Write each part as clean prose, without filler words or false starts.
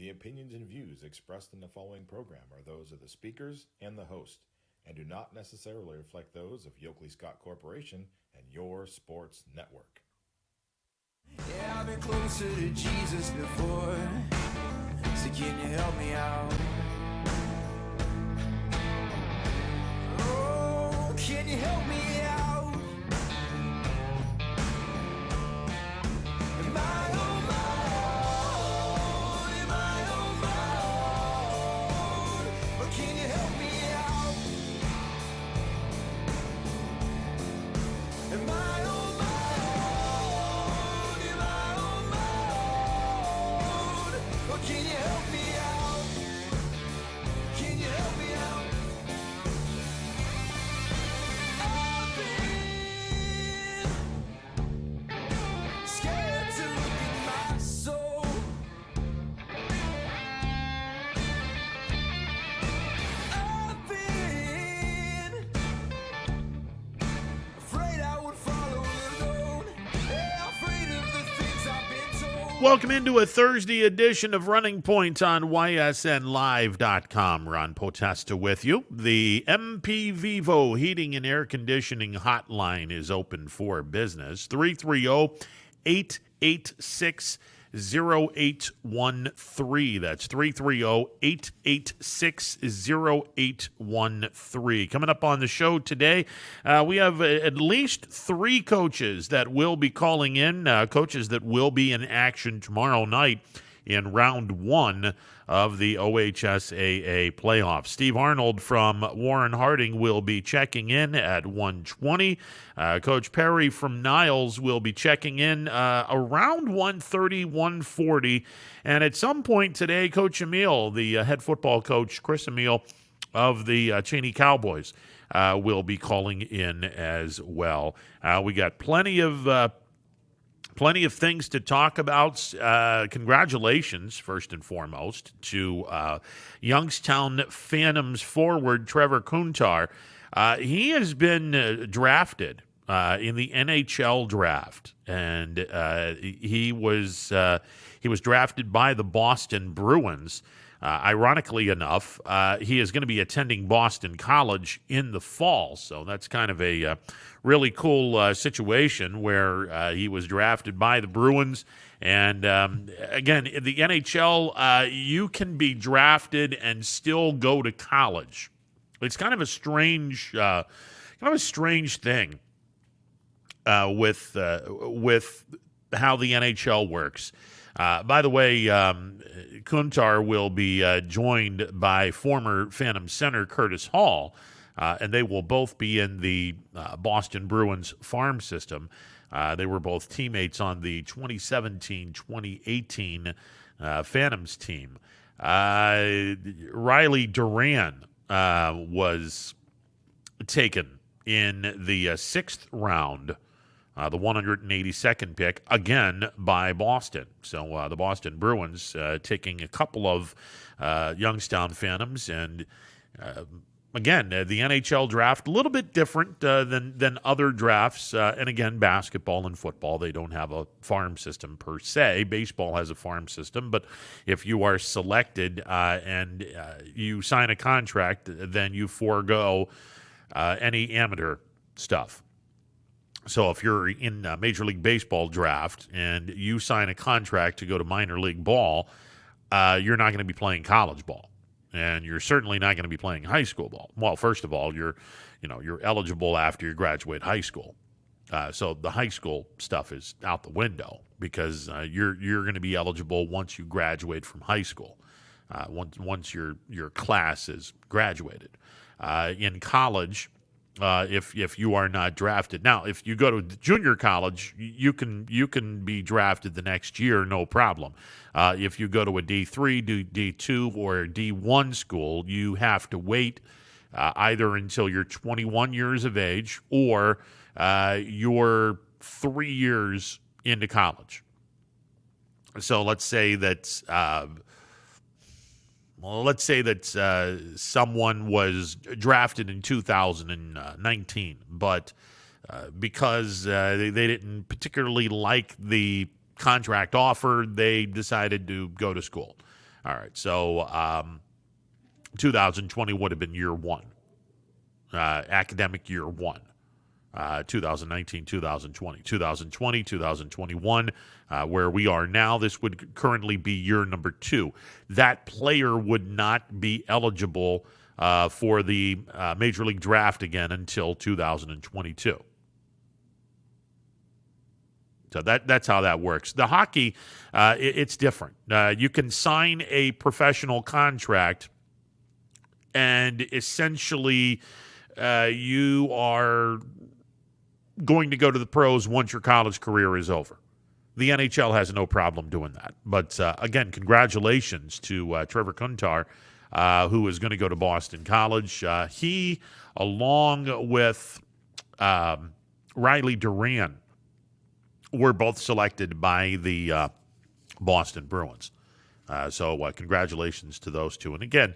The opinions and views expressed in the following program are those of the speakers and the host, and do not necessarily reflect those of Yoakley Scott Corporation and your sports network. Yeah, I've been closer to Jesus before, so can you help me out? Oh, can you help me out? Am I on my own? Am I on my own? Or can you help me out? Am I on my own? Am I on my own? Or can you help me out? Can you help me out? I've been scared to look at my soul. I've been afraid I would follow alone. Yeah, afraid of the things I've been told. Welcome into a Thursday edition of Running Point on ysnlive.com. Ron Potesta with you. The MP Vivo Heating and Air Conditioning Hotline is open for business. 330-886-0813. That's 330-886-0813. Coming up on the show today, we have at least three coaches that will be calling in, coaches that will be in action tomorrow night in round one of the OHSAA playoffs. Steve Arnold from Warren Harding will be checking in at 1:20. Coach Perry from Niles will be checking in around 1:30, 1:40. And at some point today, Coach Emil, the head football coach, Chris Emil of the Cheney Cowboys, will be calling in as well. We got plenty of things to talk about. Congratulations, first and foremost, to Youngstown Phantoms forward Trevor Kuntar. He has been drafted in the NHL draft, and he was drafted by the Boston Bruins. Ironically enough, he is going to be attending Boston College in the fall, so that's kind of a really cool situation where he was drafted by the Bruins. And again, in the NHL, you can be drafted and still go to college. It's kind of a strange thing with how the NHL works. By the way, Kuntar will be joined by former Phantom center Curtis Hall, and they will both be in the Boston Bruins farm system. They were both teammates on the 2017-2018 Phantoms team. Riley Duran was taken in the sixth round, the 182nd pick, again by Boston. So the Boston Bruins taking a couple of Youngstown Phantoms. And again, the NHL draft, a little bit different than other drafts. And again, basketball and football, they don't have a farm system per se. Baseball has a farm system. But if you are selected and you sign a contract, then you forego any amateur stuff. So if you're in a Major League Baseball draft and you sign a contract to go to minor league ball, you're not going to be playing college ball, and you're certainly not going to be playing high school ball. Well, first of all, you're eligible after you graduate high school. So the high school stuff is out the window because you're going to be eligible once you graduate from high school. Once your class is graduated. In college, if you are not drafted. Now, if you go to junior college, you can be drafted the next year, no problem. If you go to a D3, D2, or D1 school, you have to wait either until you're 21 years of age or you're 3 years into college. So let's say that someone was drafted in 2019, but because they didn't particularly like the contract offer, they decided to go to school. All right, so 2020 would have been year one, academic year one. 2019, 2020, 2020, 2021, where we are now. This would currently be year number 2. That player would not be eligible for the Major League Draft again until 2022. So that's how that works. The hockey, it's different. You can sign a professional contract, and essentially you are going to go to the pros once your college career is over. The NHL has no problem doing that. But again, congratulations to Trevor Kuntar, who is going to go to Boston College. He, along with Riley Duran, were both selected by the Boston Bruins. So congratulations to those two. And again,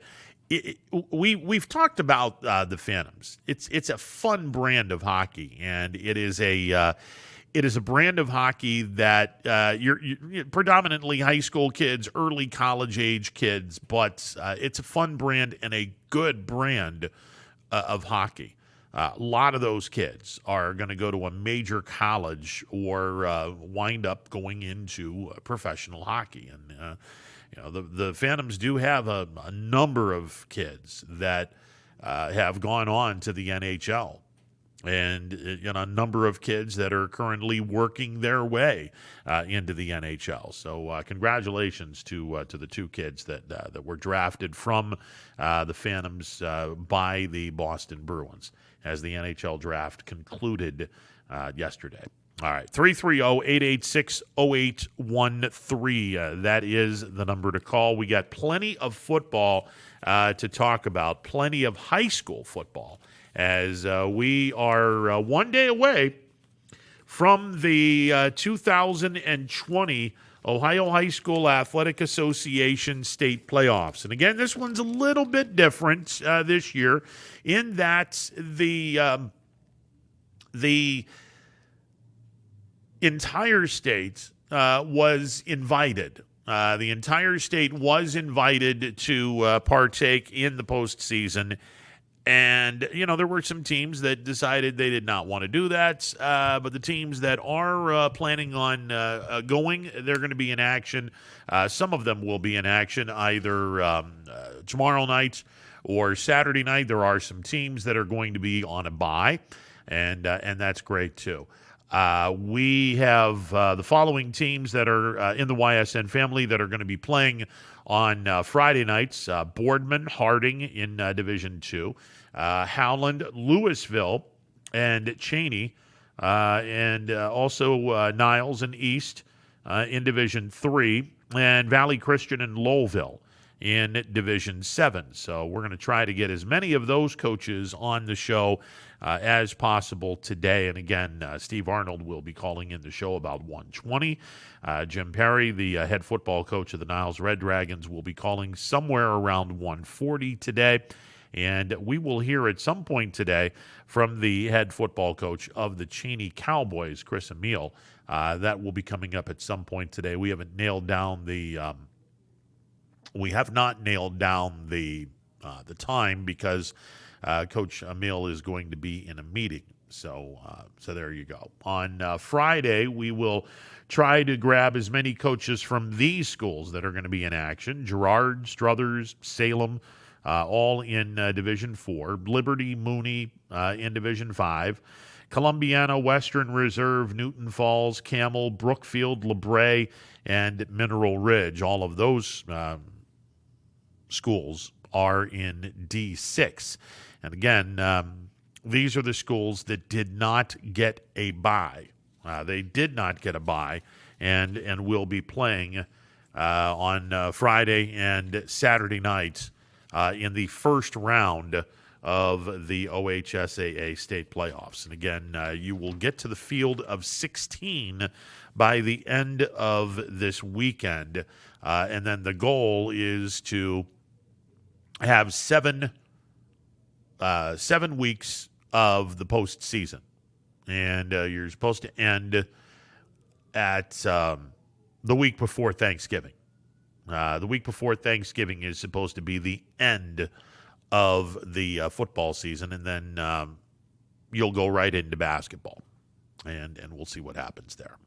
we've talked about the Phantoms. It's a fun brand of hockey, and it is a brand of hockey that you're predominantly high school kids, early college age kids, but it's a fun brand and a good brand of hockey. A lot of those kids are going to go to a major college or wind up going into professional hockey. And the Phantoms do have a number of kids that have gone on to the NHL, and a number of kids that are currently working their way into the NHL. So congratulations to the two kids that were drafted from the Phantoms by the Boston Bruins as the NHL draft concluded yesterday. All right, 330-886-0813. That is the number to call. We got plenty of football to talk about, plenty of high school football, as we are one day away from the 2020 Ohio High School Athletic Association state playoffs. And again, this one's a little bit different this year in that the entire state was invited. The entire state was invited to partake in the postseason. And, there were some teams that decided they did not want to do that. But the teams that are planning on going, they're going to be in action. Some of them will be in action either tomorrow night or Saturday night. There are some teams that are going to be on a bye, and that's great too. We have the following teams that are in the YSN family that are going to be playing on Friday nights. Boardman, Harding in Division 2. Howland, Louisville, and Cheney. And also Niles and East in Division 3. And Valley Christian and Lowellville in Division 7. So we're going to try to get as many of those coaches on the show as possible today. And again, Steve Arnold will be calling in the show about 1:20. Jim Perry, the head football coach of the Niles Red Dragons, will be calling somewhere around 1:40 today. And we will hear at some point today from the head football coach of the Cheney Cowboys, Chris Emile. That will be coming up at some point today. We haven't nailed down the time because Coach Emile is going to be in a meeting. So there you go. On Friday, we will try to grab as many coaches from these schools that are going to be in action. Girard, Struthers, Salem, all in Division 4. Liberty, Mooney in Division 5. Columbiana, Western Reserve, Newton Falls, Camel, Brookfield, LeBray, and Mineral Ridge. All of those schools are in D6. And again, these are the schools that did not get a bye. They did not get a bye and will be playing on Friday and Saturday night in the first round of the OHSAA state playoffs. And again, you will get to the field of 16 by the end of this weekend. And then the goal is to have 7 weeks of the postseason. And you're supposed to end at the week before Thanksgiving. The week before Thanksgiving is supposed to be the end of the football season, and then you'll go right into basketball, and we'll see what happens there.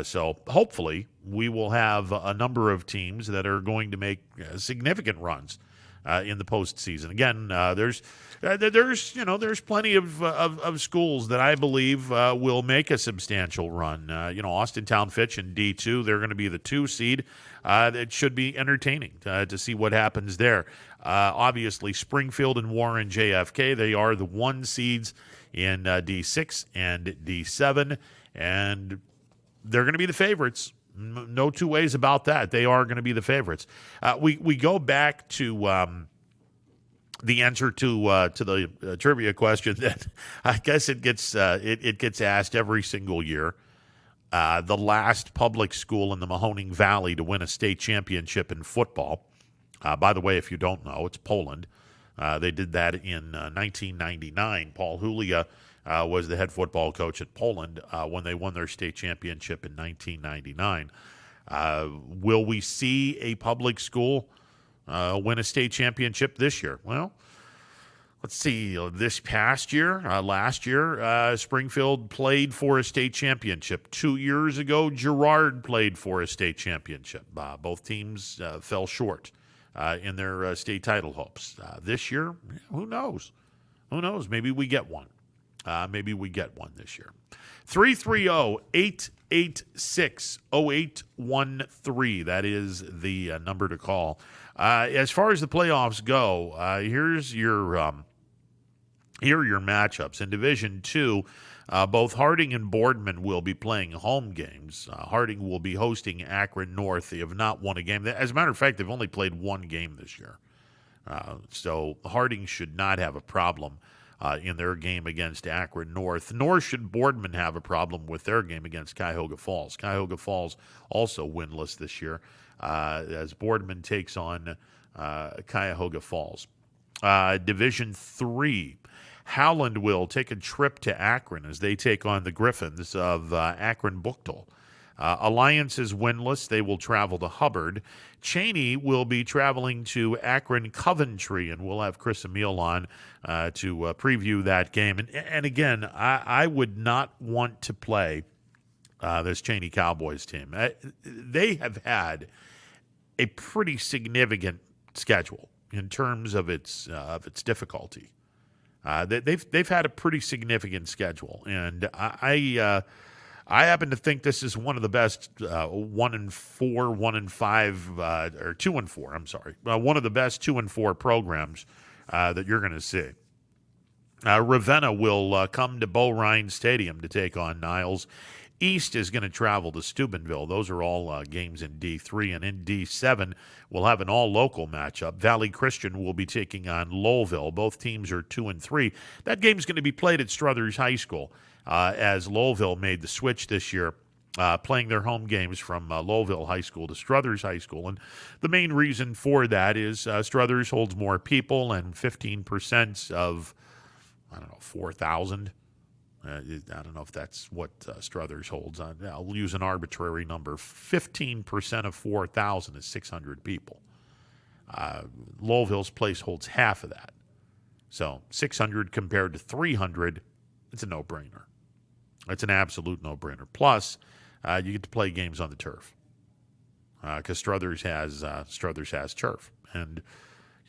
So hopefully we will have a number of teams that are going to make significant runs in the postseason. Again, there's plenty of schools that I believe will make a substantial run. Austintown Fitch in D2, they're going to be the 2 seed. It should be entertaining to see what happens there. Obviously, Springfield and Warren JFK, they are the 1 seeds in D6 and D7, and they're going to be the favorites. No two ways about that. They are going to be the favorites. We go back to the answer to the trivia question that I guess it gets asked every single year. The last public school in the Mahoning Valley to win a state championship in football. By the way, if you don't know, it's Poland. They did that in 1999. Paul Julia was the head football coach at Poland when they won their state championship in 1999. Will we see a public school win a state championship this year? Well, let's see. This past year, last year, Springfield played for a state championship. 2 years ago, Girard played for a state championship. Both teams fell short in their state title hopes. This year, who knows? Who knows? Maybe we get one. Maybe we get one this year. 330-886-0813. That is the number to call. As far as the playoffs go, here are your matchups. In Division 2, both Harding and Boardman will be playing home games. Harding will be hosting Akron North. They have not won a game. As a matter of fact, they've only played 1 game this year. So Harding should not have a problem in their game against Akron North, nor should Boardman have a problem with their game against Cuyahoga Falls. Cuyahoga Falls also winless this year as Boardman takes on Cuyahoga Falls. Division 3, Howland will take a trip to Akron as they take on the Griffins of Akron Buchtel. Alliance is winless. They will travel to Hubbard. Cheney will be traveling to Akron Coventry, and we'll have Chris Emile on to preview that game. And again, I would not want to play this Cheney Cowboys team. They have had a pretty significant schedule in terms of its difficulty. They've had a pretty significant schedule, and I happen to think this is one of the best 1-4, 1-5, or 2-4. I'm sorry, one of the best 2-4 programs that you're going to see. Ravenna will come to Bo Ryan Stadium to take on Niles. East is going to travel to Steubenville. Those are all games in D3. And in D7, we'll have an all-local matchup. Valley Christian will be taking on Lowellville. Both teams are 2-3. That game's going to be played at Struthers High School as Lowellville made the switch this year, playing their home games from Lowellville High School to Struthers High School. And the main reason for that is Struthers holds more people, and 15% of, 4,000. I don't know if that's what Struthers holds. I'll use an arbitrary number. 15% of 4,000 is 600 people. Lowellville's place holds half of that. So 600 compared to 300, it's a no-brainer. It's an absolute no-brainer. Plus, you get to play games on the turf because Struthers has turf. And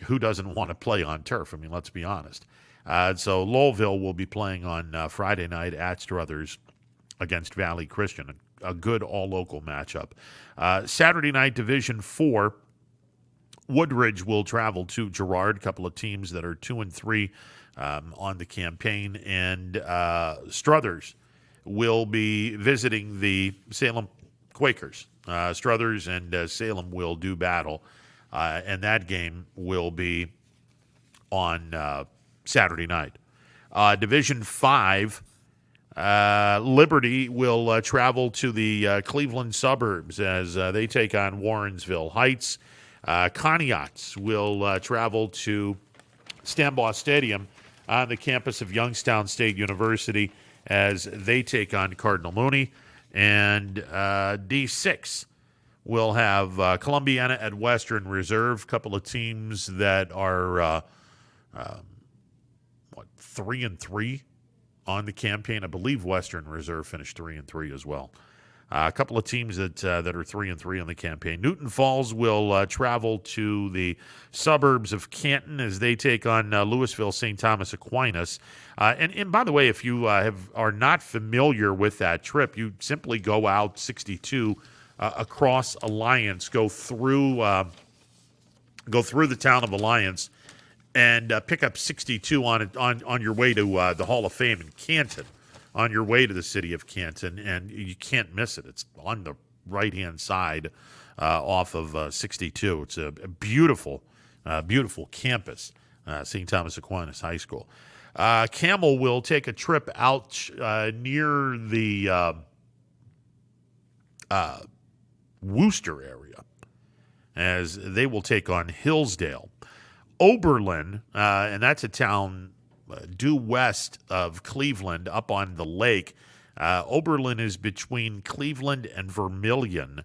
who doesn't want to play on turf? I mean, let's be honest. So Lowellville will be playing on Friday night at Struthers against Valley Christian, a good all-local matchup. Saturday night, Division 4, Woodridge will travel to Girard, a couple of teams that are 2-3 on the campaign, and Struthers will be visiting the Salem Quakers. Struthers and Salem will do battle, and that game will be on Saturday night. Division 5, Liberty will travel to the Cleveland suburbs as they take on Warrensville Heights. Conneauts will travel to Stambaugh Stadium on the campus of Youngstown State University as they take on Cardinal Mooney. And D6 will have Columbiana at Western Reserve, a couple of teams that are 3-3 on the campaign. I believe Western Reserve finished 3-3 as well. A couple of teams that are 3-3 on the campaign. Newton Falls will travel to the suburbs of Canton as they take on Louisville St. Thomas Aquinas. And by the way, if you are not familiar with that trip, you simply go out 62 across Alliance, go through the town of Alliance, and pick up 62 on your way to the Hall of Fame in Canton. On your way to the city of Canton, and you can't miss it. It's on the right-hand side off of 62. It's a beautiful, beautiful campus, St. Thomas Aquinas High School. Camel will take a trip out near the Worcester area as they will take on Hillsdale. Oberlin, and that's a town due west of Cleveland up on the lake. Oberlin is between Cleveland and Vermilion.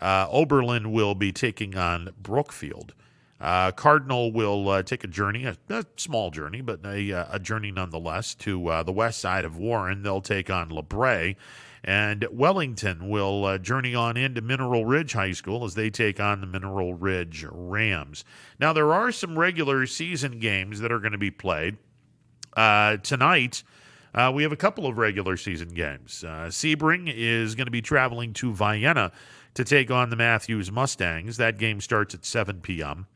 Oberlin will be taking on Brookfield. Cardinal will take a journey, a small journey, but a journey nonetheless, to the west side of Warren. They'll take on LeBray. And Wellington will journey on into Mineral Ridge High School as they take on the Mineral Ridge Rams. Now, there are some regular season games that are going to be played. Tonight, we have a couple of regular season games. Sebring is going to be traveling to Vienna to take on the Matthews Mustangs. That game starts at 7 p.m.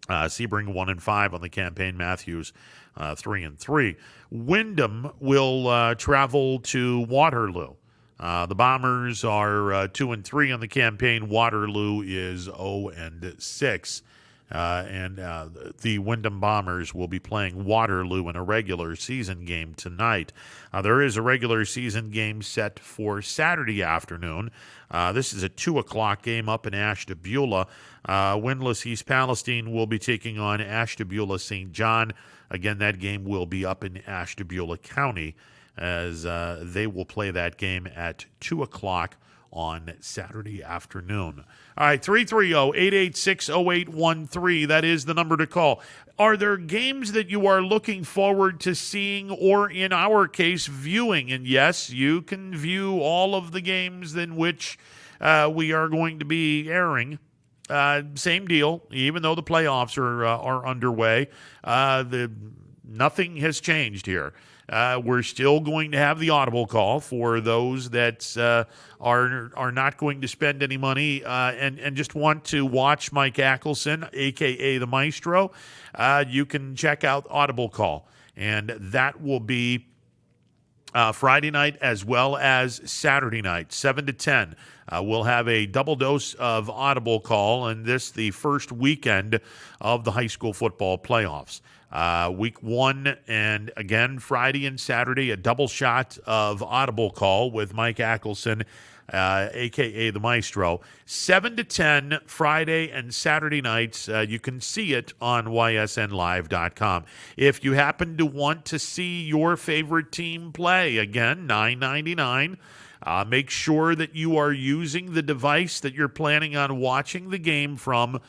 Sebring 1-5 on the campaign. Matthews 3-3. Wyndham will travel to Waterloo. The Bombers are 2-3 on the campaign. Waterloo is 0-6. And the Wyndham Bombers will be playing Waterloo in a regular season game tonight. There is a regular season game set for Saturday afternoon. This is a 2 o'clock game up in Ashtabula. Winless East Palestine will be taking on Ashtabula St. John. Again, that game will be up in Ashtabula County as they will play that game at 2 o'clock on Saturday afternoon. All right, 330-886-0813. That is the number to call. Are there games that you are looking forward to seeing or, in our case, viewing? And yes, you can view all of the games in which we are going to be airing. Same deal, even though the playoffs are underway. Nothing has changed here. We're still going to have the audible call for those that are not going to spend any money and just want to watch Mike Ackelson, a.k.a. the Maestro. You can check out Audible Call, and that will be Friday night as well as Saturday night, 7 to 10. We'll have a double dose of Audible Call, and this the first weekend of the high school football playoffs. Week 1, and again, Friday and Saturday, a double shot of Audible Call with Mike Ackelson, a.k.a. the Maestro. 7 to 10, Friday and Saturday nights. You can see it on ysnlive.com. If you happen to want to see your favorite team play, again, $9.99. Make sure that you are using the device that you're planning on watching the game from.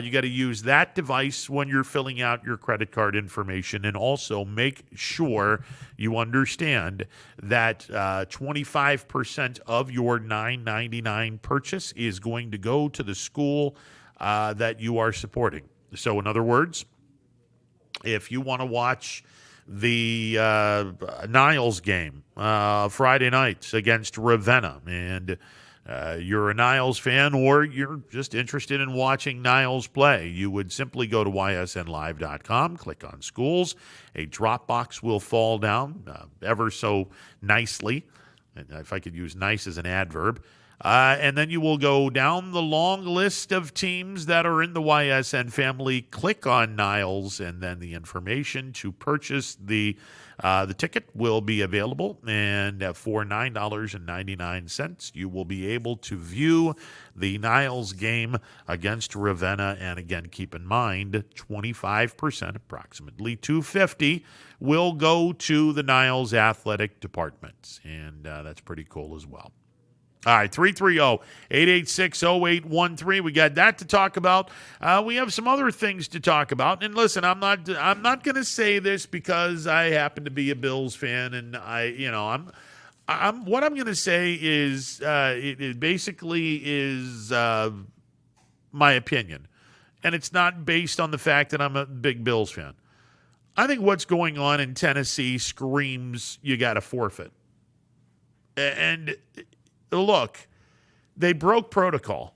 You got to use that device when you're filling out your credit card information, and also make sure you understand that 25% of your $9.99 purchase is going to go to the school that you are supporting. So, in other words, if you want to watch the Niles game Friday nights against Ravenna, and you're a Niles fan, or you're just interested in watching Niles play, you would simply go to ysnlive.com, click on schools. A drop box will fall down ever so nicely, if I could use nice as an adverb. And then you will go down the long list of teams that are in the YSN family, click on Niles, and then the information to purchase the ticket will be available. And for $9.99, you will be able to view the Niles game against Ravenna. And again, keep in mind, 25%, approximately $250, will go to the Niles athletic department. And that's pretty cool as well. All right, 330-886-0813. We got that to talk about. We have some other things to talk about. And listen, I'm not going to say this because I happen to be a Bills fan, and what I'm going to say is it basically is my opinion, and it's not based on the fact that I'm a big Bills fan. I think what's going on in Tennessee screams you got to forfeit. And look, they broke protocol.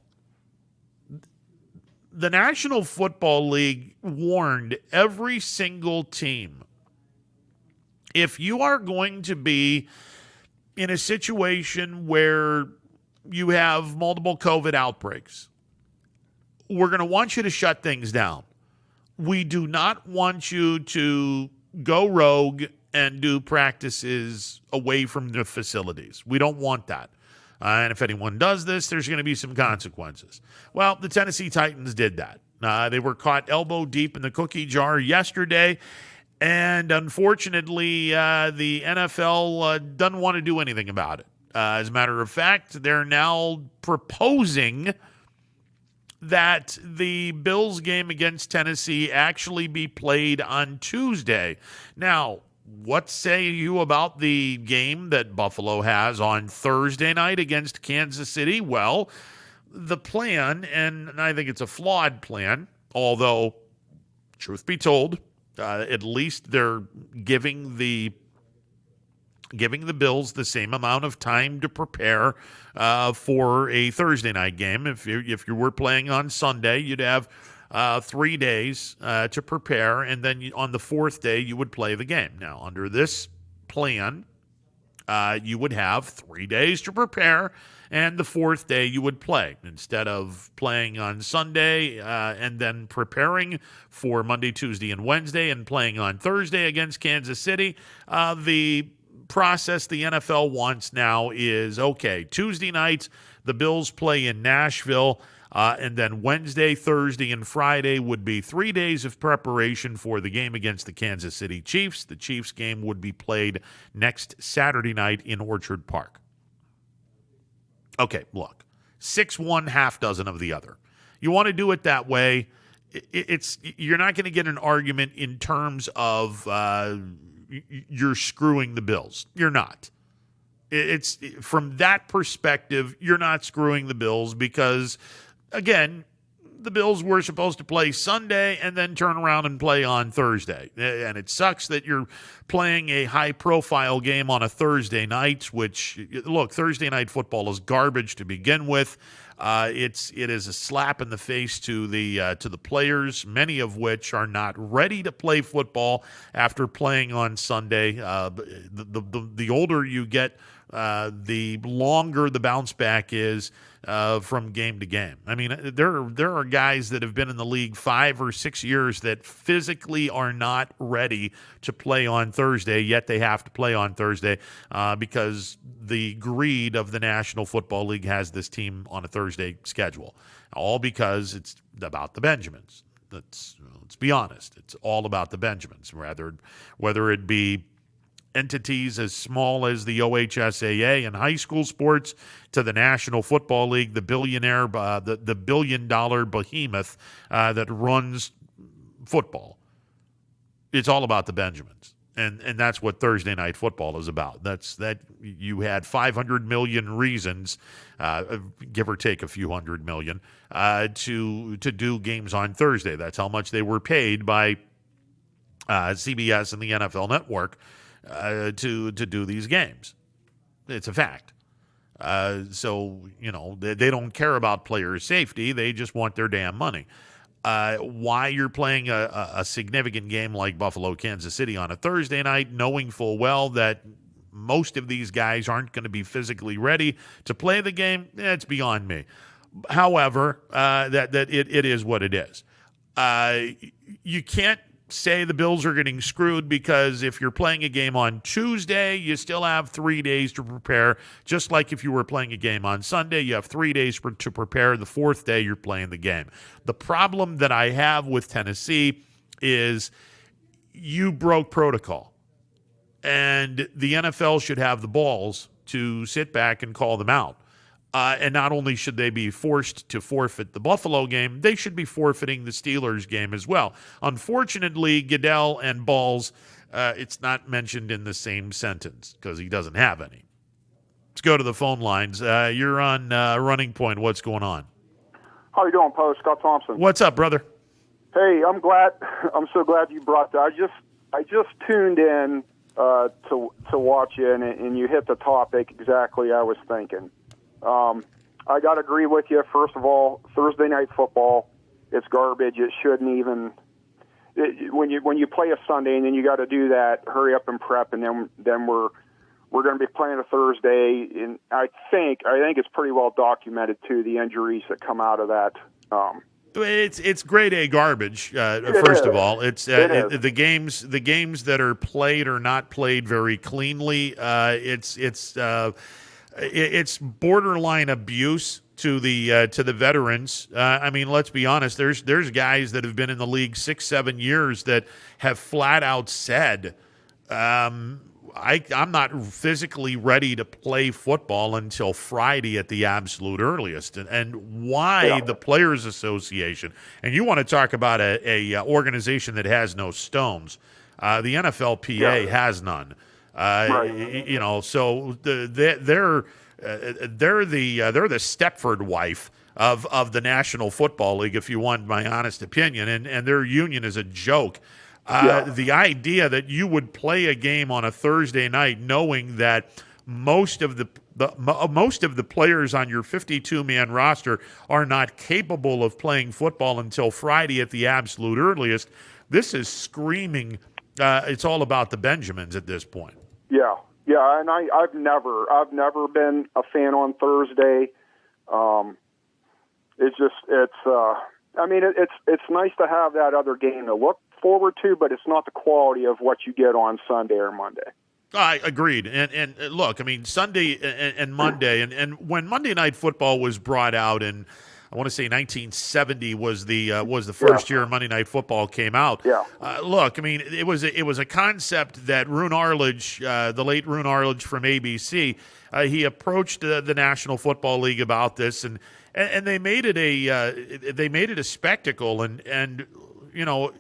The National Football League warned every single team, if you are going to be in a situation where you have multiple COVID outbreaks, we're going to want you to shut things down. We do not want you to go rogue and do practices away from the facilities. We don't want that. And if anyone does this, there's going to be some consequences. Well, the Tennessee Titans did that. They were caught elbow deep in the cookie jar yesterday. And unfortunately, the NFL doesn't want to do anything about it. As a matter of fact, they're now proposing that the Bills game against Tennessee actually be played on Tuesday. Now, what say you about the game that Buffalo has on Thursday night against Kansas City? Well, the plan, and I think it's a flawed plan, although, truth be told, at least they're giving the Bills the same amount of time to prepare for a Thursday night game. If you were playing on Sunday, you'd have 3 days to prepare, and then on the fourth day you would play the game. Now, under this plan, you would have 3 days to prepare, and the fourth day you would play. Instead of playing on Sunday and then preparing for Monday, Tuesday, and Wednesday and playing on Thursday against Kansas City, the process the NFL wants now is, okay, Tuesday nights the Bills play in Nashville, and then Wednesday, Thursday, and Friday would be 3 days of preparation for the game against the Kansas City Chiefs. The Chiefs game would be played next Saturday night in Orchard Park. Okay, look, 6 one, half dozen of the other. You want to do it that way, you're not going to get an argument in terms of you're screwing the Bills. You're not. It's from that perspective, you're not screwing the Bills because, again, the Bills were supposed to play Sunday and then turn around and play on Thursday. And it sucks that you're playing a high-profile game on a Thursday night, which, look, Thursday night football is garbage to begin with. It is a slap in the face to the players, many of which are not ready to play football after playing on Sunday. The older you get, the longer the bounce back is from game to game. I mean, there are guys that have been in the league 5 or 6 years that physically are not ready to play on Thursday, yet they have to play on Thursday because the greed of the National Football League has this team on a Thursday schedule, all because it's about the Benjamins. Let's be honest. It's all about the Benjamins, whether it be entities as small as the OHSAA in high school sports to the National Football League, the billion-dollar behemoth that runs football. It's all about the Benjamins. And that's what Thursday night football is about. That you had 500 million reasons, give or take a few hundred million, to do games on Thursday. That's how much they were paid by CBS and the NFL Network to do these games. It's a fact. So, they don't care about player safety. They just want their damn money. Why you're playing a significant game like Buffalo, Kansas City on a Thursday night, knowing full well that most of these guys aren't going to be physically ready to play the game, it's beyond me. However, that it is what it is. You can't say the Bills are getting screwed because if you're playing a game on Tuesday, you still have 3 days to prepare. Just like if you were playing a game on Sunday, you have 3 days to prepare. The fourth day, you're playing the game. The problem that I have with Tennessee is you broke protocol, and the NFL should have the balls to sit back and call them out. And not only should they be forced to forfeit the Buffalo game, they should be forfeiting the Steelers game as well. Unfortunately, Goodell and Balls, it's not mentioned in the same sentence because he doesn't have any. Let's go to the phone lines. You're on Running Point. What's going on? How you doing, Poe? Scott Thompson. What's up, brother? Hey, I'm so glad you brought that. I just tuned in to watch you, and you hit the topic exactly I was thinking. I got to agree with you. First of all, Thursday night football, it's garbage. It shouldn't even. When you play a Sunday and then you got to do that, hurry up and prep, and then we're going to be playing a Thursday, and I think it's pretty well documented too, the injuries that come out of that. It's grade A garbage. First of all, it's the games that are played or not played very cleanly. It's borderline abuse to the veterans. I mean, let's be honest. There's guys that have been in the league 6-7 years that have flat out said, I'm not physically ready to play football until Friday at the absolute earliest. And why the Players Association? And you want to talk about a organization that has no stones? The NFLPA has none. Right. You know, so they're the Stepford wife of the National Football League, if you want my honest opinion, and their union is a joke. The idea that you would play a game on a Thursday night knowing that most of the players on your 52-man roster are not capable of playing football until Friday at the absolute earliest. This is screaming. It's all about the Benjamins at this point. Yeah, and I've never been a fan on Thursday. It's nice to have that other game to look forward to, but it's not the quality of what you get on Sunday or Monday. I agreed. And look, I mean, Sunday and Monday, and when Monday Night Football was brought out in, I want to say 1970 was the first year Monday Night Football came out. Yeah. Look, I mean, it was a concept that Roone Arledge, the late Roone Arledge from ABC, he approached the National Football League about this, and they made it a spectacle, and you know,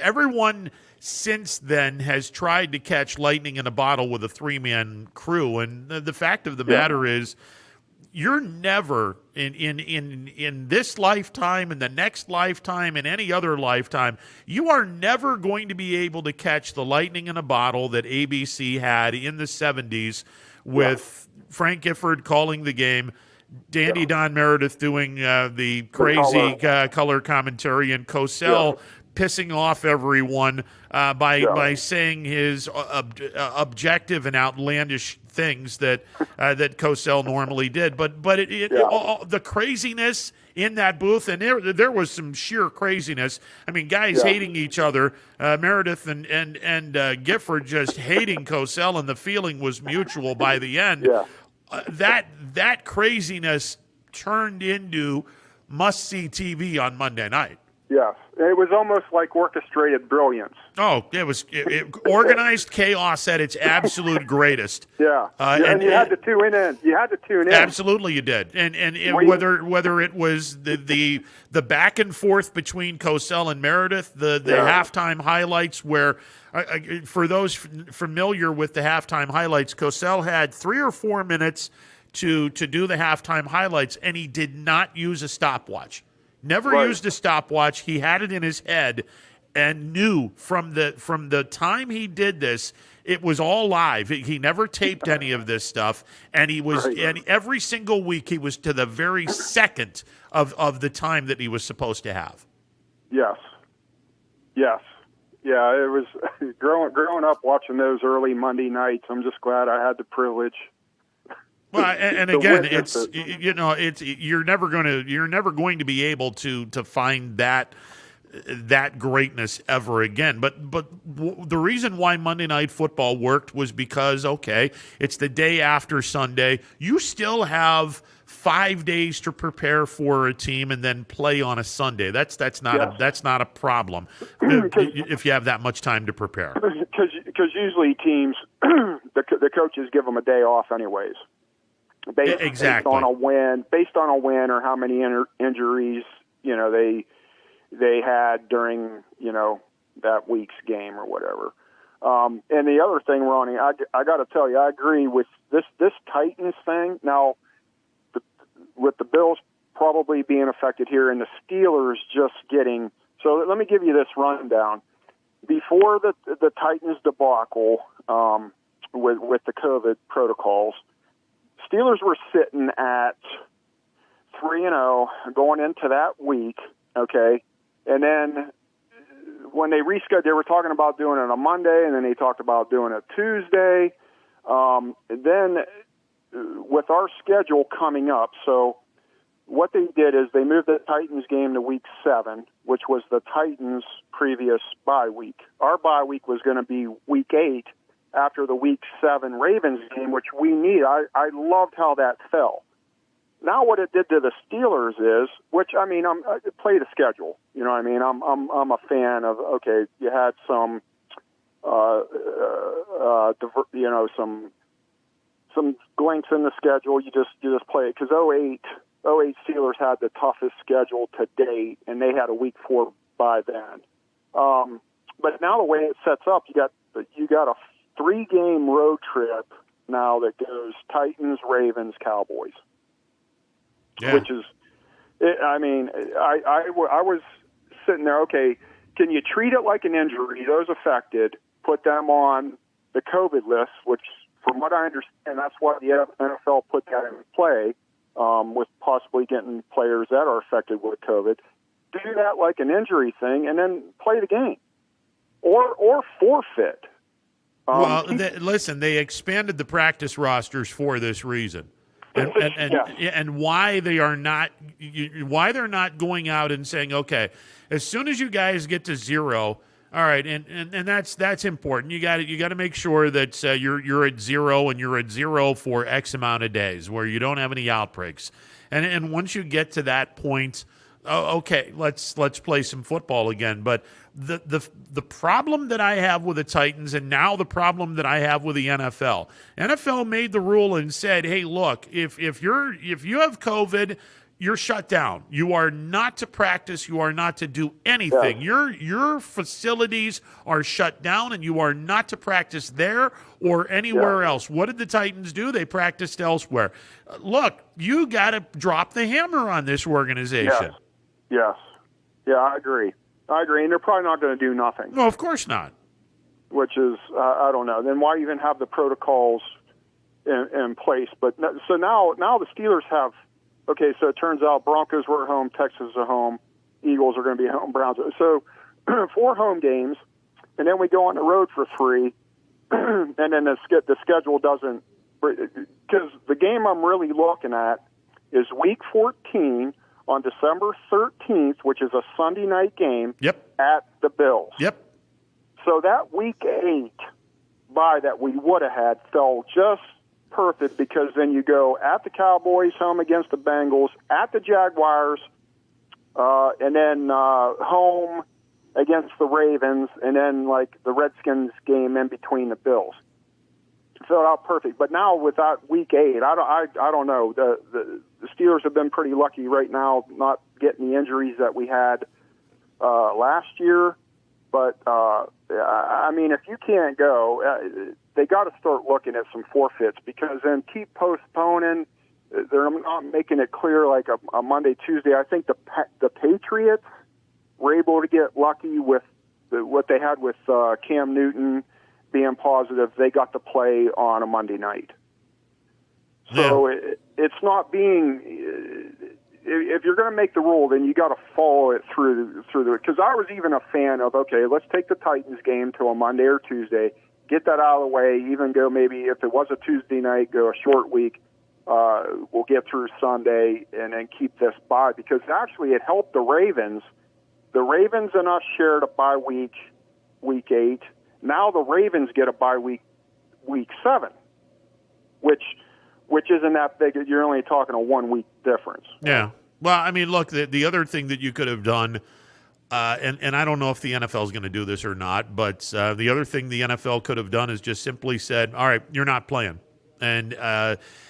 everyone since then has tried to catch lightning in a bottle with a 3-man crew, and the fact of the matter is, you're never in this lifetime, in the next lifetime, in any other lifetime, you are never going to be able to catch the lightning in a bottle that ABC had in the 70s with Frank Gifford calling the game, Dandy Don Meredith doing the crazy color commentary, and Cosell pissing off everyone by saying his objective and outlandish things that Cosell normally did. But the craziness in that booth, and there was some sheer craziness. I mean, guys hating each other, Meredith and Gifford just hating Cosell, and the feeling was mutual by the end. That craziness turned into must-see TV on Monday night. Yes. It was almost like orchestrated brilliance. Oh, it was organized chaos at its absolute greatest. And you had to tune in. You had to tune in. Absolutely, you did. And whether it was the back and forth between Cosell and Meredith, the halftime highlights, where for those familiar with the halftime highlights, Cosell had 3 or 4 minutes to do the halftime highlights, and he did not use a stopwatch. Never used a stopwatch. He had it in his head and knew from the time he did this, it was all live. He never taped any of this stuff, and he was and every single week he was to the very second of the time that he was supposed to have. Yes. Yeah, it was growing up watching those early Monday nights. I'm just glad I had the privilege. Well, and again, you're never going to be able to find that greatness ever again. But the reason why Monday Night Football worked was because it's the day after Sunday. You still have 5 days to prepare for a team and then play on a Sunday. That's not a problem if you have that much time to prepare. Because usually teams, the coaches give them a day off anyways. Exactly. based on a win or how many injuries they had during that week's game or whatever. And the other thing, Ronnie, I got to tell you, I agree with this Titans thing. Now, with the Bills probably being affected here and the Steelers just getting. So let me give you this rundown. Before the Titans debacle with the COVID protocols, Steelers were sitting at 3-0 going into that week, okay? And then when they rescheduled, they were talking about doing it on Monday, and then they talked about doing it Tuesday. Then with our schedule coming up, so what they did is they moved the Titans game to week 7, which was the Titans' previous bye week. Our bye week was going to be week 8 after the week 7 Ravens game, which we need. I loved how that fell. Now what it did to the Steelers is, which I play the schedule. You know what I mean? I'm a fan of. Okay, you had some, some blinks in the schedule. You just play it because 08 Steelers had the toughest schedule to date, and they had a week 4 by then. But now the way it sets up, you got a 3-game road trip now that goes Titans, Ravens, Cowboys. Yeah. Which is, I was sitting there, okay, can you treat it like an injury? Those affected, put them on the COVID list, which from what I understand, that's why the NFL put that in play, with possibly getting players that are affected with COVID. Do that like an injury thing and then play the game. Or forfeit. Listen, they expanded the practice rosters for this reason. And why they're not going out and saying, okay, as soon as you guys get to 0, all right, and that's important. You got to make sure that you're at 0 and you're at 0 for X amount of days where you don't have any outbreaks. And once you get to that point, okay, let's play some football again. But the problem that I have with the Titans, and now the problem that I have with the NFL made the rule and said, hey, look, if you have COVID, you're shut down. You are not to practice. You are not to do anything. Yeah. Your facilities are shut down, and you are not to practice there or anywhere else. What did the Titans do? They practiced elsewhere. Look, you got to drop the hammer on this organization. Yes. Yeah, I agree. And they're probably not going to do nothing. No, of course not. Which is, I don't know. Then why even have the protocols in place? But so now the Steelers have. Okay, so it turns out Broncos were at home, Texans are home, Eagles are going to be at home, Browns. So 4 home games, and then we go on the road for 3, and then the schedule doesn't. Because the game I'm really looking at is Week 14 on December 13th, which is a Sunday night game. Yep. At the Bills. Yep. So that Week 8 bye that we would have had fell just perfect, because then you go at the Cowboys, home against the Bengals, at the Jaguars, and then home against the Ravens, and then like the Redskins game in between the Bills. Filled out perfect. But now with that Week 8, I don't know. The Steelers have been pretty lucky right now, not getting the injuries that we had last year. But if you can't go, they got to start looking at some forfeits, because then keep postponing. They're not making it clear like a Monday, Tuesday. I think the Patriots were able to get lucky with what they had with Cam Newton being positive. They got to play on a Monday night. So it's not being. If you're going to make the rule, then you got to follow it through because I was even a fan of, okay, let's take the Titans game to a Monday or Tuesday, get that out of the way, even go maybe if it was a Tuesday night, go a short week. We'll get through Sunday and then keep this bye, because actually it helped the Ravens. The Ravens and us shared a bye week, Week 8. Now the Ravens get a bye week, Week 7, which isn't that big. You're only talking a 1 week difference. Yeah. Well, I mean, look, the other thing that you could have done, and I don't know if the NFL is going to do this or not, but the other thing the NFL could have done is just simply said, all right, you're not playing. and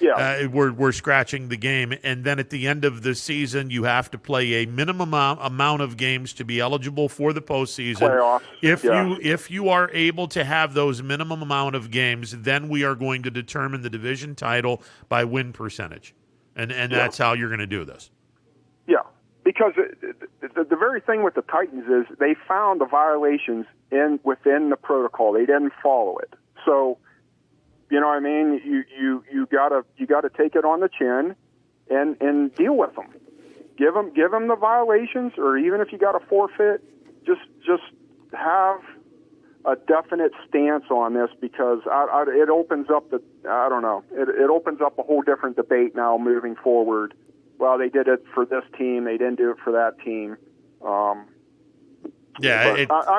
Yeah. we're scratching the game. And then at the end of the season, you have to play a minimum amount of games to be eligible for the postseason. Playoffs. If you are able to have those minimum amount of games, then we are going to determine the division title by win percentage, and that's how you're going to do this. Yeah, because the very thing with the Titans is they found the violations within the protocol. They didn't follow it. So, you know what I mean? You gotta take it on the chin and deal with them. Give them the violations, or even if you got to forfeit, just have a definite stance on this, because it opens up it opens up a whole different debate now moving forward. Well, they did it for this team, they didn't do it for that team. I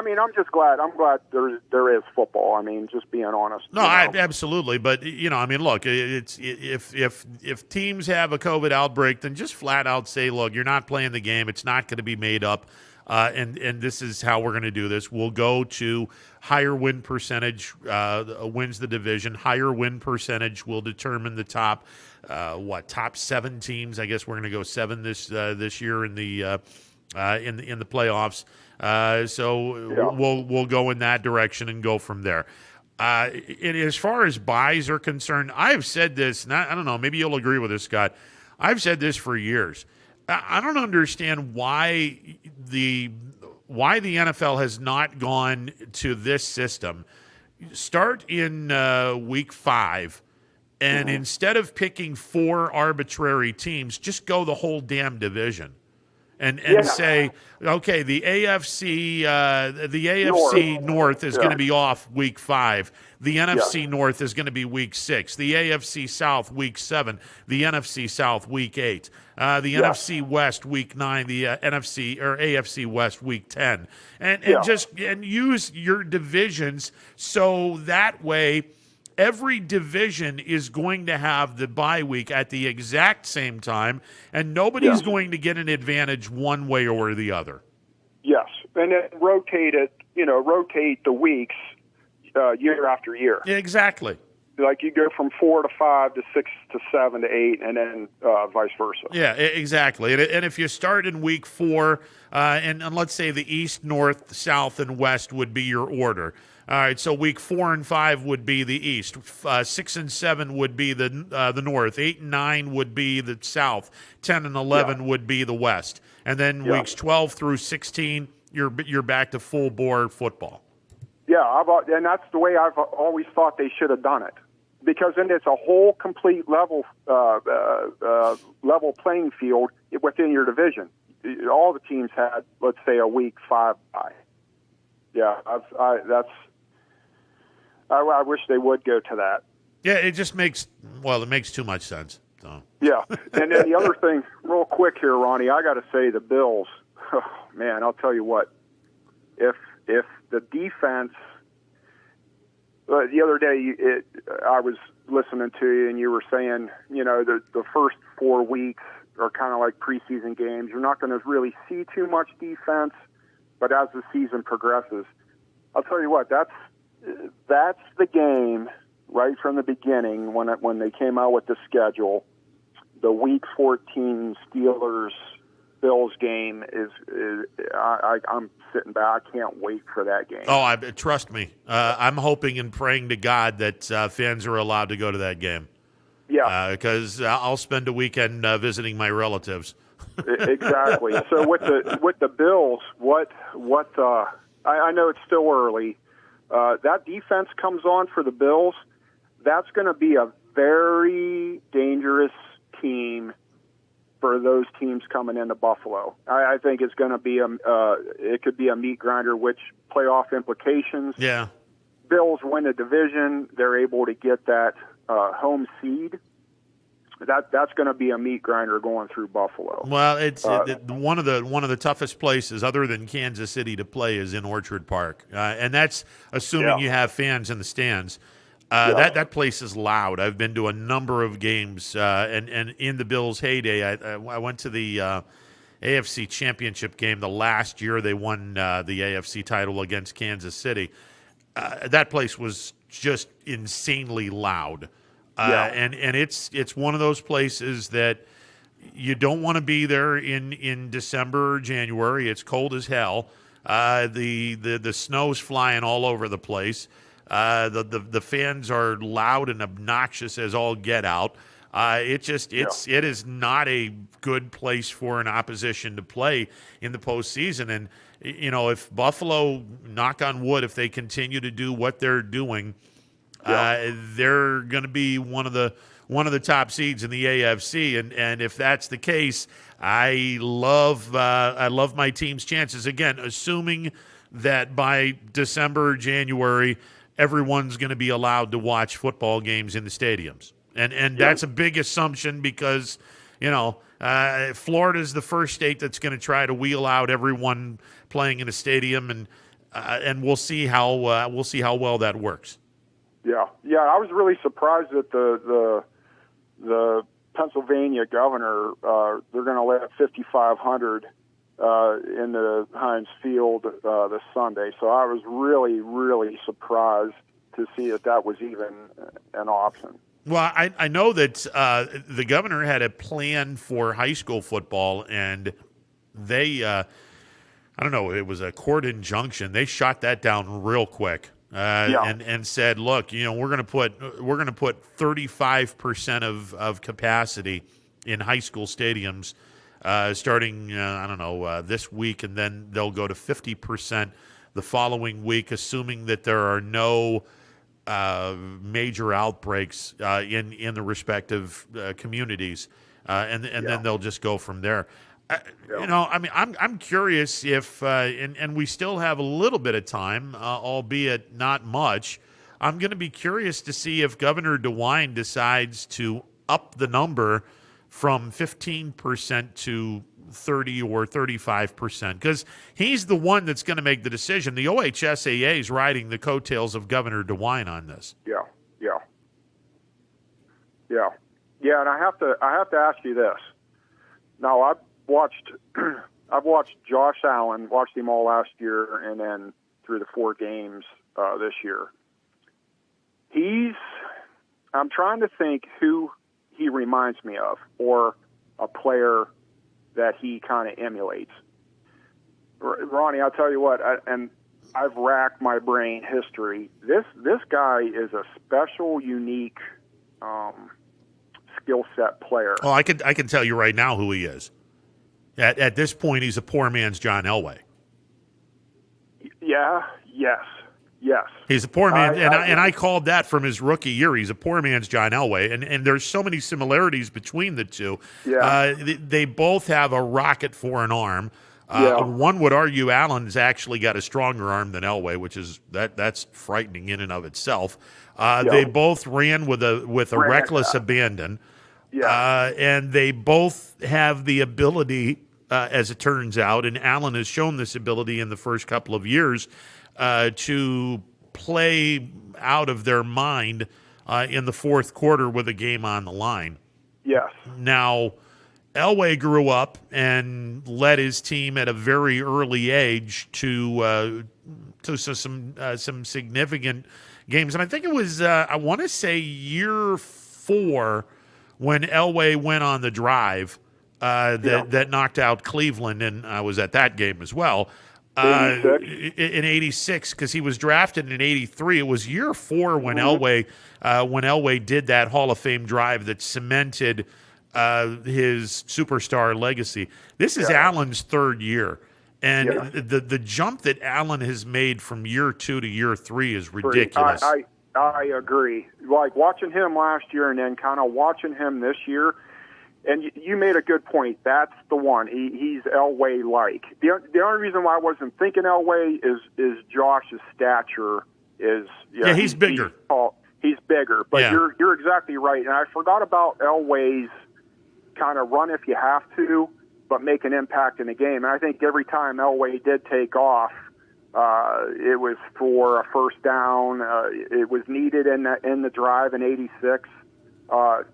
mean, I'm just glad. I'm glad there is football. I mean, just being honest. No, absolutely. But I mean, look, it's if teams have a COVID outbreak, then just flat out say, look, you're not playing the game. It's not going to be made up, and this is how we're going to do this. We'll go to higher win percentage wins the division. Higher win percentage will determine the top 7 teams. I guess we're going to go 7 this year in the playoffs. We'll go in that direction and go from there. And as far as buys are concerned, I've said this, and I don't know, maybe you'll agree with this, Scott. I've said this for years. I don't understand why the NFL has not gone to this system. Start in week 5, and instead of picking 4 arbitrary teams, just go the whole damn division. And say, okay, the AFC North is going to be off week 5. The NFC North is going to be week 6. The AFC South week 7. The NFC South week 8. The NFC West week 9. The AFC West week 10. And use your divisions so that way every division is going to have the bye week at the exact same time, and nobody's going to get an advantage one way or the other. Yes, and then rotate the weeks year after year. Yeah, exactly. Like you go from 4 to 5 to 6 to 7 to 8, and then vice versa. Yeah, exactly. And if you start in week 4, and let's say the East, North, South, and West would be your order. All right, so week 4 and 5 would be the East. 6 and 7 would be the North. 8 and 9 would be the South. 10 and 11 would be the West. And then weeks 12 through 16, you're back to full bore football. Yeah, and that's the way I've always thought they should have done it, because then it's a whole complete level playing field within your division. All the teams had, let's say, a week 5 bye. Yeah, I wish they would go to that. Yeah, it just makes too much sense. So. Yeah, and then the other thing, real quick here, Ronnie, I got to say the Bills. Oh, man, I'll tell you what. If the defense, the other day I was listening to you and you were saying, the first 4 weeks are kind of like preseason games. You're not going to really see too much defense, but as the season progresses, I'll tell you what, that's the game right from the beginning when they came out with the schedule. The Week 14 Steelers-Bills game I'm sitting back. I can't wait for that game. Oh, trust me. I'm hoping and praying to God that fans are allowed to go to that game. Yeah, because I'll spend a weekend visiting my relatives. Exactly. So with the Bills, I know it's still early. That defense comes on for the Bills. That's going to be a very dangerous team for those teams coming into Buffalo. I think it's going to be it could be a meat grinder, which playoff implications. Yeah. Bills win the division. They're able to get that home seed. That's going to be a meat grinder going through Buffalo. Well, it's one of the toughest places other than Kansas City to play is in Orchard Park, and that's assuming you have fans in the stands. That place is loud. I've been to a number of games, and in the Bills' heyday, I went to the AFC Championship game the last year they won the AFC title against Kansas City. That place was just insanely loud. And it's one of those places that you don't want to be there in December or January. It's cold as hell. The snow's flying all over the place. The fans are loud and obnoxious as all get out. It is not a good place for an opposition to play in the postseason. And if Buffalo, knock on wood, if they continue to do what they're doing, they're going to be one of the top seeds in the AFC. And if that's the case, I love my team's chances. Again, assuming that by December or January, everyone's going to be allowed to watch football games in the stadiums. And that's a big assumption because, Florida's the first state that's going to try to wheel out everyone playing in a stadium, and we'll see how well that works. Yeah. I was really surprised that the Pennsylvania governor, they're going to let 5,500 in the Heinz Field this Sunday. So I was really, really surprised to see that was even an option. Well, I know that the governor had a plan for high school football, and they, I don't know, it was a court injunction. They shot that down real quick, and said, look, we're going to put 35% of capacity in high school stadiums starting this week, and then they'll go to 50% the following week, assuming that there are no major outbreaks in the respective communities, and then they'll just go from there. I'm curious if, and we still have a little bit of time, albeit not much. I'm going to be curious to see if Governor DeWine decides to up the number from 15% to 30 or 35%, because he's the one that's going to make the decision. The OHSAA is riding the coattails of Governor DeWine on this. Yeah. And I have to ask you this. Now, I've watched Josh Allen, watched him all last year, and then through the 4 games this year. I'm trying to think who he reminds me of, or a player that he kind of emulates. Ronnie, I'll tell you what, I've racked my brain history. This guy is a special, unique skill set player. Oh, I can tell you right now who he is. At this point, he's a poor man's John Elway. Yeah. Yes. He's a poor man, and I called that from his rookie year. He's a poor man's John Elway, and there's so mmany similarities between the two. Yeah. They both have a rocket for an arm. One would argue Allen's actually got a stronger arm than Elway, which is that's frightening in and of itself. They both ran with a reckless abandon. And they both have the ability, as it turns out, and Allen has shown this ability in the first couple of years, to play out of their mind in the fourth quarter with a game on the line. Yes. Now, Elway grew up and led his team at a very early age to some significant games, and I think it was I want to say year 4 when Elway went on the drive that knocked out Cleveland, and I was at that game as well. 86? In 86, because he was drafted in 83. It was year 4 when Elway did that Hall of Fame drive that cemented his superstar legacy. This is Allen's 3rd year, and the jump that Allen has made from year 2 to year 3 is ridiculous. I agree. Like watching him last year and then kind of watching him this year. And you made a good point. That's the one. He's Elway-like. The only reason why I wasn't thinking Elway is Josh's stature is. Yeah, he's bigger. He's bigger, but you're exactly right. And I forgot about Elway's kind of run if you have to, but make an impact in the game. And I think every time Elway did take off, it was for a first down. It was needed in the drive in '86.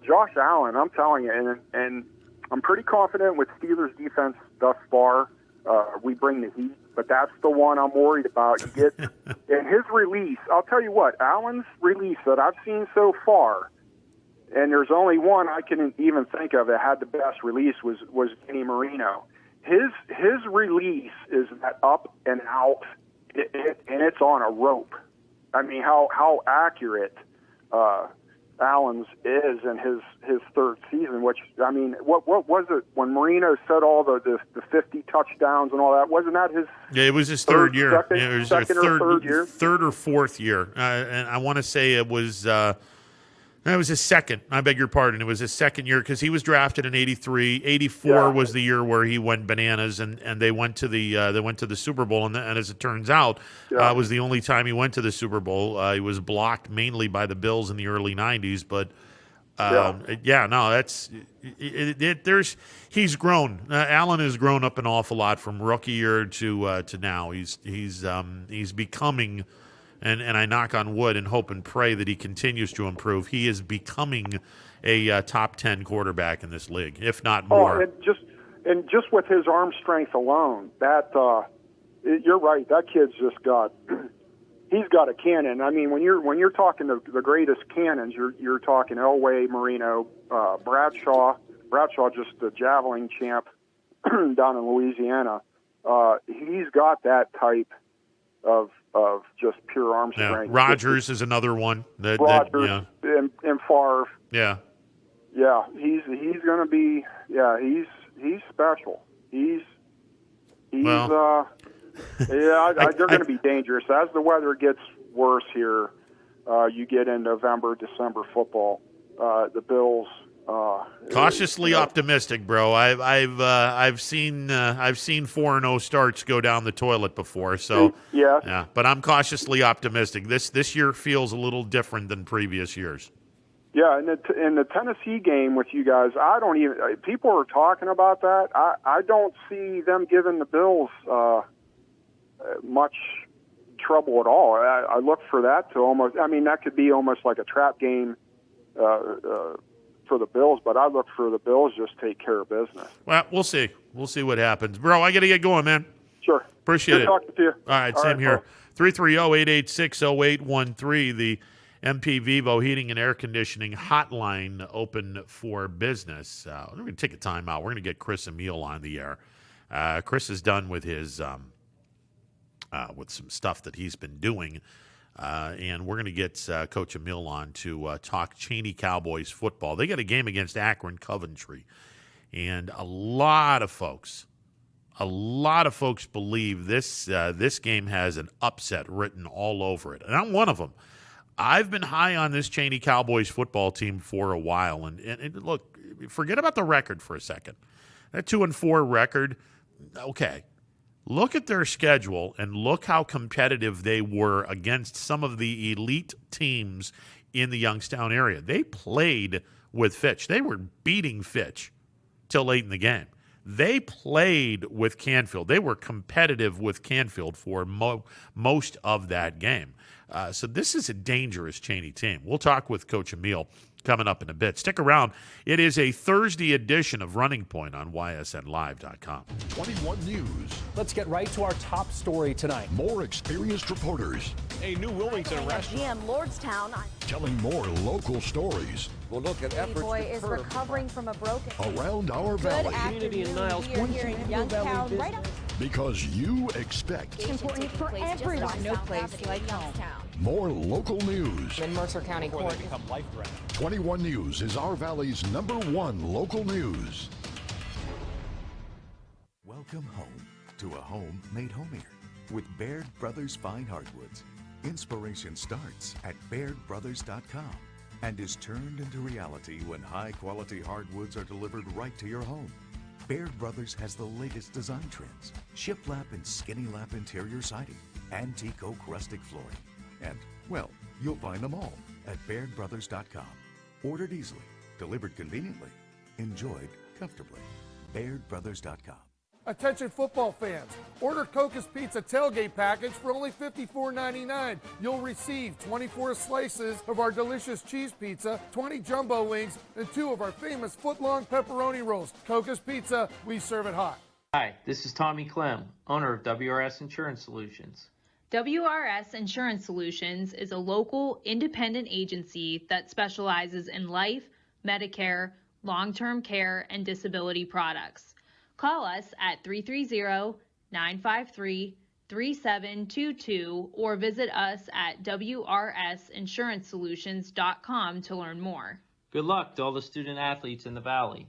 Josh Allen, I'm telling you, and I'm pretty confident with Steelers defense thus far. We bring the heat, but that's the one I'm worried about. You get and his release. I'll tell you what, Allen's release that I've seen so far and there's only one I can even think of that had the best release was Vinny Marino. His release is that up and out, and it's on a rope. I mean, how accurate Allen's is in his third season. Which, I mean, what was it when Marino set all the 50 touchdowns and all that? Wasn't that his? Yeah, it was his third year. Second, it was second or third year. Third or fourth year, and I want to say it was. That was his second. I beg your pardon. It was his second year because he was drafted in '83. '84 was the year where he went bananas, and they went to the Super Bowl. And as it turns out, it was the only time he went to the Super Bowl. He was blocked mainly by the Bills in the early '90s. But he's grown. Allen has grown up an awful lot from rookie year to now. He's becoming. And I knock on wood and hope and pray that he continues to improve. He is becoming a top 10 quarterback in this league, if not more. And just with his arm strength alone, that you're right. That kid's just he's got a cannon. I mean, when you're talking the greatest cannons, you're talking Elway, Marino, Bradshaw. Bradshaw, just the javelin champ down in Louisiana. He's got that type of just pure arm strength. Rogers is another one. Rogers and Favre. Yeah. Yeah, he's going to be. Yeah, he's special. They're going to be dangerous as the weather gets worse here. You get in November, December football. The Bills. Cautiously optimistic, bro. I've seen 4-0 starts go down the toilet before, so yeah. But I'm cautiously optimistic. This year feels a little different than previous years. Yeah, in the Tennessee game with you guys, people are talking about that. I don't see them giving the Bills much trouble at all. I look for that to almost. I mean, that could be almost like a trap game. For the Bills, but I look for the Bills just take care of business. Well, we'll see. We'll see what happens. Bro, I got to get going, man. Sure. Appreciate it. Good talking to you. All right, same here. 330-886-0813, the MP Vivo Heating and Air Conditioning hotline open for business. We're going to take a time out. We're going to get Chris Emile on the air. Chris is done with his with some stuff that he's been doing. And we're going to get Coach Emile on to talk Cheney Cowboys football. They got a game against Akron Coventry. And a lot of folks believe this game has an upset written all over it. And I'm one of them. I've been high on this Cheney Cowboys football team for a while. And look, forget about the record for a second. That 2-4 record, okay. Look at their schedule and look how competitive they were against some of the elite teams in the Youngstown area. They played with Fitch. They were beating Fitch till late in the game. They played with Canfield. They were competitive with Canfield for most of that game. So this is a dangerous Cheney team. We'll talk with Coach Emile coming up in a bit. Stick around. It is a Thursday edition of Running Point on ysnlive.com. 21 News. Let's get right to our top story tonight. More experienced reporters. A new Wilmington restaurant. GM Lordstown. Telling more local stories. We'll look at efforts Boy is recovering from a broken around our valley. Community in Niles. We are here in Youngstown, right up. Because you expect It's important for everyone. No place like home. more local news. In Mercer County Court. 21 News is our valley's #1 local news. Welcome home to a home made homier with Baird Brothers Fine Hardwoods. Inspiration starts at BairdBrothers.com and is turned into reality when high-quality hardwoods are delivered right to your home. Baird Brothers has the latest design trends, shiplap and skinny lap interior siding, antique oak rustic flooring, and, well, you'll find them all at BairdBrothers.com. Ordered easily, delivered conveniently, enjoyed comfortably. BairdBrothers.com. Attention football fans, order Coca's Pizza tailgate package for only $54.99. You'll receive 24 slices of our delicious cheese pizza, 20 jumbo wings, and 2 of our famous foot-long pepperoni rolls. Coca's Pizza, we serve it hot. Hi, this is Tommy Clem, owner of WRS Insurance Solutions. WRS Insurance Solutions is a local independent agency that specializes in life, Medicare, long-term care, and disability products. Call us at 330-953-3722 or visit us at wrsinsuranceSolutions.com to learn more. Good luck to all the student athletes in the Valley.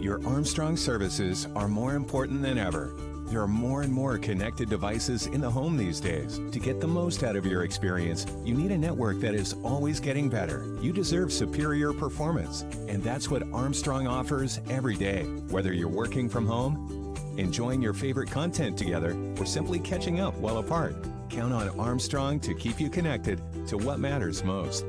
Your Armstrong services are more important than ever. There are more and more connected devices in the home these days. To get the most out of your experience, you need a network that is always getting better. You deserve superior performance, and that's what Armstrong offers every day. Whether you're working from home, enjoying your favorite content together, or simply catching up while apart, count on Armstrong to keep you connected to what matters most.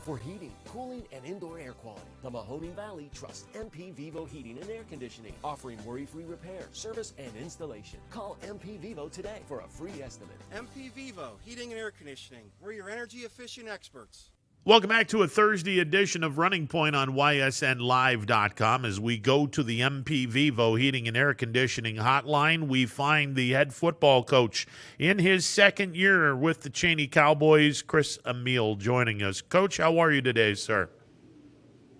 For heating, cooling, and indoor air quality, the Mahoning Valley trusts MP Vivo Heating and Air Conditioning, offering worry-free repair, service, and installation. Call MP Vivo today for a free estimate. MP Vivo Heating and Air Conditioning. We're your energy-efficient experts. Welcome back to a Thursday edition of Running Point on ysnlive.com. As we go to the MP Vivo Heating and Air Conditioning hotline, we find the head football coach in his second year with the Cheney Cowboys, Chris Emile, joining us. Coach, how are you today, sir?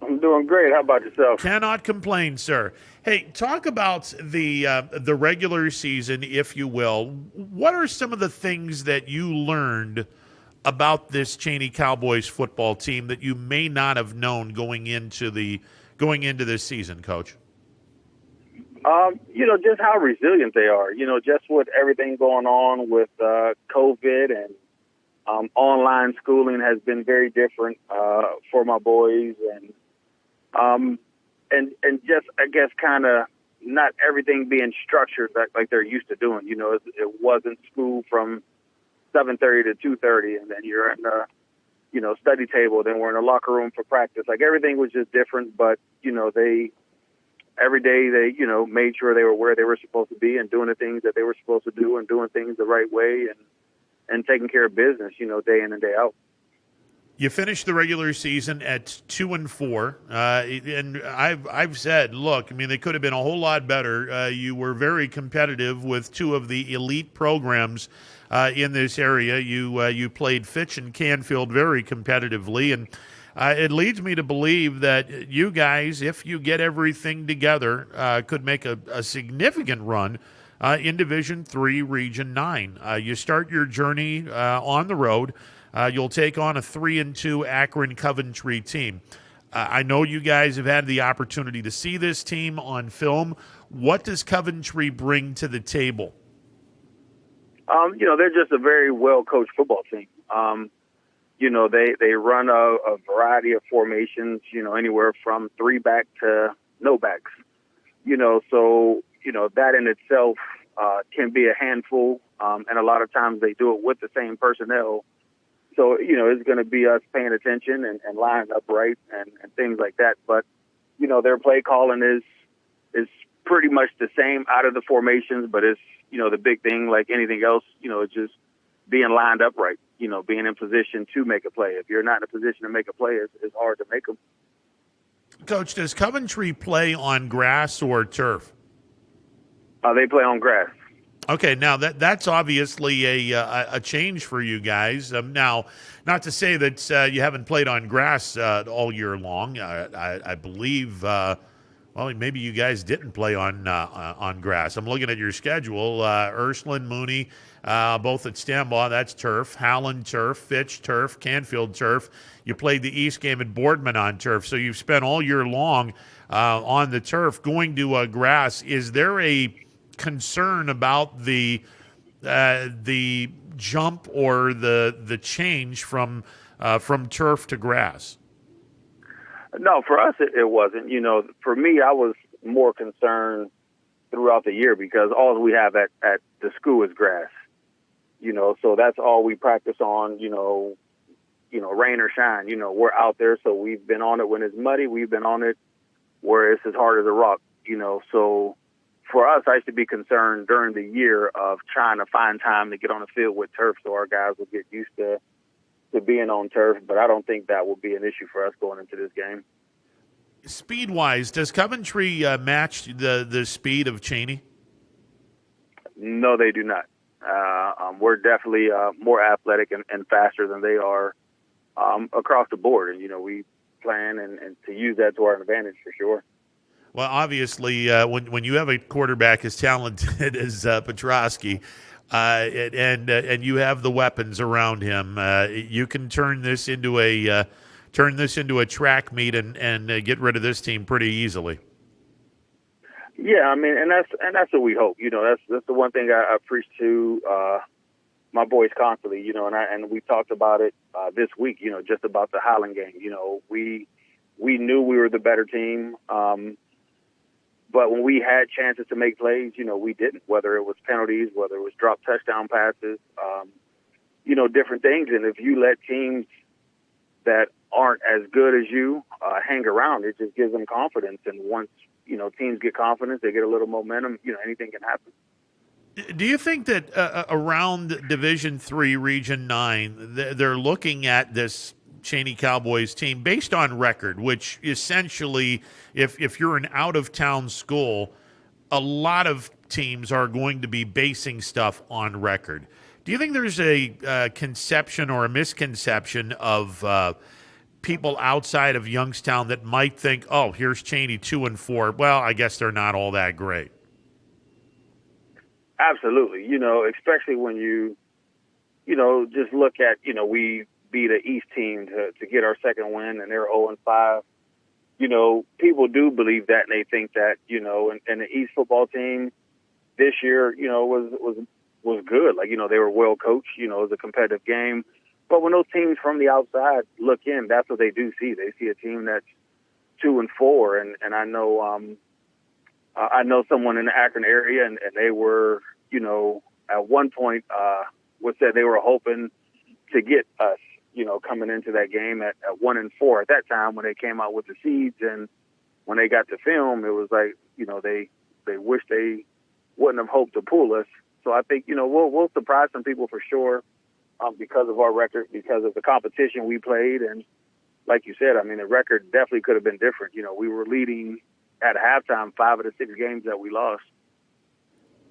I'm doing great. How about yourself? Cannot complain, sir. Hey, talk about the regular season, if you will. What are some of the things that you learned about this Cheney Cowboys football team that you may not have known going into this season, Coach? Just how resilient they are. Just with everything going on with COVID and online schooling has been very different for my boys, and just I guess kind of not everything being structured like they're used to doing. It wasn't school from 7:30 to 2:30, and then you're in the, study table. Then we're in the locker room for practice. Like everything was just different, but every day they made sure they were where they were supposed to be and doing the things that they were supposed to do and doing things the right way and taking care of business, day in and day out. You finished the regular season at 2-4, and I've said, look, I mean, they could have been a whole lot better. You were very competitive with two of the elite programs in this area. You played Fitch and Canfield very competitively, and it leads me to believe that you guys, if you get everything together, could make a significant run in Division III, Region 9. You start your journey on the road. You'll take on a 3-2 Akron Coventry team. I know you guys have had the opportunity to see this team on film. What does Coventry bring to the table? They're just a very well-coached football team. They run a variety of formations, anywhere from 3-back to no backs. So that in itself can be a handful, and a lot of times they do it with the same personnel. So, it's going to be us paying attention and lining up right and things like that. But, their play calling is pretty much the same out of the formations, but it's, the big thing, like anything else, it's just being lined up right, being in position to make a play. If you're not in a position to make a play, it's hard to make them. Coach, does Coventry play on grass or turf? They play on grass. Okay, now that's obviously a change for you guys. Now, not to say that you haven't played on grass all year long. I believe, maybe you guys didn't play on grass. I'm looking at your schedule. Ursuline, Mooney, both at Stambaugh, that's turf. Howland, turf. Fitch, turf. Canfield, turf. You played the East game at Boardman on turf. So you've spent all year long on the turf. Going to grass, is there a concern about the jump or the change from turf to grass? No, for us it wasn't. For me, I was more concerned throughout the year because all we have at the school is grass. So that's all we practice on. Rain or shine. We're out there, so we've been on it when it's muddy. We've been on it where it's as hard as a rock. So. For us, I used to be concerned during the year of trying to find time to get on the field with turf so our guys will get used to being on turf, but I don't think that will be an issue for us going into this game. Speed-wise, does Coventry match the speed of Cheney? No, they do not. We're definitely more athletic and faster than they are across the board. And, we plan and to use that to our advantage for sure. Well, obviously, when you have a quarterback as talented as Petrosky, and you have the weapons around him, you can turn this into a track meet and get rid of this team pretty easily. Yeah, I mean, and that's what we hope. That's the one thing I preach to my boys constantly. And we talked about it this week. Just about the Highland game. We knew we were the better team. But when we had chances to make plays, we didn't, whether it was penalties, whether it was drop touchdown passes, different things. And if you let teams that aren't as good as you hang around, it just gives them confidence. And once, teams get confidence, they get a little momentum, anything can happen. Do you think that around Division III, Region 9, they're looking at this Cheney Cowboys team based on record, which essentially, if you're an out-of-town school, a lot of teams are going to be basing stuff on record. Do you think there's a conception or a misconception of people outside of Youngstown that might think, oh, here's Cheney 2-4. Well, I guess they're not all that great. Absolutely. Especially when you just look at, we beat an East team to get our second win, and they're 0-5. People do believe that, and they think that, and the East football team this year, was good. Like, they were well coached. It was a competitive game. But when those teams from the outside look in, that's what they do see. They see a team that's 2-4, and I know someone in the Akron area, and they were, at one point, said they were hoping to get us, coming into that game at 1-4 at that time when they came out with the seeds, and when they got to film, it was like, they wish they wouldn't have hoped to pull us. So I think, we'll surprise some people for sure, because of our record, because of the competition we played, and like you said, I mean, the record definitely could have been different. We were leading at halftime 5 of the 6 games that we lost.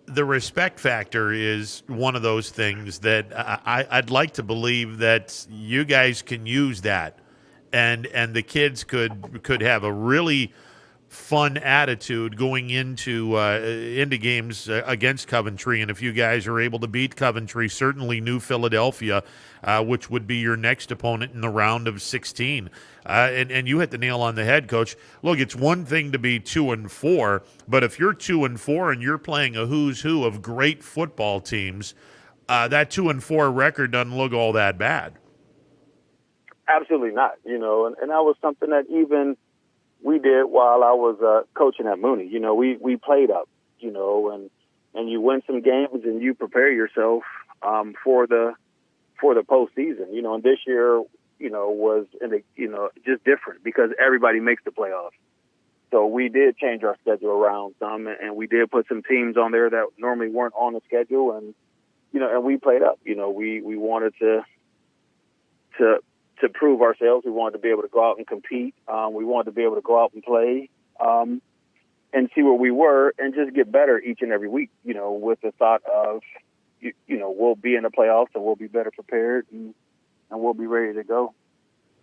The respect factor is one of those things that I'd like to believe that you guys can use that, and the kids could have a really fun attitude going into games against Coventry. And if you guys are able to beat Coventry, certainly New Philadelphia, which would be your next opponent in the round of 16. And you hit the nail on the head, Coach. Look, it's one thing to be 2-4, but if you're 2-4 and you're playing a who's who of great football teams, that 2-4 record doesn't look all that bad. Absolutely not. And that was something that even we did while I was coaching at Mooney. We played up, and you win some games and you prepare yourself for the postseason. And this year, was just different because everybody makes the playoffs. So we did change our schedule around some, and we did put some teams on there that normally weren't on the schedule, and and we played up. We wanted to prove ourselves. We wanted to be able to go out and compete. We wanted to be able to go out and play and see where we were and just get better each and every week, with the thought of, we'll be in the playoffs and we'll be better prepared and we'll be ready to go.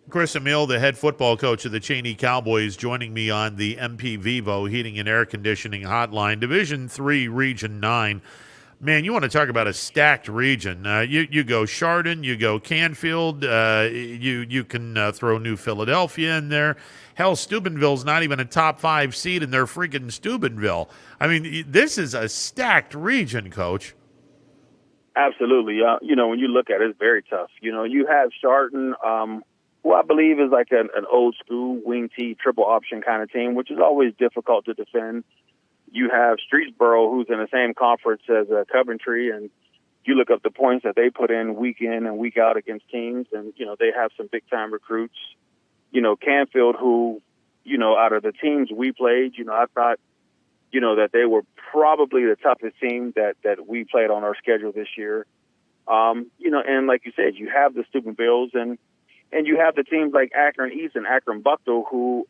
Chris Emil, the head football coach of the Cheney Cowboys, joining me on the MP Vivo Heating and Air Conditioning Hotline. Division III, Region 9. Man, you want to talk about a stacked region. You go Chardon, you go Canfield, you can throw New Philadelphia in there. Hell, Steubenville's not even a top 5 seed, and they're freaking Steubenville. I mean, this is a stacked region, Coach. Absolutely. When you look at it, it's very tough. You have Chardon, who I believe is like an old school wing T triple option kind of team, which is always difficult to defend. You have Streetsboro, who's in the same conference as Coventry, and you look up the points that they put in and week out against teams, and, they have some big-time recruits. Canfield, who, out of the teams we played, I thought, that they were probably the toughest team that we played on our schedule this year. And like you said, you have the Steubenvilles, and you have the teams like Akron East and Akron Bucknell, who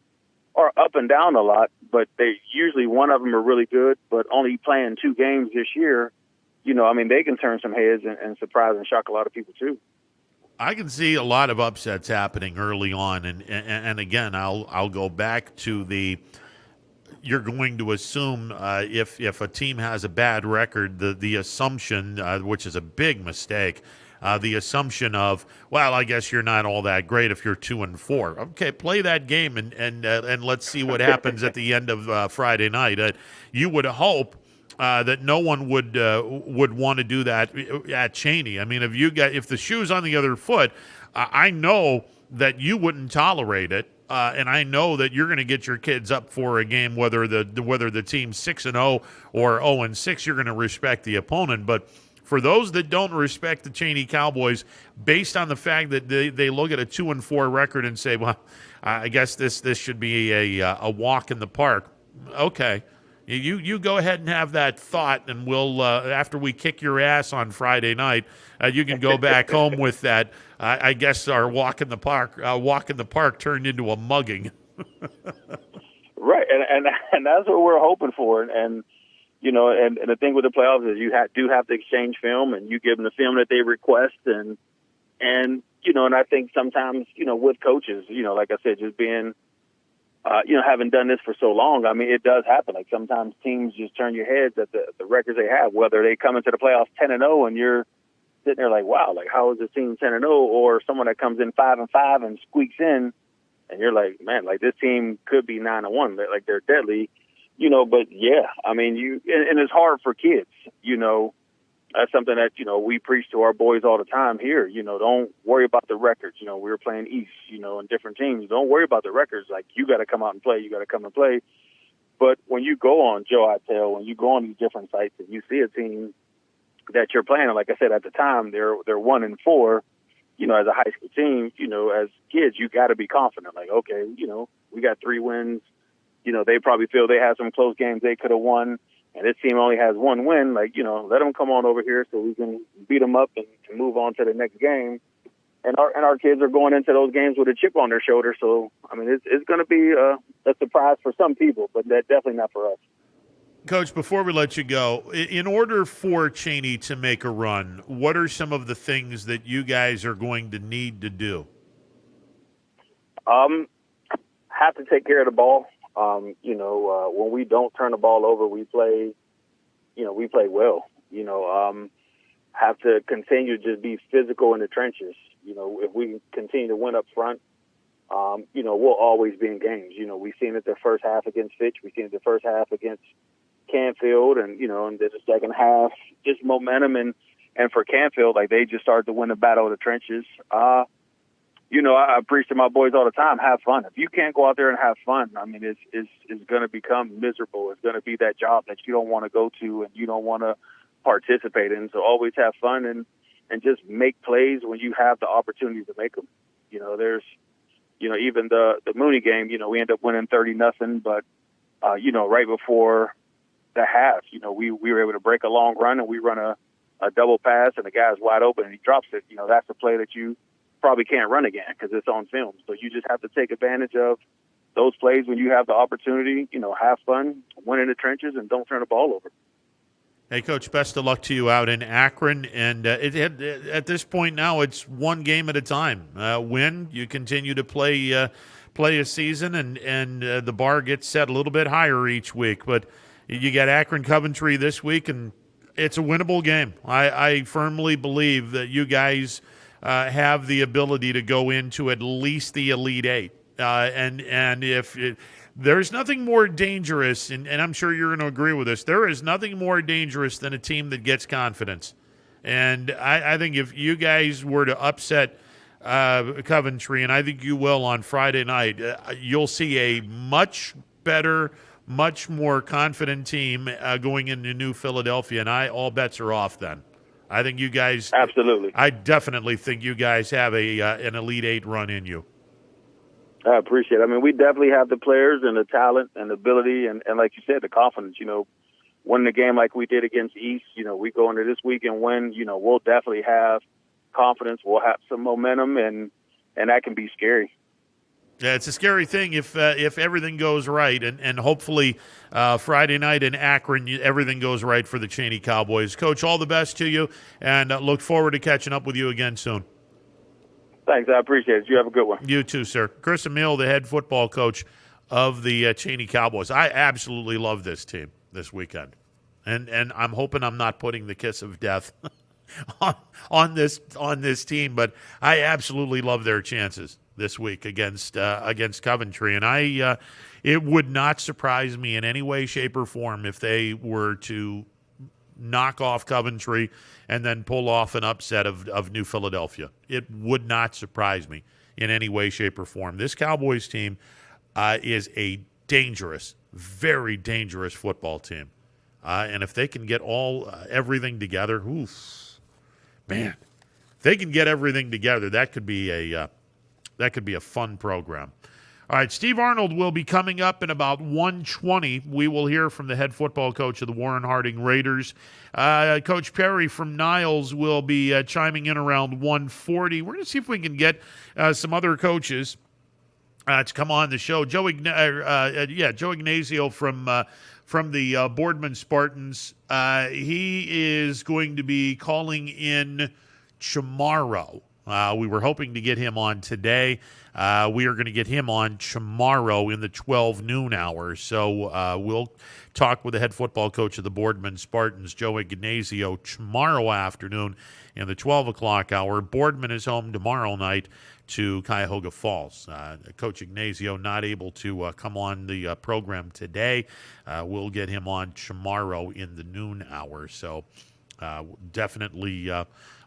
are up and down a lot, but they usually one of them are really good, but only playing 2 games this year, I mean, they can turn some heads and surprise and shock a lot of people too. I can see a lot of upsets happening early on, and again, I'll go back to you're going to assume if a team has a bad record, the assumption, which is a big mistake, the assumption of, well, I guess you're not all that great if you're 2-4. Okay, play that game and let's see what happens at the end of Friday night. You would hope that no one would want to do that at Cheney. I mean, if the shoe's on the other foot, I know that you wouldn't tolerate it. And I know that you're going to get your kids up for a game, whether the team's 6-0 or 0-6. You're going to respect the opponent. But for those that don't respect the Cheney Cowboys, based on the fact that they look at a 2-4 record and say, well, I guess this should be a walk in the park. Okay, you go ahead and have that thought, and we'll after we kick your ass on Friday night, you can go back home with that. I guess our walk in the park turned into a mugging. Right, and that's what we're hoping for. And the thing with the playoffs is you do have to exchange film, and you give them the film that they request, and I think sometimes with coaches, like I said, just being having done this for so long, I mean, it does happen. Like sometimes teams just turn your heads at the records they have, whether they come into the playoffs 10-0 and you're sitting there like, wow, like how is this team 10-0, or someone that comes in 5-5 and squeaks in, and you're like, man, like this team could be 9-1, like they're deadly, But yeah, I mean, and it's hard for kids, That's something that we preach to our boys all the time here. Don't worry about the records. We were playing East, in different teams. Don't worry about the records. Like you got to come out and play. You got to come and play. But when you go on Joe Itel, when you go on these different sites and you see a team that you're playing, like I said at the time, they're 1-4. As a high school team, as kids, you got to be confident. Like, okay, we got 3 wins. They probably feel they had some close games they could have won, and this team only has 1 win. Like, let them come on over here so we can beat them up and move on to the next game. And our kids are going into those games with a chip on their shoulder. So, I mean, it's going to be a surprise for some people, but that's definitely not for us. Coach, before we let you go, in order for Cheney to make a run, what are some of the things that you guys are going to need to do? Have to take care of the ball. When we don't turn the ball over, we play well. Have to continue to just be physical in the trenches. If we continue to win up front, we'll always be in games. We've seen it the first half against Fitch. We've seen it the first half against Canfield, and and the second half, just momentum. And for Canfield, like they just started to win the battle of the trenches. I preach to my boys all the time, have fun. If you can't go out there and have fun, I mean, it's going to become miserable. It's going to be that job that you don't want to go to and you don't want to participate in. So always have fun and just make plays when you have the opportunity to make them. There's, even the Mooney game, we end up winning 30-0, but, right before the half, we were able to break a long run and we run a double pass and the guy's wide open and he drops it. That's a play that you probably can't run again because it's on film. So you just have to take advantage of those plays when you have the opportunity, have fun, win in the trenches, and don't turn the ball over. Hey, Coach, best of luck to you out in Akron. And at this point now, it's one game at a time. Win, you continue to play a season, and the bar gets set a little bit higher each week. But you got Akron Coventry this week, and it's a winnable game. I firmly believe that you guys have the ability to go into at least the Elite Eight. And if there's nothing more dangerous, and I'm sure you're going to agree with this, there is nothing more dangerous than a team that gets confidence. And I think if you guys were to upset Coventry, and I think you will on Friday night, you'll see a much better, much more confident team going into New Philadelphia, and all bets are off then. I think you guys – absolutely. I definitely think you guys have an Elite Eight run in you. I appreciate it. I mean, we definitely have the players and the talent and the ability and like you said, the confidence. Winning the game like we did against East, we go into this week and win, we'll definitely have confidence. We'll have some momentum, and that can be scary. Yeah, it's a scary thing if everything goes right, and hopefully Friday night in Akron, everything goes right for the Cheney Cowboys. Coach, all the best to you, and look forward to catching up with you again soon. Thanks, I appreciate it. You have a good one. You too, sir. Chris Emile, the head football coach of the Cheney Cowboys. I absolutely love this team this weekend, and I'm hoping I'm not putting the kiss of death on this team, but I absolutely love their chances this week against Coventry, and it would not surprise me in any way, shape, or form if they were to knock off Coventry and then pull off an upset of New Philadelphia. It would not surprise me in any way, shape, or form. This Cowboys team is a dangerous, very dangerous football team, and if they can get everything together, man, if they can get everything together, that could be a fun program. All right, Steve Arnold will be coming up in about 1:20. We will hear from the head football coach of the Warren Harding Raiders. Coach Perry from Niles will be chiming in around 1:40. We're going to see if we can get some other coaches to come on the show. Joe Ignazio from the Boardman Spartans. He is going to be calling in tomorrow. We were hoping to get him on today. We are going to get him on tomorrow in the 12 noon hour. So we'll talk with the head football coach of the Boardman Spartans, Joe Ignazio, tomorrow afternoon in the 12 o'clock hour. Boardman is home tomorrow night to Cuyahoga Falls. Coach Ignazio not able to come on the program today. We'll get him on tomorrow in the noon hour. So definitely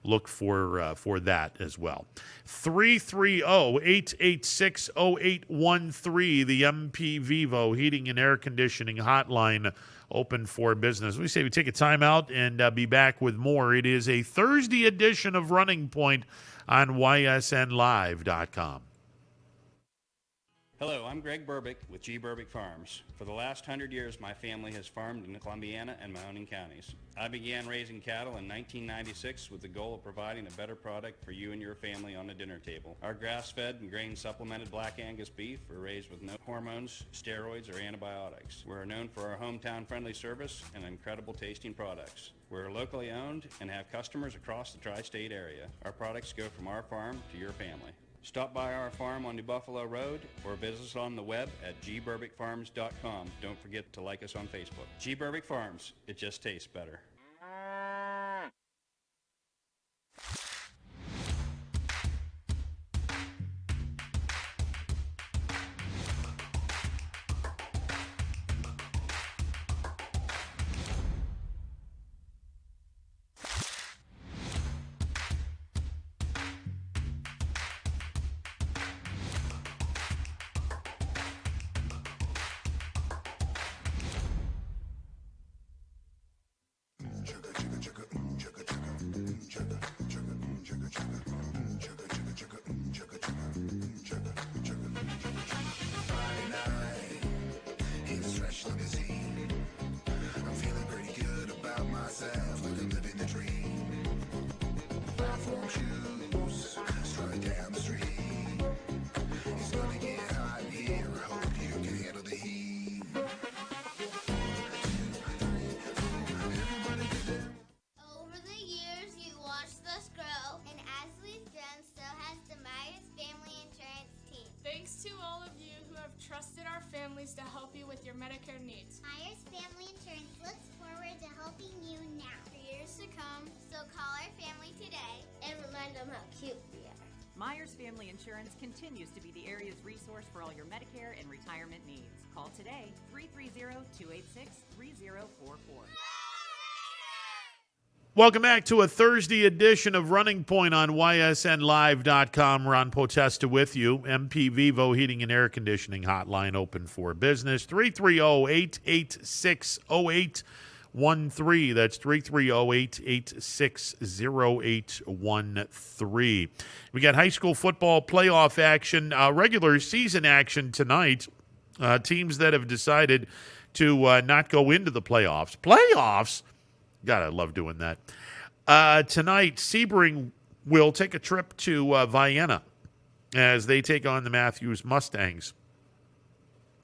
look for that as well. 330-886-0813, the MP Vivo Heating and Air Conditioning Hotline, open for business. We say we take a time out and be back with more. It is a Thursday edition of Running Point on ysnlive.com. Hello, I'm Greg Burbick with G. Burbick Farms. For the last 100 years, my family has farmed in the Columbiana and Mahoning counties. I began raising cattle in 1996 with the goal of providing a better product for you and your family on the dinner table. Our grass-fed and grain-supplemented Black Angus beef are raised with no hormones, steroids, or antibiotics. We're known for our hometown-friendly service and incredible tasting products. We're locally owned and have customers across the tri-state area. Our products go from our farm to your family. Stop by our farm on New Buffalo Road or visit us on the web at gburbickfarms.com. Don't forget to like us on Facebook. G. Burbick Farms, it just tastes better. to help you with your Medicare needs. Myers Family Insurance looks forward to helping you now. For years to come, so call our family today and remind them how cute we are. Myers Family Insurance continues to be the area's resource for all your Medicare and retirement needs. Call today, 330-286-3044. Welcome back to a Thursday edition of Running Point on ysnlive.com. Ron Potesta with you. MP Vivo Heating and Air Conditioning Hotline open for business. 330-886-0813. That's 330-886-0813. We got high school football playoff action, regular season action tonight. Teams that have decided to not go into the playoffs. Playoffs? God, I love doing that. Tonight, Sebring will take a trip to Vienna as they take on the Matthews Mustangs.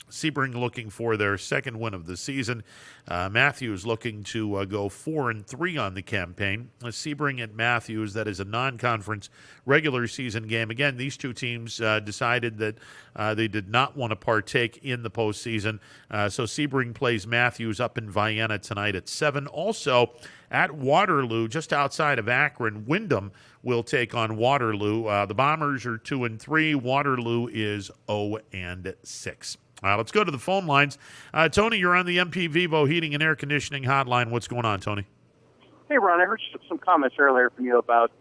Sebring looking for their second win of the season. Matthews looking to go 4-3 on the campaign. Sebring at Matthews, that is a non-conference regular season game. Again, these two teams decided that they did not want to partake in the postseason. So Sebring plays Matthews up in Vienna tonight at 7. Also at Waterloo, just outside of Akron, Wyndham will take on Waterloo. The Bombers are 2-3. Waterloo is 0-6. Let's go to the phone lines. Tony, you're on the MP Vivo Heating and Air Conditioning Hotline. What's going on, Tony? Hey, Ron, I heard some comments earlier from you about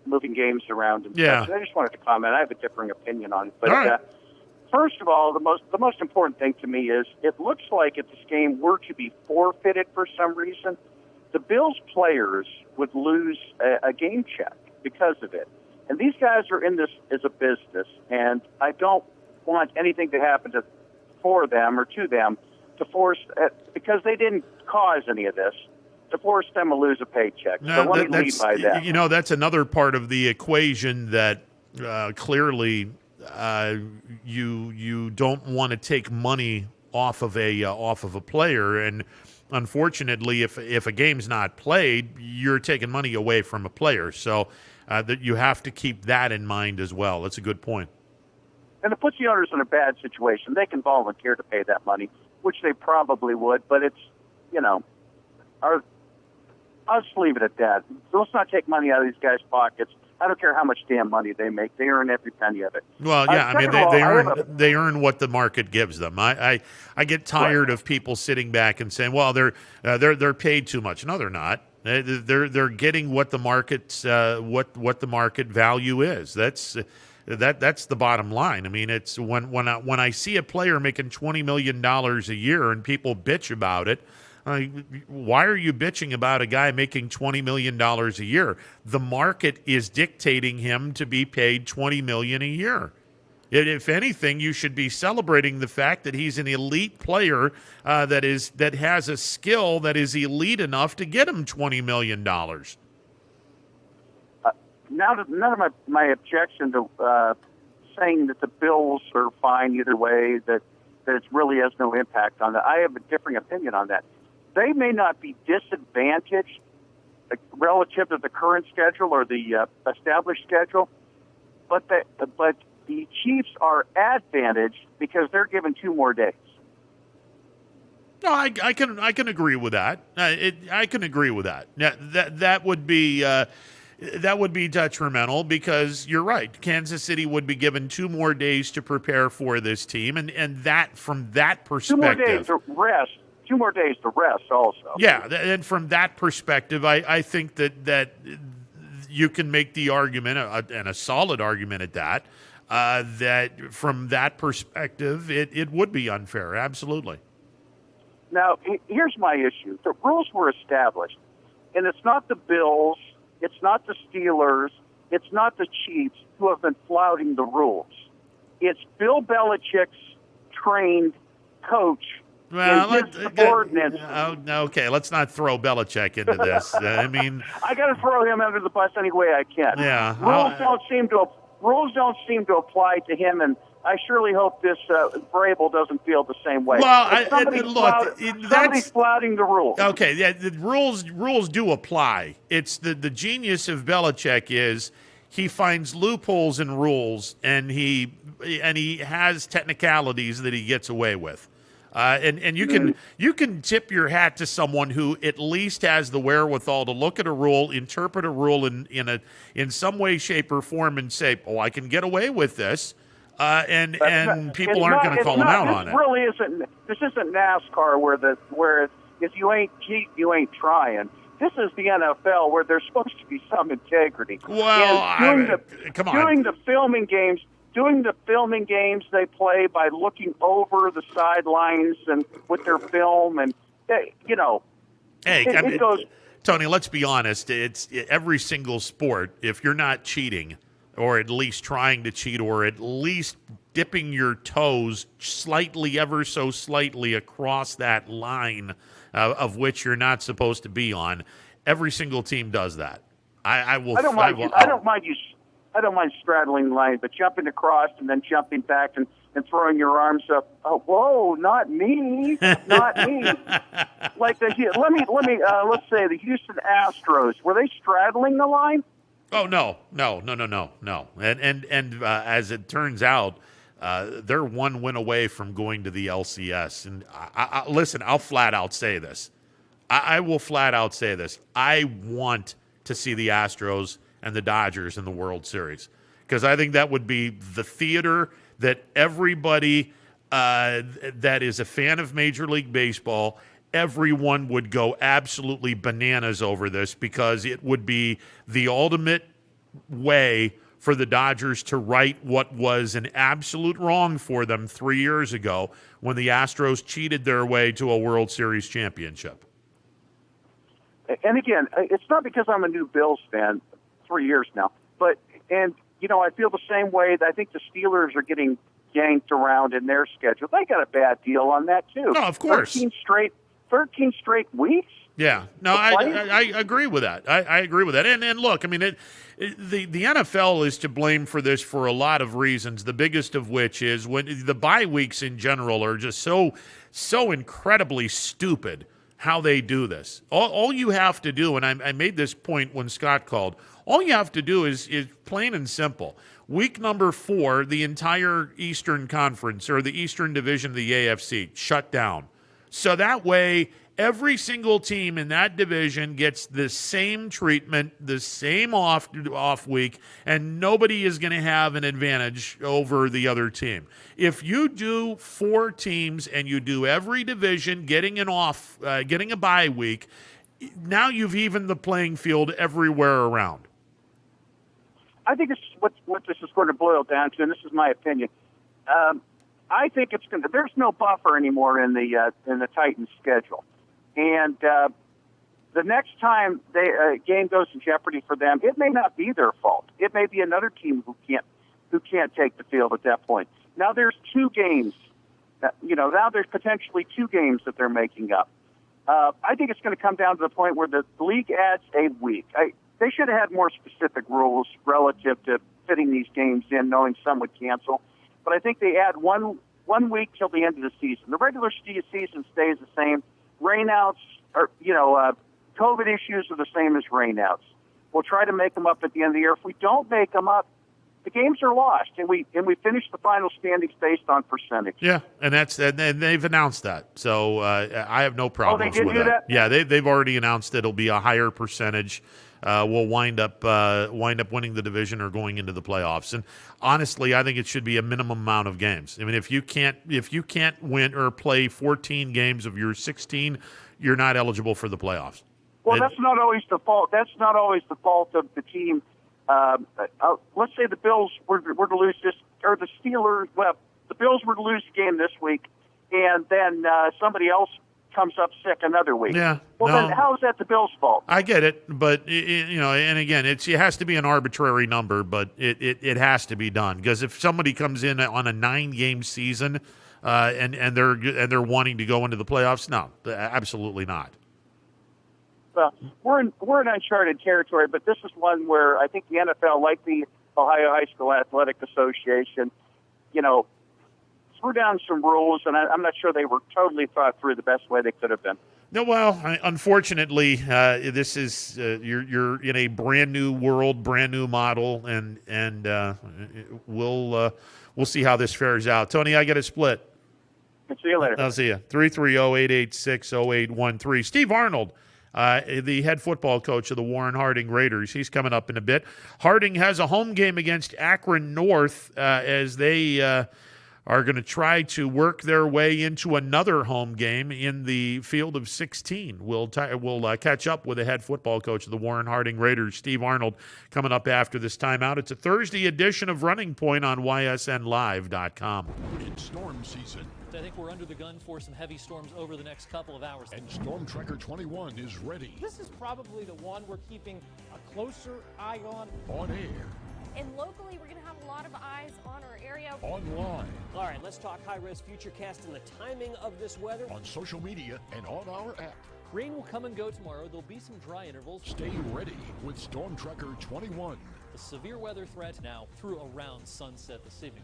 moving games around and Yeah. stuff. And I just wanted to comment. I have a differing opinion on it. But All right. first of all, the most important thing to me is it looks like if this game were to be forfeited for some reason, the Bills players would lose a game check because of it. And these guys are in this as a business, and I don't want anything to happen for them or to them to force, because they didn't cause any of this, to force them to lose a paycheck. No, so let me lead by that. You know, that's another part of the equation that clearly you don't want to take money off of a player, and unfortunately, if a game's not played, you're taking money away from a player. So that you have to keep that in mind as well. That's a good point. And it puts the owners in a bad situation. They can volunteer to pay that money, which they probably would, but it's, I'll just leave it at that. Let's not take money out of these guys' pockets. I don't care how much damn money they make. They earn every penny of it. Well, yeah, I mean, they earn what the market gives them. I get tired of people sitting back and saying, well, they're paid too much. No, they're not. They're getting what the market's what the market value is. That's the bottom line. I mean, it's when I see a player making $20 million a year and people bitch about it, why are you bitching about a guy making $20 million a year? The market is dictating him to be paid $20 million a year. If anything, you should be celebrating the fact that he's an elite player that has a skill that is elite enough to get him $20 million. None of my objection to saying that the Bills are fine either way, that it really has no impact on that. I have a differing opinion on that. They may not be disadvantaged relative to the current schedule or the established schedule, but the Chiefs are advantaged because they're given 2 more days. No, I can agree with that. I can agree with that. That would be. That would be detrimental because you're right. Kansas City would be given 2 more days to prepare for this team, and that from that perspective, 2 more days to rest. 2 more days to rest, also. Yeah, and from that perspective, I think that you can make the argument, and a solid argument at that, that from that perspective, it would be unfair. Absolutely. Now, here's my issue: the rules were established, and it's not the Bills. It's not the Steelers. It's not the Chiefs who have been flouting the rules. It's Bill Belichick's trained coach Well, and his subordinates. Okay, let's not throw Belichick into this. I mean, I got to throw him under the bus any way I can. Yeah, rules don't seem to apply to him, and I surely hope this Vrabel doesn't feel the same way. Well, somebody's flouting the rules. Okay, yeah, the rules do apply. It's the genius of Belichick is he finds loopholes in rules, and he has technicalities that he gets away with. And you can tip your hat to someone who at least has the wherewithal to look at a rule, interpret a rule in some way, shape, or form, and say, "Oh, I can get away with this." And people aren't going to call him out on it. Really isn't. This isn't NASCAR where if you ain't cheat, you ain't trying. This is the NFL where there's supposed to be some integrity. Well, come on. Doing the filming games they play by looking over the sidelines and with their film, and it goes. Tony, let's be honest. It's every single sport. If you're not cheating, or at least trying to cheat, or at least dipping your toes ever so slightly across that line of which you're not supposed to be on, every single team does that. I don't mind I don't mind straddling the line, but jumping across and then jumping back and throwing your arms up. Oh, whoa, not me, not me. Like let's say the Houston Astros, were they straddling the line? Oh, no. And as it turns out, they're one win away from going to the LCS. And listen, I'll flat out say this. I will flat out say this. I want to see the Astros and the Dodgers in the World Series, because I think that would be the theater that everybody that is a fan of Major League Baseball, everyone would go absolutely bananas over this, because it would be the ultimate way for the Dodgers to right what was an absolute wrong for them 3 years ago when the Astros cheated their way to a World Series championship. And again, it's not because I'm a new Bills fan, 3 years now, but I feel the same way. I think the Steelers are getting yanked around in their schedule. They got a bad deal on that too. No, of course. 13 straight weeks. Yeah, no, I agree with that. I agree with that. And look, I mean, the NFL is to blame for this for a lot of reasons. The biggest of which is when the bye weeks in general are just so incredibly stupid how they do this. All you have to do, and I made this point when Scott called, all you have to do is plain and simple. Week number 4, the entire Eastern Conference or the Eastern Division of the AFC shut down. So that way, every single team in that division gets the same treatment, the same off week, and nobody is going to have an advantage over the other team. If you do 4 teams and you do every division getting a bye week, now you've evened the playing field everywhere around. I think it's what this is going to boil down to, and this is my opinion. I think it's going to. There's no buffer anymore in the Titans' schedule, and the next time a game goes in jeopardy for them, it may not be their fault. It may be another team who can't take the field at that point. Now there's 2 games. Now there's potentially 2 games that they're making up. I think it's going to come down to the point where the league adds a week. They should have had more specific rules relative to fitting these games in, knowing some would cancel. But I think they add one week till the end of the season. The regular season stays the same. Rainouts or COVID issues are the same as rainouts. We'll try to make them up at the end of the year. If we don't make them up, the games are lost, and we finish the final standings based on percentage. Yeah, and they've announced that, so I have no problems with that. Yeah, they've already announced that it'll be a higher percentage. Will wind up winning the division or going into the playoffs. And honestly, I think it should be a minimum amount of games. I mean, if you can't win or play 14 games of your 16, you're not eligible for the playoffs. Well, that's not always the fault. That's not always the fault of the team. Let's say the Bills were to lose this, or the Steelers. Well, the Bills were to lose the game this week, and then somebody else comes up sick another week. Yeah. Well, then how is that the Bills' fault? I get it, but and again, it has to be an arbitrary number, but it has to be done, because if somebody comes in on a 9-game season and they're wanting to go into the playoffs, no, absolutely not. Well, we're in uncharted territory, but this is one where I think the NFL, like the Ohio High School Athletic Association, threw down some rules, and I'm not sure they were totally thought through the best way they could have been. No, well, unfortunately, this is you're in a brand new world, brand new model, and we'll see how this fares out. Tony, I get a split. See you later. I'll see you. 330-886-0813. Steve Arnold, the head football coach of the Warren Harding Raiders. He's coming up in a bit. Harding has a home game against Akron North as they are going to try to work their way into another home game in the field of 16. We'll catch up with the head football coach of the Warren Harding Raiders, Steve Arnold, coming up after this timeout. It's a Thursday edition of Running Point on ysnlive.com. It's storm season. I think we're under the gun for some heavy storms over the next couple of hours. And Storm Tracker 21 is ready. This is probably the one we're keeping a closer eye on. On air. And locally, we're going to have a lot of eyes on our area. Online. All right, let's talk high-risk futurecast and the timing of this weather. On social media and on our app. Rain will come and go tomorrow. There'll be some dry intervals. Stay ready with Storm Tracker 21. a severe weather threat now through around sunset this evening.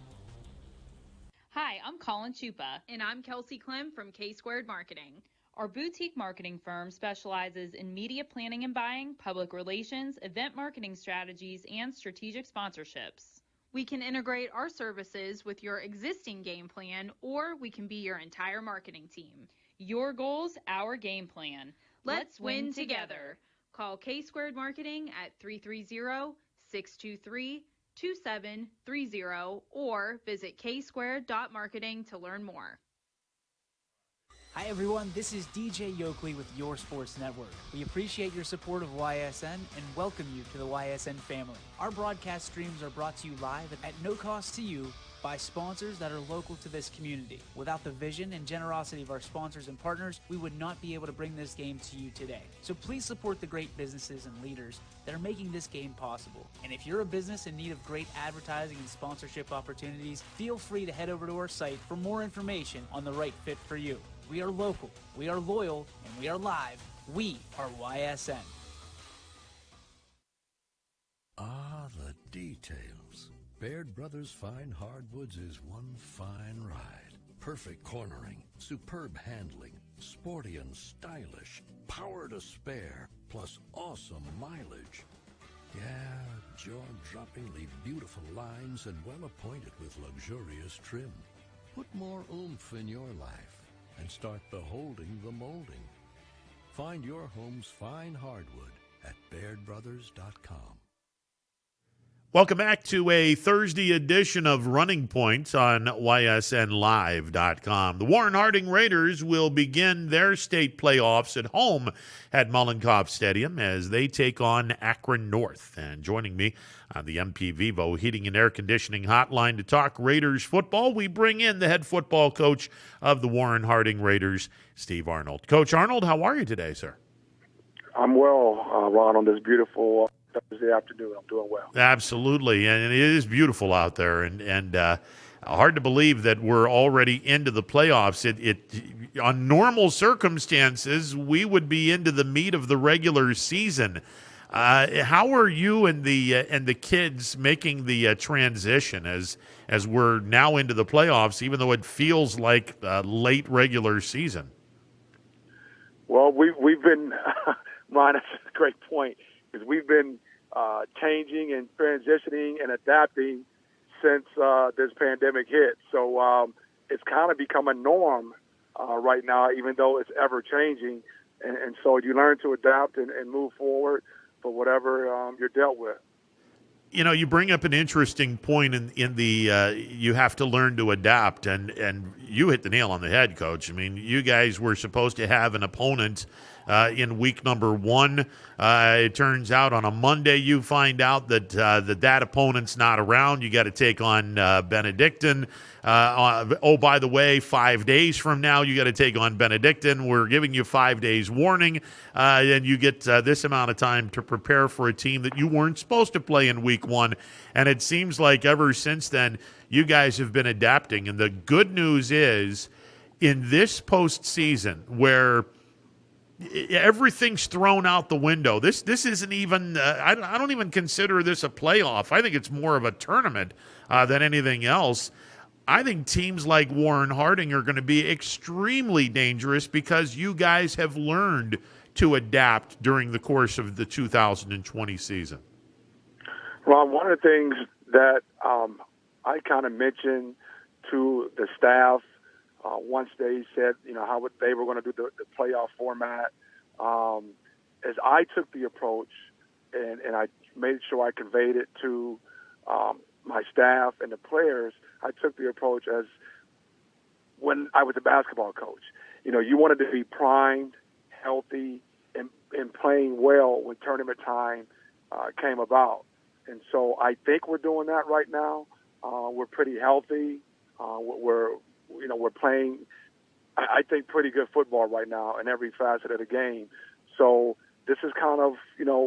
Hi, I'm Colin Chupa. And I'm Kelsey Clem from K-Squared Marketing. Our boutique marketing firm specializes in media planning and buying, public relations, event marketing strategies, and strategic sponsorships. We can integrate our services with your existing game plan, or we can be your entire marketing team. Your goals, our game plan. Let's win together. Call K-Squared Marketing at 330-623-2730 or visit ksquared.marketing to learn more. Hi everyone, this is DJ Yoakley with Your Sports Network. We appreciate your support of YSN and welcome you to the YSN family. Our broadcast streams are brought to you live at no cost to you by sponsors that are local to this community. Without the vision and generosity of our sponsors and partners, we would not be able to bring this game to you today. So please support the great businesses and leaders that are making this game possible. And if you're a business in need of great advertising and sponsorship opportunities, feel free to head over to our site for more information on the right fit for you. We are local, we are loyal, and we are live. We are YSN. Ah, the details. Baird Brothers Fine Hardwoods is one fine ride. Perfect cornering, superb handling, sporty and stylish, power to spare, plus awesome mileage. Yeah, jaw-droppingly beautiful lines and well appointed with luxurious trim. Put more oomph in your life and start beholding the molding. Find your home's fine hardwood at BairdBrothers.com. Welcome back to a Thursday edition of Running Points on YSNLive.com. The Warren Harding Raiders will begin their state playoffs at home at Mollenkopf Stadium as they take on Akron North. And joining me on the MP Vivo Heating and Air Conditioning Hotline to talk Raiders football, we bring in the head football coach of the Warren Harding Raiders, Steve Arnold. Coach Arnold, how are you today, sir? I'm well, Ron, on this beautiful Thursday afternoon. I'm doing well. Absolutely, and it is beautiful out there, and hard to believe that we're already into the playoffs. It on normal circumstances, we would be into the meat of the regular season. How are you and the kids making the transition as we're now into the playoffs, even though it feels like late regular season? Well, we've been, Ron, that's a great point, because we've been changing and transitioning and adapting since this pandemic hit. So it's kind of become a norm right now, even though it's ever changing. And so you learn to adapt and move forward for whatever you're dealt with. You know, you bring up an interesting point in the you have to learn to adapt, and you hit the nail on the head, Coach. I mean, you guys were supposed to have an opponent in week number 1. It turns out on a Monday you find out that that opponent's not around. You got to take on Benedictine. By the way, 5 days from now you got to take on Benedictine. We're giving you 5 days warning, and you get this amount of time to prepare for a team that you weren't supposed to play in week 1. And it seems like ever since then you guys have been adapting. And the good news is, in this postseason where everything's thrown out the window. This isn't even. I don't even consider this a playoff. I think it's more of a tournament than anything else. I think teams like Warren Harding are going to be extremely dangerous because you guys have learned to adapt during the course of the 2020 season. Ron, one of the things that I kind of mentioned to the staff once they said, how they were going to do the playoff format, as I took the approach and I made sure I conveyed it to my staff and the players, I took the approach as when I was a basketball coach. You wanted to be primed, healthy, and playing well when tournament time came about. And so I think we're doing that right now. We're pretty healthy. We're playing, I think, pretty good football right now in every facet of the game. So this is kind of,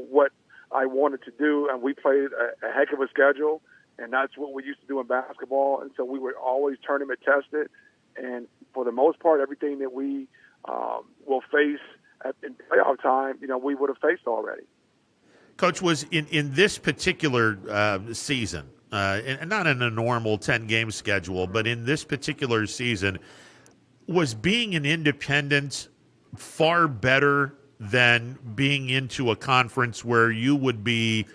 what I wanted to do. And we played a heck of a schedule, and that's what we used to do in basketball. And so we were always tournament tested. And for the most part, everything that we will face in playoff time, we would have faced already. Coach, was in this particular season, and not in a normal 10-game schedule, but in this particular season, was being an independent far better than being into a conference where you would be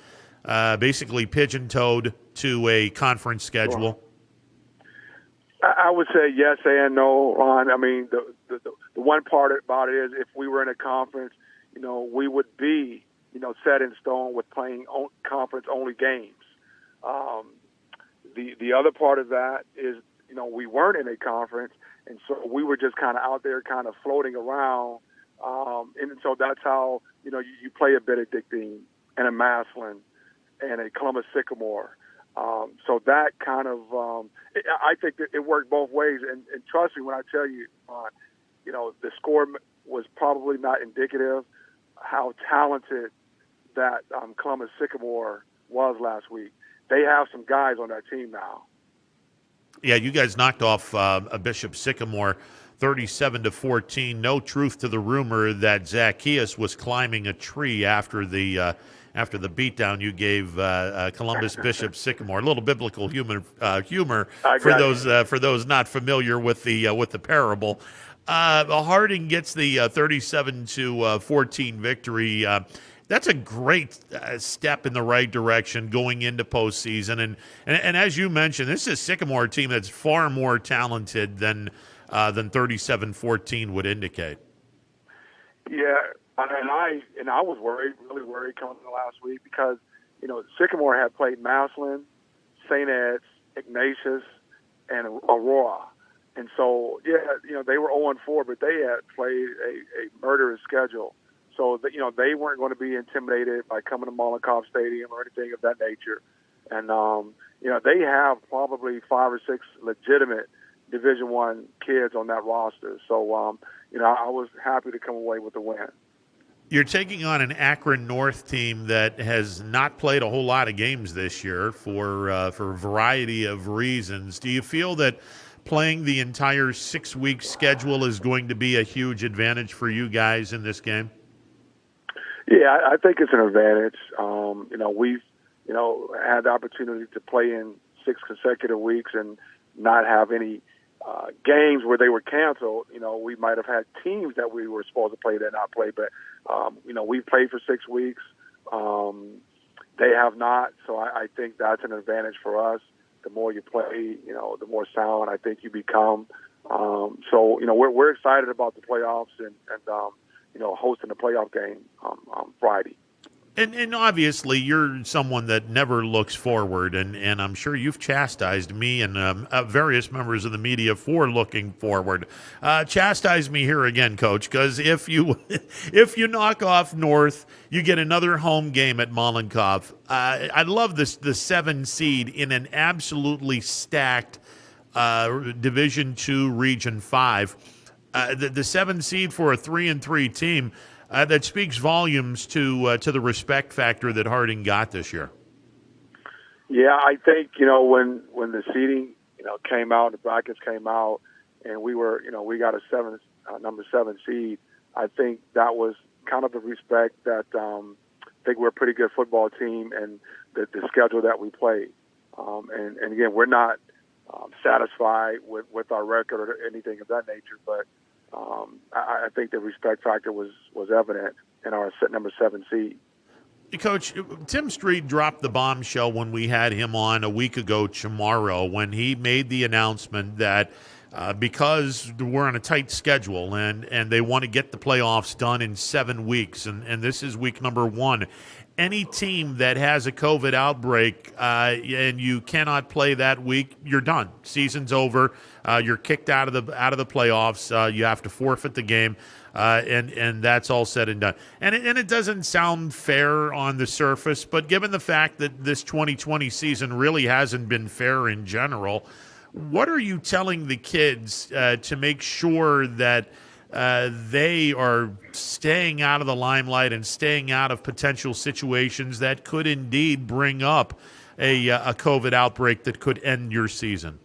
basically pigeon-toed to a conference schedule? I would say yes and no, Ron. I mean, the one part about it is if we were in a conference, we would be, set in stone with playing conference-only games. The other part of that is, we weren't in a conference, and so we were just kind of out there kind of floating around. And so that's how, you play a Benedictine and a Massillon and a Columbus Sycamore. So that kind of, I think that it worked both ways. And trust me when I tell you, the score was probably not indicative how talented that Columbus Sycamore was last week. They have some guys on that team now. Yeah, you guys knocked off a Bishop Sycamore 37-14. No truth to the rumor that Zacchaeus was climbing a tree after the beatdown you gave Columbus Bishop Sycamore. A little biblical humor for those not familiar with the parable. Harding gets the 37-14 victory. That's a great step in the right direction going into postseason. And as you mentioned, this is a Sycamore team that's far more talented than 37-14 would indicate. Yeah, and I was really worried coming into last week because, Sycamore had played Massillon, St. Ed's, Ignatius, and Aurora. And so, they were 0-4, but they had played a murderous schedule. So, they weren't going to be intimidated by coming to Mollenkopf Stadium or anything of that nature. And, they have probably 5 or 6 legitimate Division I kids on that roster. So, I was happy to come away with the win. You're taking on an Akron North team that has not played a whole lot of games this year for a variety of reasons. Do you feel that playing the entire 6-week schedule is going to be a huge advantage for you guys in this game? Yeah, I think it's an advantage. We've, had the opportunity to play in 6 consecutive weeks and not have any games where they were canceled. We might have had teams that we were supposed to play that not play, but, we played for 6 weeks. They have not, so I think that's an advantage for us. The more you play, the more sound I think you become. So, we're excited about the playoffs and hosting the playoff game on Friday. And obviously, you're someone that never looks forward, and I'm sure you've chastised me and various members of the media for looking forward. Chastise me here again, Coach, because if you knock off North, you get another home game at Mollenkopf. I love the 7 seed in an absolutely stacked Division II Region 5. The 7 seed for a 3-3 team. That speaks volumes to the respect factor that Harding got this year. Yeah, I think when the seeding came out, the brackets came out, and we we got a number 7 seed. I think that was kind of the respect that I think we're a pretty good football team and the schedule that we play. And again, we're not satisfied with our record or anything of that nature, but. I think the respect factor was evident in our number 7 seed. Coach, Tim Street dropped the bombshell when we had him on a week ago tomorrow when he made the announcement that because we're on a tight schedule and they want to get the playoffs done in 7 weeks, and this is week number 1, any team that has a COVID outbreak and you cannot play that week, you're done. Season's over. You're kicked out of the playoffs. You have to forfeit the game, and that's all said and done. And it doesn't sound fair on the surface, but given the fact that this 2020 season really hasn't been fair in general, what are you telling the kids to make sure that they are staying out of the limelight and staying out of potential situations that could indeed bring up a COVID outbreak that could end your season?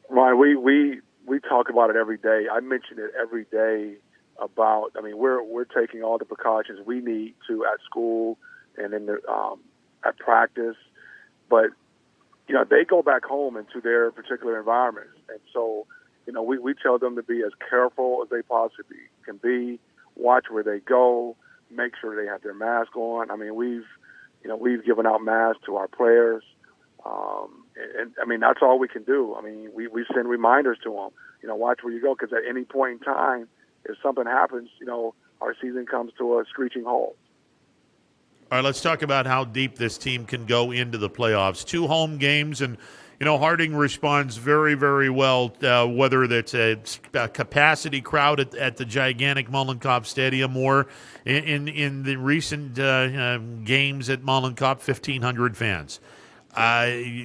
Right, we talk about it every day. I mention it every day about. I mean, we're taking all the precautions we need to at school and in the at practice, but they go back home into their particular environments, and so we tell them to be as careful as they possibly can be, watch where they go, make sure they have their mask on. I mean, we've given out masks to our players, and I mean that's all we can do. I mean, we send reminders to them. Watch where you go, because at any point in time, if something happens, our season comes to a screeching halt. All right, let's talk about how deep this team can go into the playoffs. 2 home games, and Harding responds very, very well, whether that's a capacity crowd at the gigantic Mollenkopf Stadium or in the recent games at Mollenkopf, 1,500 fans.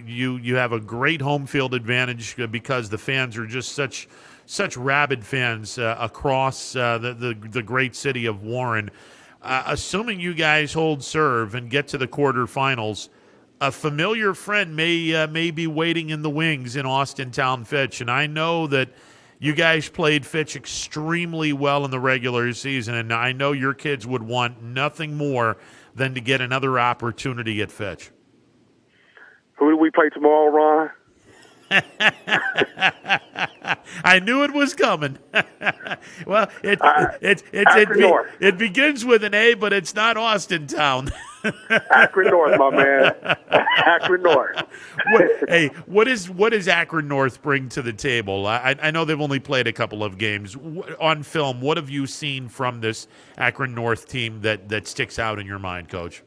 You have a great home field advantage because the fans are just such rabid fans across the great city of Warren. Assuming you guys hold serve and get to the quarterfinals, a familiar friend may be waiting in the wings in Austintown Fitch, and I know that you guys played Fitch extremely well in the regular season, and I know your kids would want nothing more than to get another opportunity at Fitch. Who do we play tomorrow, Ron? I knew it was coming. Well, it begins with an A, but it's not Austintown. Akron North, my man. Akron North. What does Akron North bring to the table? I know they've only played a couple of games. On film, what have you seen from this Akron North team that sticks out in your mind, Coach?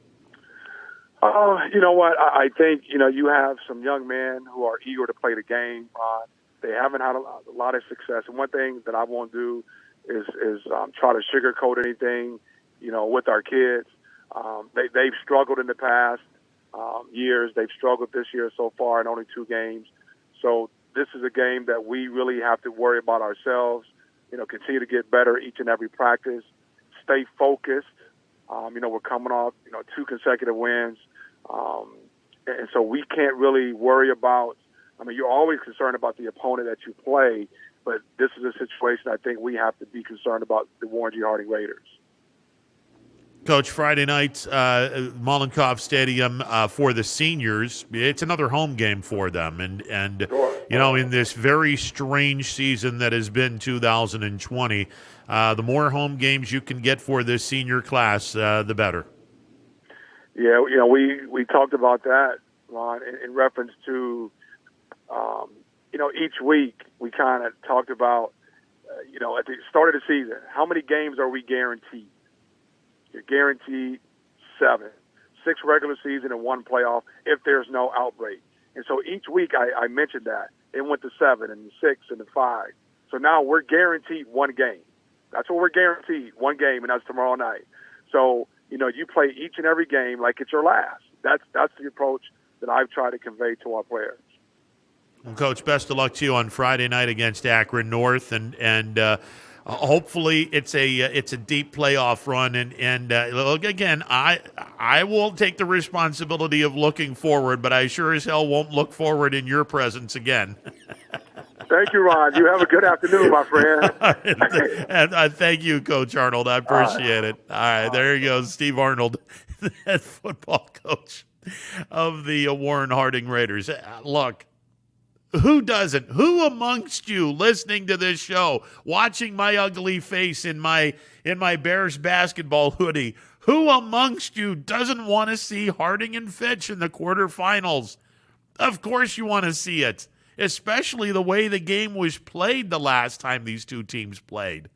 You know what? I think, you have some young men who are eager to play the game. They haven't had a lot of success. And one thing that I won't do is try to sugarcoat anything, with our kids. They've struggled in the past years. They've struggled this year so far in only 2 games. So this is a game that we really have to worry about ourselves, continue to get better each and every practice, stay focused. We're coming off, 2 consecutive wins. And so we can't really worry about, you're always concerned about the opponent that you play, but this is a situation I think we have to be concerned about the Warren G. Harding Raiders. Coach, Friday night, Mollenkopf Stadium for the seniors. It's another home game for them. And sure. In this very strange season that has been 2020, the more home games you can get for this senior class, the better. Yeah, we talked about that, Ron, in reference to, each week we kind of talked about, at the start of the season, how many games are we guaranteed? You're guaranteed 7, 6 regular season and 1 playoff if there's no outbreak. And so each week I mentioned that. It went to 7 and 6 and 5. So now we're guaranteed 1 game. That's what we're guaranteed, 1 game, and that's tomorrow night. So, you play each and every game like it's your last. That's the approach that I've tried to convey to our players. Well, Coach, best of luck to you on Friday night against Akron North, and hopefully it's a deep playoff run. And look, again, I won't take the responsibility of looking forward, but I sure as hell won't look forward in your presence again. Thank you, Ron. You have a good afternoon, my friend. And thank you, Coach Arnold. I appreciate it. All right, there you go, Steve Arnold, head football coach of the Warren Harding Raiders. Look, who doesn't? Who amongst you listening to this show, watching my ugly face in my Bears basketball hoodie, who amongst you doesn't want to see Harding and Fitch in the quarterfinals? Of course you want to see it, especially the way the game was played the last time these 2 teams played.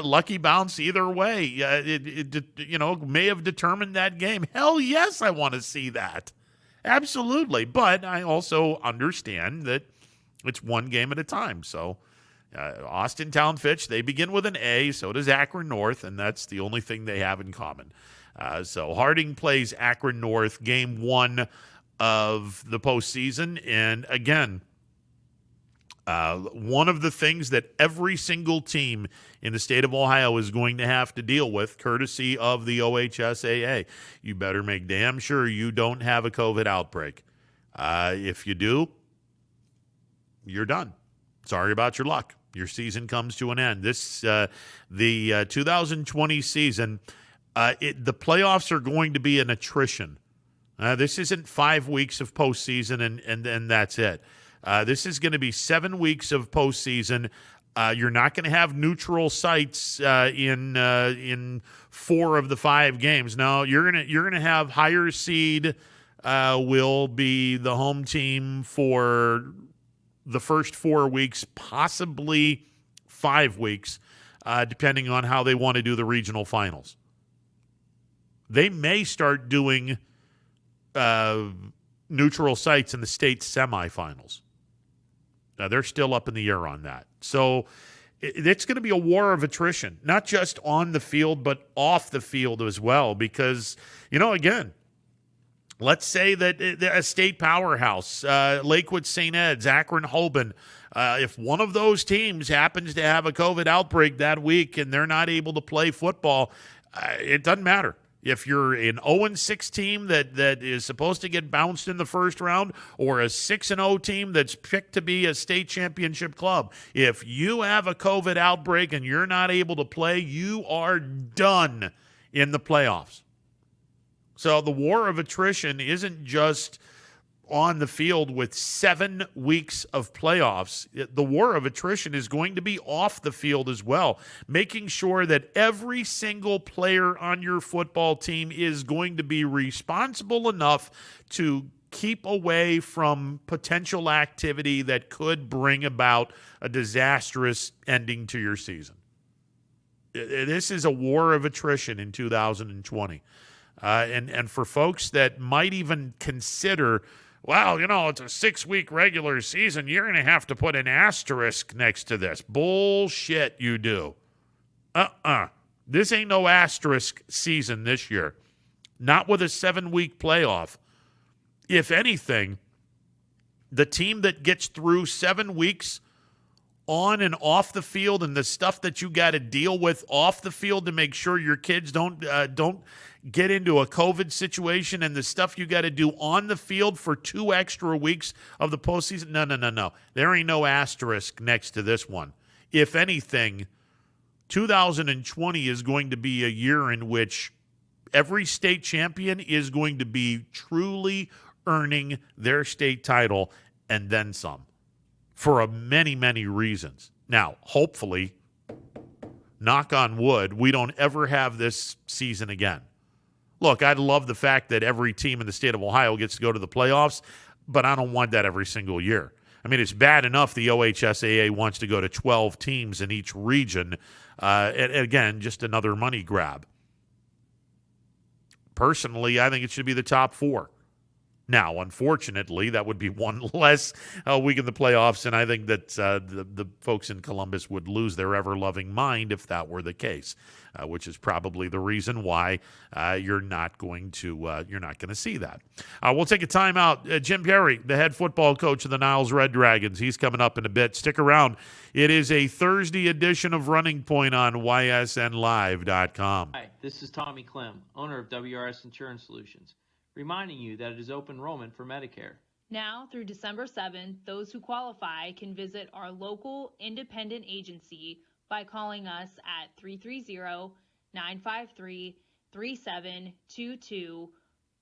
Lucky bounce either way. It may have determined that game. Hell yes, I want to see that. Absolutely. But I also understand that it's 1 game at a time. So Austintown Fitch, they begin with an A. So does Akron North, and that's the only thing they have in common. So Harding plays Akron North, game 1 of the postseason. And again, one of the things that every single team in the state of Ohio is going to have to deal with, courtesy of the OHSAA, you better make damn sure you don't have a COVID outbreak. If you do, you're done. Sorry about your luck. Your season comes to an end. The 2020 season, the playoffs are going to be an attrition. This isn't 5 weeks of postseason and that's it. This is going to be 7 weeks of postseason. You're not going to have neutral sites in 4 of the 5 games. No, you're gonna have higher seed will be the home team for the first 4 weeks, possibly 5 weeks, depending on how they want to do the regional finals. They may start doing neutral sites in the state semifinals. They're still up in the air on that. So it's going to be a war of attrition, not just on the field, but off the field as well. Because, again, let's say that a state powerhouse, Lakewood St. Ed's, Akron Hoban, if one of those teams happens to have a COVID outbreak that week and they're not able to play football, it doesn't matter. If you're an 0-6 team that is supposed to get bounced in the first round, or a 6-0 team that's picked to be a state championship club, if you have a COVID outbreak and you're not able to play, you are done in the playoffs. So the war of attrition isn't just on the field with 7 weeks of playoffs. The war of attrition is going to be off the field as well, making sure that every single player on your football team is going to be responsible enough to keep away from potential activity that could bring about a disastrous ending to your season. This is a war of attrition in 2020. And for folks that might even consider, well, it's a 6-week regular season, you're going to have to put an asterisk next to this. Bullshit, you do. This ain't no asterisk season this year. Not with a 7-week playoff. If anything, the team that gets through 7 weeks on and off the field, and the stuff that you got to deal with off the field to make sure your kids don't get into a COVID situation, and the stuff you got to do on the field for 2 extra weeks of the postseason. No. There ain't no asterisk next to this one. If anything, 2020 is going to be a year in which every state champion is going to be truly earning their state title and then some, for many, many reasons. Now, hopefully, knock on wood, we don't ever have this season again. Look, I'd love the fact that every team in the state of Ohio gets to go to the playoffs, but I don't want that every single year. I mean, it's bad enough the OHSAA wants to go to 12 teams in each region. And again, just another money grab. Personally, I think it should be the top 4. Now, unfortunately, that would be one less week in the playoffs, and I think that the folks in Columbus would lose their ever-loving mind if that were the case, which is probably the reason why you're not going to see that. We'll take a timeout. Jim Perry, the head football coach of the Niles Red Dragons, he's coming up in a bit. Stick around. It is a Thursday edition of Running Point on ysnlive.com. Hi, this is Tommy Clem, owner of WRS Insurance Solutions, reminding you that it is open enrollment for Medicare. Now through December 7th, those who qualify can visit our local independent agency by calling us at 330-953-3722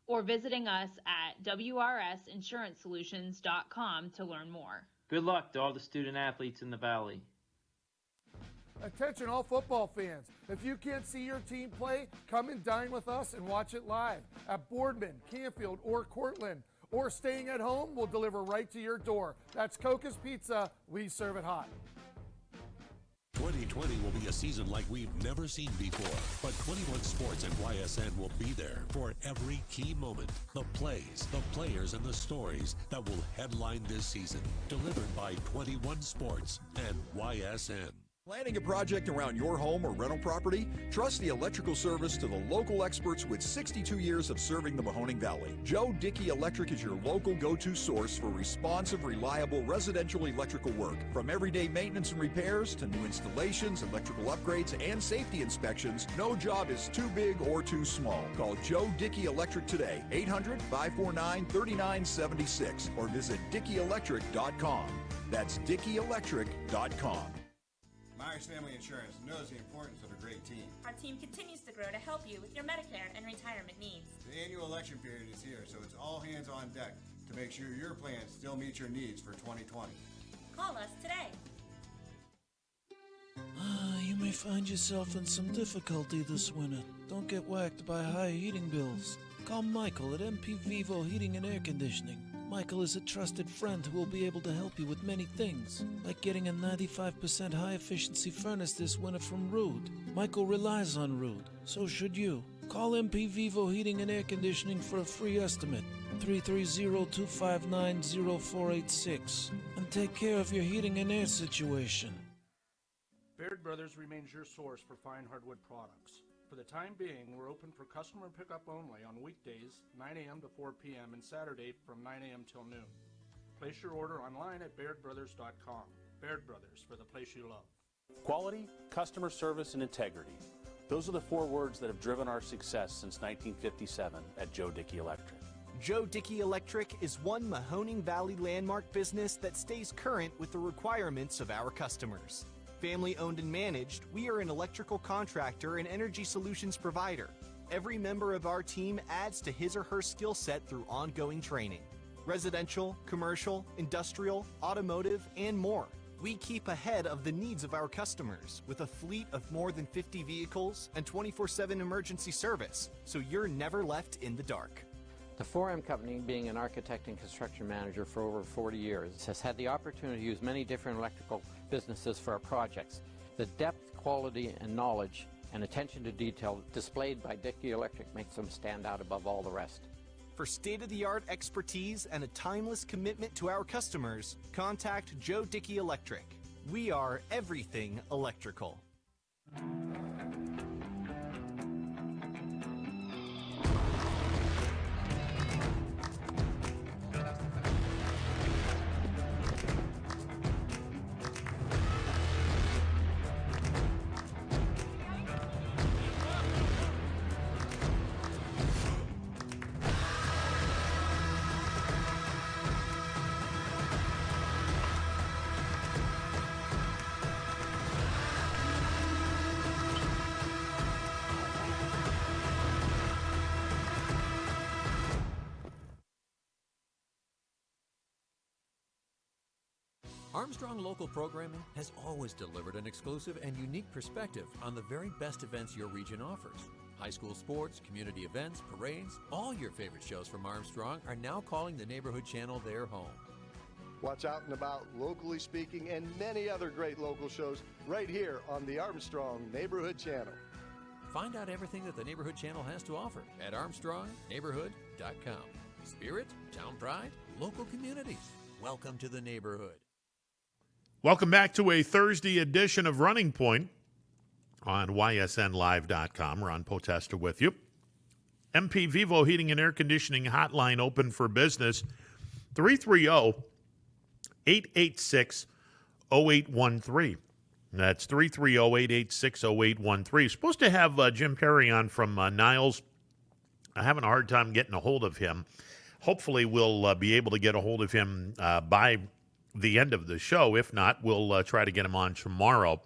or visiting us at wrsinsurancesolutions.com to learn more. Good luck to all the student athletes in the Valley. Attention all football fans. If you can't see your team play, come and dine with us and watch it live at Boardman, Canfield, or Cortland. Or staying at home, we'll deliver right to your door. That's Coca's Pizza. We serve it hot. 2020 will be a season like we've never seen before, but 21 Sports and YSN will be there for every key moment. The plays, the players, and the stories that will headline this season. Delivered by 21 Sports and YSN. Planning a project around your home or rental property? Trust the electrical service to the local experts with 62 years of serving the Mahoning Valley. Joe Dickey Electric is your local go-to source for responsive, reliable residential electrical work. From everyday maintenance and repairs to new installations, electrical upgrades, and safety inspections, no job is too big or too small. Call Joe Dickey Electric today, 800-549-3976, or visit DickeyElectric.com. That's DickeyElectric.com. Price Family Insurance knows the importance of a great team. Our team continues to grow to help you with your Medicare and retirement needs. The annual election period is here, so it's all hands on deck to make sure your plan still meets your needs for 2020. Call us today. You may find yourself in some difficulty this winter. Don't get whacked by high heating bills. Call Michael at MP Vivo Heating and Air Conditioning. Michael is a trusted friend who will be able to help you with many things, like getting a 95% high-efficiency furnace this winter from Rude. Michael relies on Rude, so should you. Call MP Vivo Heating and Air Conditioning for a free estimate, 330-259-0486, and take care of your heating and air situation. Baird Brothers remains your source for fine hardwood products. For the time being, we're open for customer pickup only on weekdays, 9 a.m. to 4 p.m. and Saturday from 9 a.m. till noon. Place your order online at bairdbrothers.com. Baird Brothers, for the place you love. Quality, customer service, and integrity. Those are the 4 words that have driven our success since 1957 at Joe Dickey Electric. Joe Dickey Electric is one Mahoning Valley landmark business that stays current with the requirements of our customers. Family owned and managed, we are an electrical contractor and energy solutions provider. Every member of our team adds to his or her skill set through ongoing training. Residential, commercial, industrial, automotive, and more. We keep ahead of the needs of our customers with a fleet of more than 50 vehicles and 24/7 emergency service, so you're never left in the dark. The 4M Company, being an architect and construction manager for over 40 years, has had the opportunity to use many different electrical businesses for our projects. The depth, quality, and knowledge and attention to detail displayed by Dickey Electric makes them stand out above all the rest. For state-of-the-art expertise and a timeless commitment to our customers, contact Joe Dickey Electric. We are everything electrical. Armstrong Local Programming has always delivered an exclusive and unique perspective on the very best events your region offers. High school sports, community events, parades, all your favorite shows from Armstrong are now calling the Neighborhood Channel their home. Watch Out and About, Locally Speaking, and many other great local shows right here on the Armstrong Neighborhood Channel. Find out everything that the Neighborhood Channel has to offer at ArmstrongNeighborhood.com. Spirit, town pride, local communities. Welcome to the neighborhood. Welcome back to a Thursday edition of Running Point on ysnlive.com. Ron Potesta with you. MP Vivo Heating and Air Conditioning Hotline open for business. 330-886-0813. That's 330-886-0813. Supposed to have Jim Perry on from Niles. I'm having a hard time getting a hold of him. Hopefully we'll be able to get a hold of him by the end of the show. If not, we'll try to get him on tomorrow.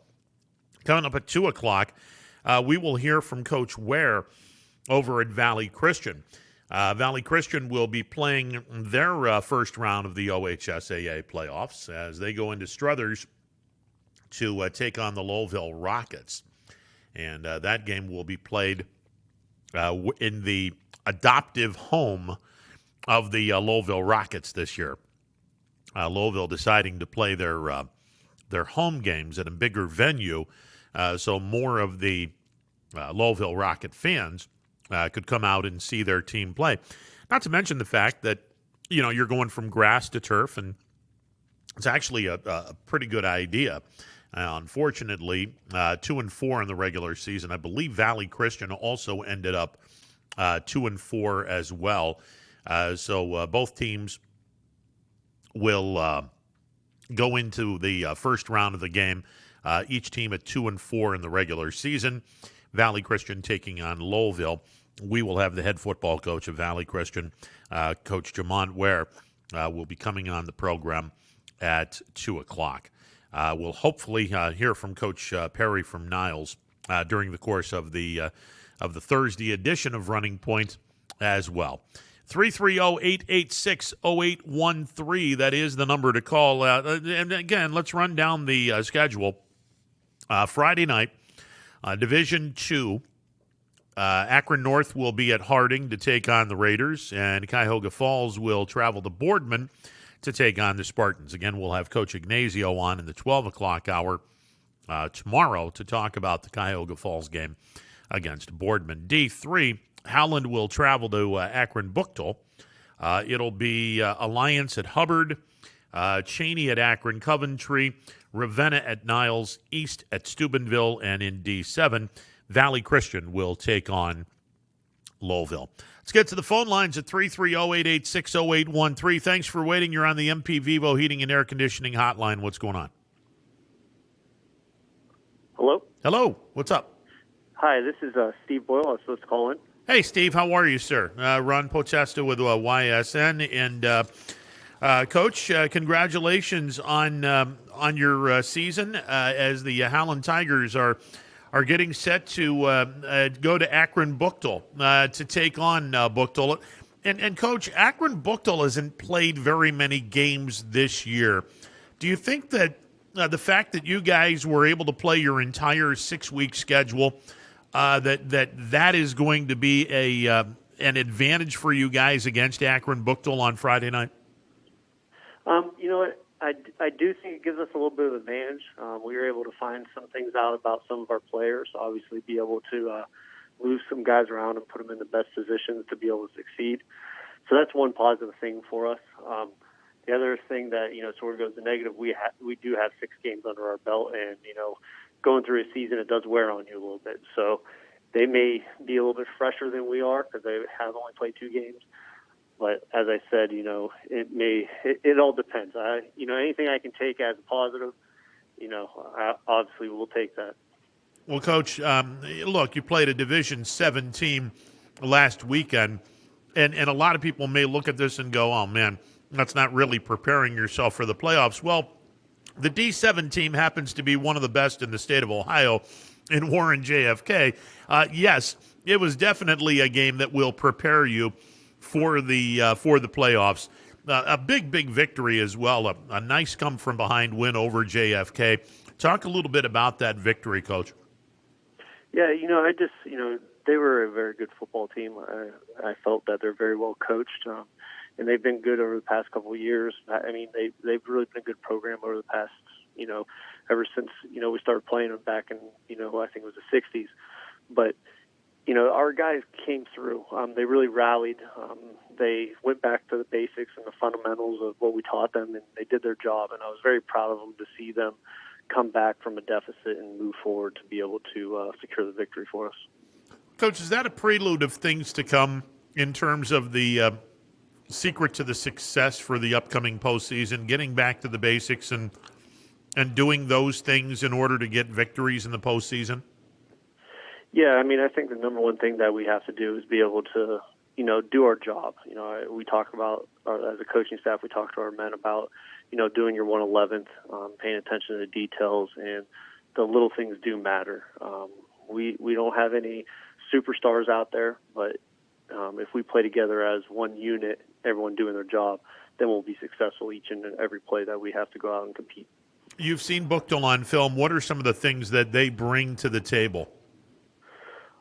Coming up at 2 o'clock, we will hear from Coach Ware over at Valley Christian. Valley Christian will be playing their first round of the OHSAA playoffs as they go into Struthers to take on the Lowville Rockets. And that game will be played in the adoptive home of the Lowville Rockets this year. Lowville deciding to play their home games at a bigger venue, so more of the Lowville Rocket fans could come out and see their team play. Not to mention the fact that, you know, you're going from grass to turf, and it's actually a pretty good idea. Unfortunately, 2-4 in the regular season. I believe Valley Christian also ended up 2-4 as well. So both teams will go into the first round of the game. Each team at 2-4 in the regular season. Valley Christian taking on Lowville. We will have the head football coach of Valley Christian, Coach Jamont Ware, will be coming on the program at 2 o'clock. We'll hopefully hear from Coach Perry from Niles during the course of the Thursday edition of Running Point as well. 330-886-0813. That is the number to call. And again, let's run down the schedule. Friday night, Division II. Akron North will be at Harding to take on the Raiders, and Cuyahoga Falls will travel to Boardman to take on the Spartans. Again, we'll have Coach Ignazio on in the 12 o'clock hour tomorrow to talk about the Cuyahoga Falls game against Boardman. D3, Howland will travel to Akron Buchtel. It'll be Alliance at Hubbard, Cheney at Akron Coventry, Ravenna at Niles, East at Steubenville, and in D7, Valley Christian will take on Lowville. Let's get to the phone lines at 330-886-0813. Thanks for waiting. You're on the MP Vivo Heating and Air Conditioning Hotline. What's going on? Hello? Hello. What's up? Hi, this is Steve Boyle. I was supposed to call in. Hey, Steve. How are you, sir? Ron Potesta with YSN. And, Coach, congratulations on your season as the Howland Tigers are getting set to go to Akron Buchtel to take on Buchtel. And Coach, Akron Buchtel hasn't played very many games this year. Do you think that the fact that you guys were able to play your entire 6-week schedule, that is going to be an advantage for you guys against Akron Buchtel on Friday night? You know what? I do think it gives us a little bit of advantage. We were able to find some things out about some of our players, obviously be able to move some guys around and put them in the best positions to be able to succeed. So that's one positive thing for us. The other thing that, sort of goes to negative, we do have 6 games under our belt, and, going through a season, it does wear on you a little bit. So they may be a little bit fresher than we are because they have only played 2 games. But as I said, it all depends. Anything I can take as a positive, obviously we'll take that. Well, Coach, look, you played a Division VII team last weekend, and a lot of people may look at this and go, oh, man, that's not really preparing yourself for the playoffs. Well, the D7 team happens to be one of the best in the state of Ohio in Warren JFK. Yes, it was definitely a game that will prepare you for the playoffs. A big victory as well. A nice come-from-behind win over JFK. Talk a little bit about that victory, Coach. Yeah, they were a very good football team. I felt that they're very well coached, and they've been good over the past couple of years. I mean, they've really been a good program over the past, ever since, we started playing them back in, I think it was the 60s. But our guys came through. They really rallied. They went back to the basics and the fundamentals of what we taught them, and they did their job. And I was very proud of them to see them come back from a deficit and move forward to be able to secure the victory for us. Coach, is that a prelude of things to come in terms of the secret to the success for the upcoming postseason, getting back to the basics and doing those things in order to get victories in the postseason? Yeah, I mean, I think the number one thing that we have to do is be able to, do our job. We talk about, as a coaching staff, we talk to our men about, doing your 111th, paying attention to the details, and the little things do matter. We don't have any superstars out there, but if we play together as one unit, everyone doing their job, then we'll be successful each and every play that we have to go out and compete. You've seen Buchtel on film. What are some of the things that they bring to the table?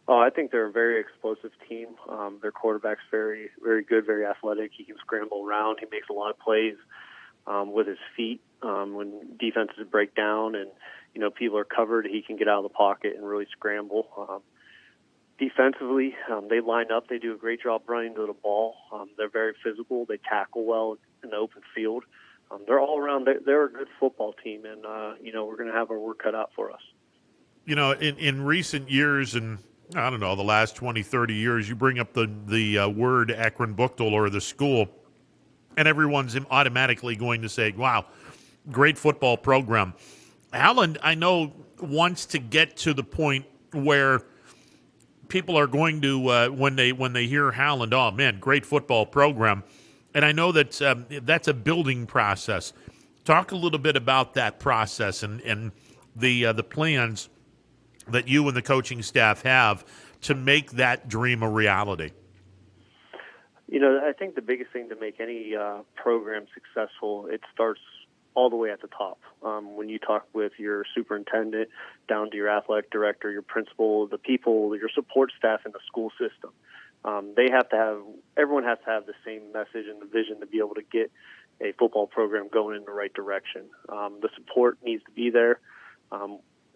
I think they're a very explosive team. Their quarterback's very, very good, very athletic. He can scramble around. He makes a lot of plays with his feet. When defenses break down and, people are covered, he can get out of the pocket and really scramble. Defensively, they line up. They do a great job running to the ball. They're very physical. They tackle well in the open field. They're all around. They're a good football team, and, we're going to have our work cut out for us. In recent years, and I don't know, the last 20, 30 years, you bring up the word Akron Buchtel or the school, and everyone's automatically going to say, wow, great football program. Howland, I know, wants to get to the point where people are going to, when they hear Howland, oh, man, great football program. And I know that that's a building process. Talk a little bit about that process and the plans that you and the coaching staff have to make that dream a reality. I think the biggest thing to make any program successful, it starts all the way at the top. When you talk with your superintendent, down to your athletic director, your principal, the people, your support staff in the school system, everyone has to have the same message and the vision to be able to get a football program going in the right direction. The support needs to be there.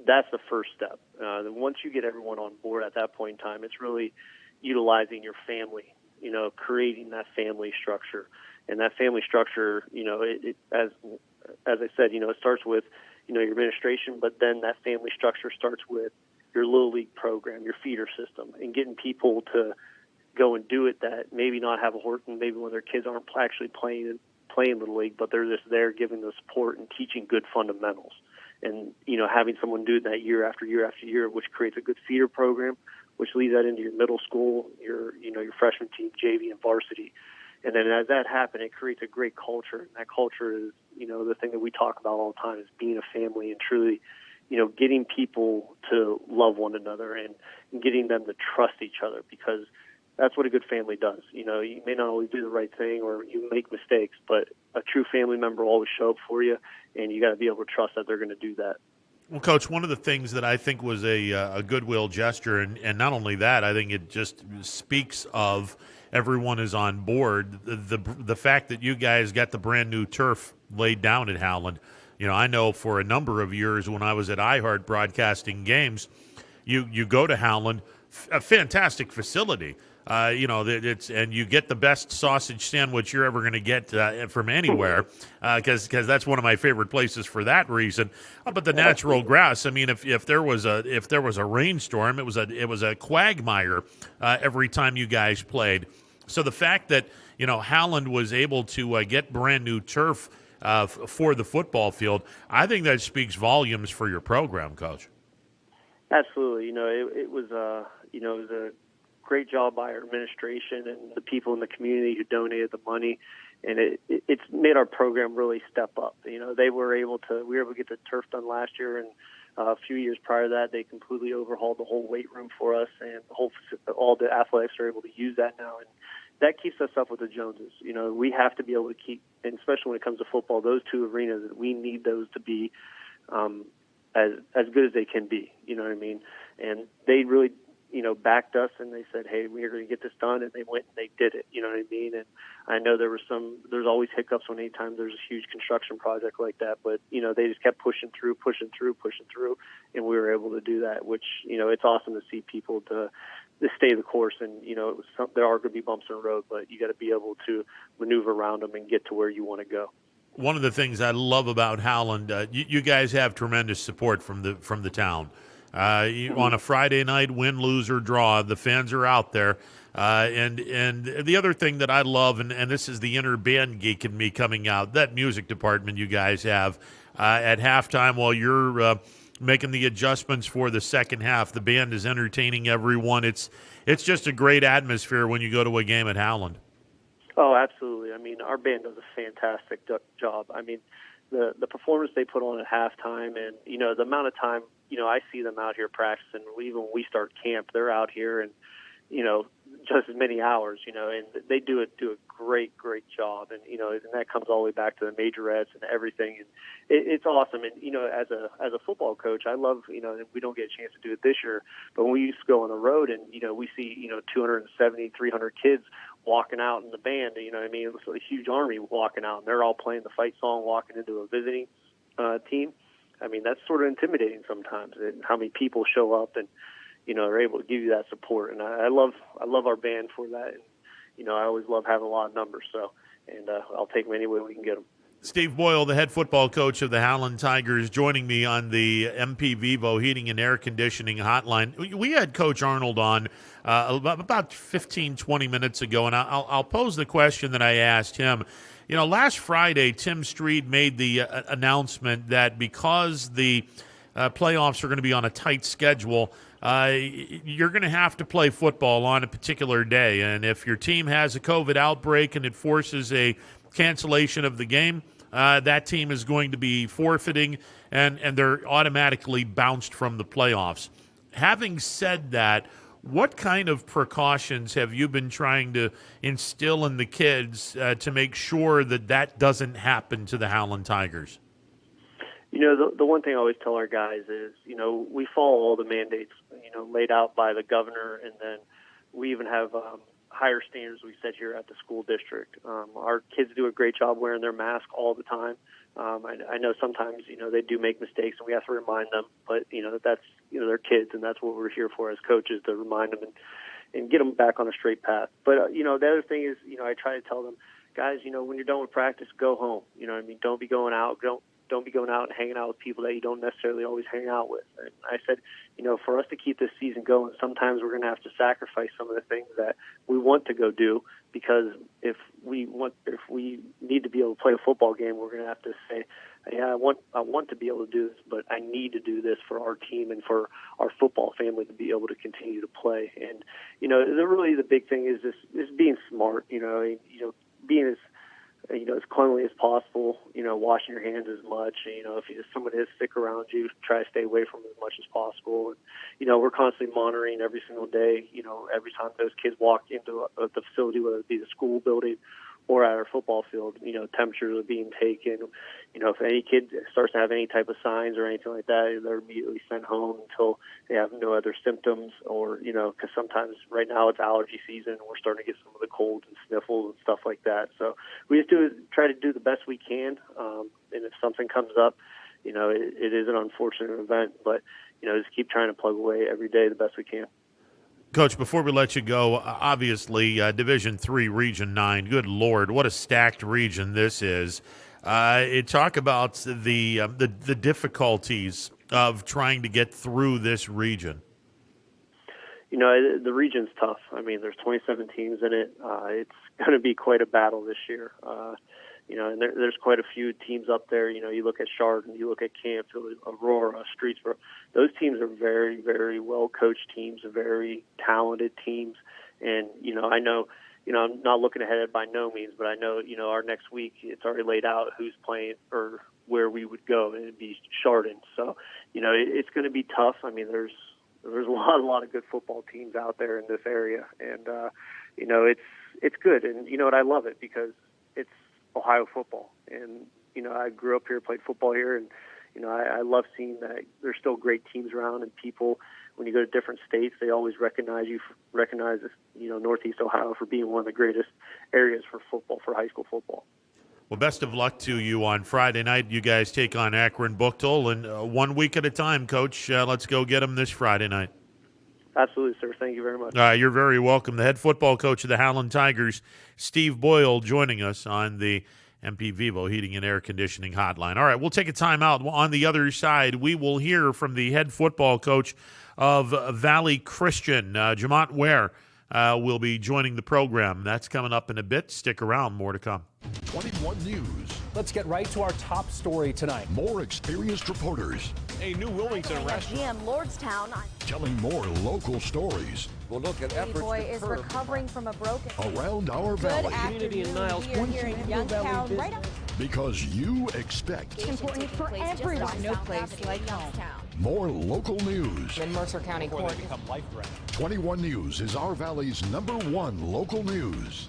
That's the first step. Once you get everyone on board at that point in time, it's really utilizing your family, creating that family structure. And that family structure, as I said, it starts with, your administration, but then that family structure starts with your Little League program, your feeder system, and getting people to go and do it that maybe not have a horse, and maybe when their kids aren't actually playing Little League, but they're just there giving the support and teaching good fundamentals. And, having someone do that year after year after year, which creates a good feeder program, which leads that into your middle school, your freshman team, JV, and varsity. And then as that happens, it creates a great culture. And that culture is, the thing that we talk about all the time is being a family and truly, getting people to love one another and getting them to trust each other, because that's what a good family does. You may not always do the right thing or you make mistakes, but a true family member will always show up for you, and you got to be able to trust that they're going to do that. Well, Coach, one of the things that I think was a goodwill gesture, and not only that, I think it just speaks of everyone is on board. The fact that you guys got the brand new turf laid down at Howland. I know for a number of years when I was at iHeart broadcasting games, you go to Howland, a fantastic facility. And you get the best sausage sandwich you're ever going to get from anywhere, because that's one of my favorite places for that reason. But the natural grass, I mean, if there was a rainstorm, it was a quagmire every time you guys played. So the fact that Howland was able to get brand new turf for the football field, I think that speaks volumes for your program, Coach. Absolutely. It was a great job by our administration and the people in the community who donated the money, and it's made our program really step up. We were able to get the turf done last year, and a few years prior to that, they completely overhauled the whole weight room for us, and all the athletics are able to use that now, and that keeps us up with the Joneses. We have to be able to keep, and especially when it comes to football, those two arenas, we need those to be as good as they can be. You know what I mean? And they really backed us, and they said, hey, we're going to get this done, and they went and they did it. You know what I mean? And I know there's always hiccups when anytime there's a huge construction project like that, but, they just kept pushing through, and we were able to do that, which, it's awesome to see people to stay the course. And, there are going to be bumps in the road, but you got to be able to maneuver around them and get to where you want to go. One of the things I love about Howland, you guys have tremendous support from the town. On a Friday night, win, lose, or draw, the fans are out there. And the other thing that I love, and this is the inner band geek in me coming out, that music department you guys have at halftime while you're making the adjustments for the second half. The band is entertaining everyone. It's just a great atmosphere when you go to a game at Howland. Oh, absolutely. I mean, our band does a fantastic job. I mean, the performance they put on at halftime, and the amount of time I see them out here practicing. Even when we start camp, they're out here, and just as many hours. And they do a great job, and and that comes all the way back to the majorettes and everything. And it's awesome. And as a football coach, I love and we don't get a chance to do it this year, but when we used to go on the road and we see 270, 300 kids walking out in the band. You know what I mean? It was a huge army walking out, and they're all playing the fight song, walking into a visiting team. I mean, that's sort of intimidating sometimes, and how many people show up and are able to give you that support. And I love our band for that. And I always love having a lot of numbers. So, and I'll take them any way we can get them. Steve Boyle, the head football coach of the Howland Tigers, joining me on the MP Vivo Heating and Air Conditioning hotline. We had Coach Arnold on about 15, 20 minutes ago, and I'll pose the question that I asked him. Last Friday, Tim Street made the announcement that because the playoffs are going to be on a tight schedule, you're going to have to play football on a particular day. And if your team has a COVID outbreak and it forces a cancellation of the game, that team is going to be forfeiting, and they're automatically bounced from the playoffs. Having said that, what kind of precautions have you been trying to instill in the kids to make sure that that doesn't happen to the Howland Tigers? You know, the one thing I always tell our guys is, you know, we follow all the mandates, you know, laid out by the governor, and then we even have higher standards we set here at the school district. Our kids do a great job wearing their mask all the time. I know sometimes, you know, they do make mistakes and we have to remind them, but, you know, that's, you know, they're kids, and that's what we're here for as coaches, to remind them and get them back on a straight path. But, you know, the other thing is, you know, I try to tell them, guys, you know, when you're done with practice, go home. You know what I mean? Don't be going out. Don't be going out and hanging out with people that you don't necessarily always hang out with. And I said, you know, for us to keep this season going, sometimes we're going to have to sacrifice some of the things that we want to go do, because if we need to be able to play a football game, we're going to have to say, yeah, I want to be able to do this, but I need to do this for our team and for our football family to be able to continue to play. And, you know, really the big thing is being smart, you know, being as cleanly as possible, you know, washing your hands as much. You know, if someone is sick around you, try to stay away from them as much as possible. And, you know, we're constantly monitoring every single day, you know, every time those kids walk into the facility, whether it be the school building or at our football field, you know, temperatures are being taken. You know, if any kid starts to have any type of signs or anything like that, they're immediately sent home until they have no other symptoms, or, you know, because sometimes right now it's allergy season and we're starting to get some of the colds and sniffles and stuff like that. So we just try to do the best we can. And if something comes up, you know, it is an unfortunate event, but, you know, just keep trying to plug away every day the best we can. Coach, before we let you go, obviously Division III, Region 9, good Lord, what a stacked region this is. Talk about the difficulties of trying to get through this region. You know, the region's tough. I mean, there's 27 teams in it. It's going to be quite a battle this year. You know, and there's quite a few teams up there. You know, you look at Chardon, you look at Canfield, Aurora, Streetsboro. Those teams are very, very well-coached teams, very talented teams. And, you know, I know, you know, I'm not looking ahead by no means, but I know, you know, our next week, it's already laid out who's playing or where we would go, and it'd be Chardon. So, you know, it's going to be tough. I mean, there's a lot of good football teams out there in this area. And, you know, it's good. And, you know what, I love it because it's Ohio football. And, you know, I grew up here, played football here, and, you know, I love seeing that there's still great teams around, and people, when you go to different states, they always recognize you know, Northeast Ohio for being one of the greatest areas for football, for high school football. Well, best of luck to you on Friday night. You guys take on Akron Buchtel, and 1 week at a time, Coach. Let's go get them this Friday night. Absolutely, sir. Thank you very much. You're very welcome. The head football coach of the Howland Tigers, Steve Boyle, joining us on the MP Vivo Heating and Air Conditioning Hotline. All right, we'll take a timeout. On the other side, we will hear from the head football coach of Valley Christian, Jamont Ware, will be joining the program. That's coming up in a bit. Stick around. More to come. 21 News. Let's get right to our top story tonight. More experienced reporters. A new Wilmington restaurant. GM Lordstown. Telling more local stories. We'll look at efforts Boy is recovering from a broken around our valley. Community in Niles. We are here in Youngstown, right up. Because you expect. It's important for everyone. No place like home. More local news. In Mercer County Court. 21 News is our valley's #1 local news.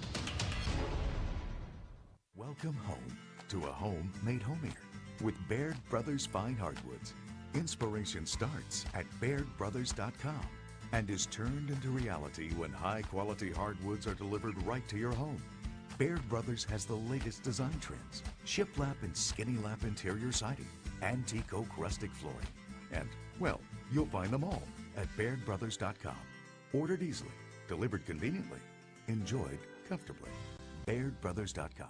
Welcome home to a home made homier with Baird Brothers Fine Hardwoods. Inspiration starts at BairdBrothers.com and is turned into reality when high-quality hardwoods are delivered right to your home. Baird Brothers has the latest design trends, shiplap and skinny lap interior siding, antique oak rustic flooring, and, well, you'll find them all at BairdBrothers.com. Ordered easily, delivered conveniently, enjoyed comfortably. BairdBrothers.com.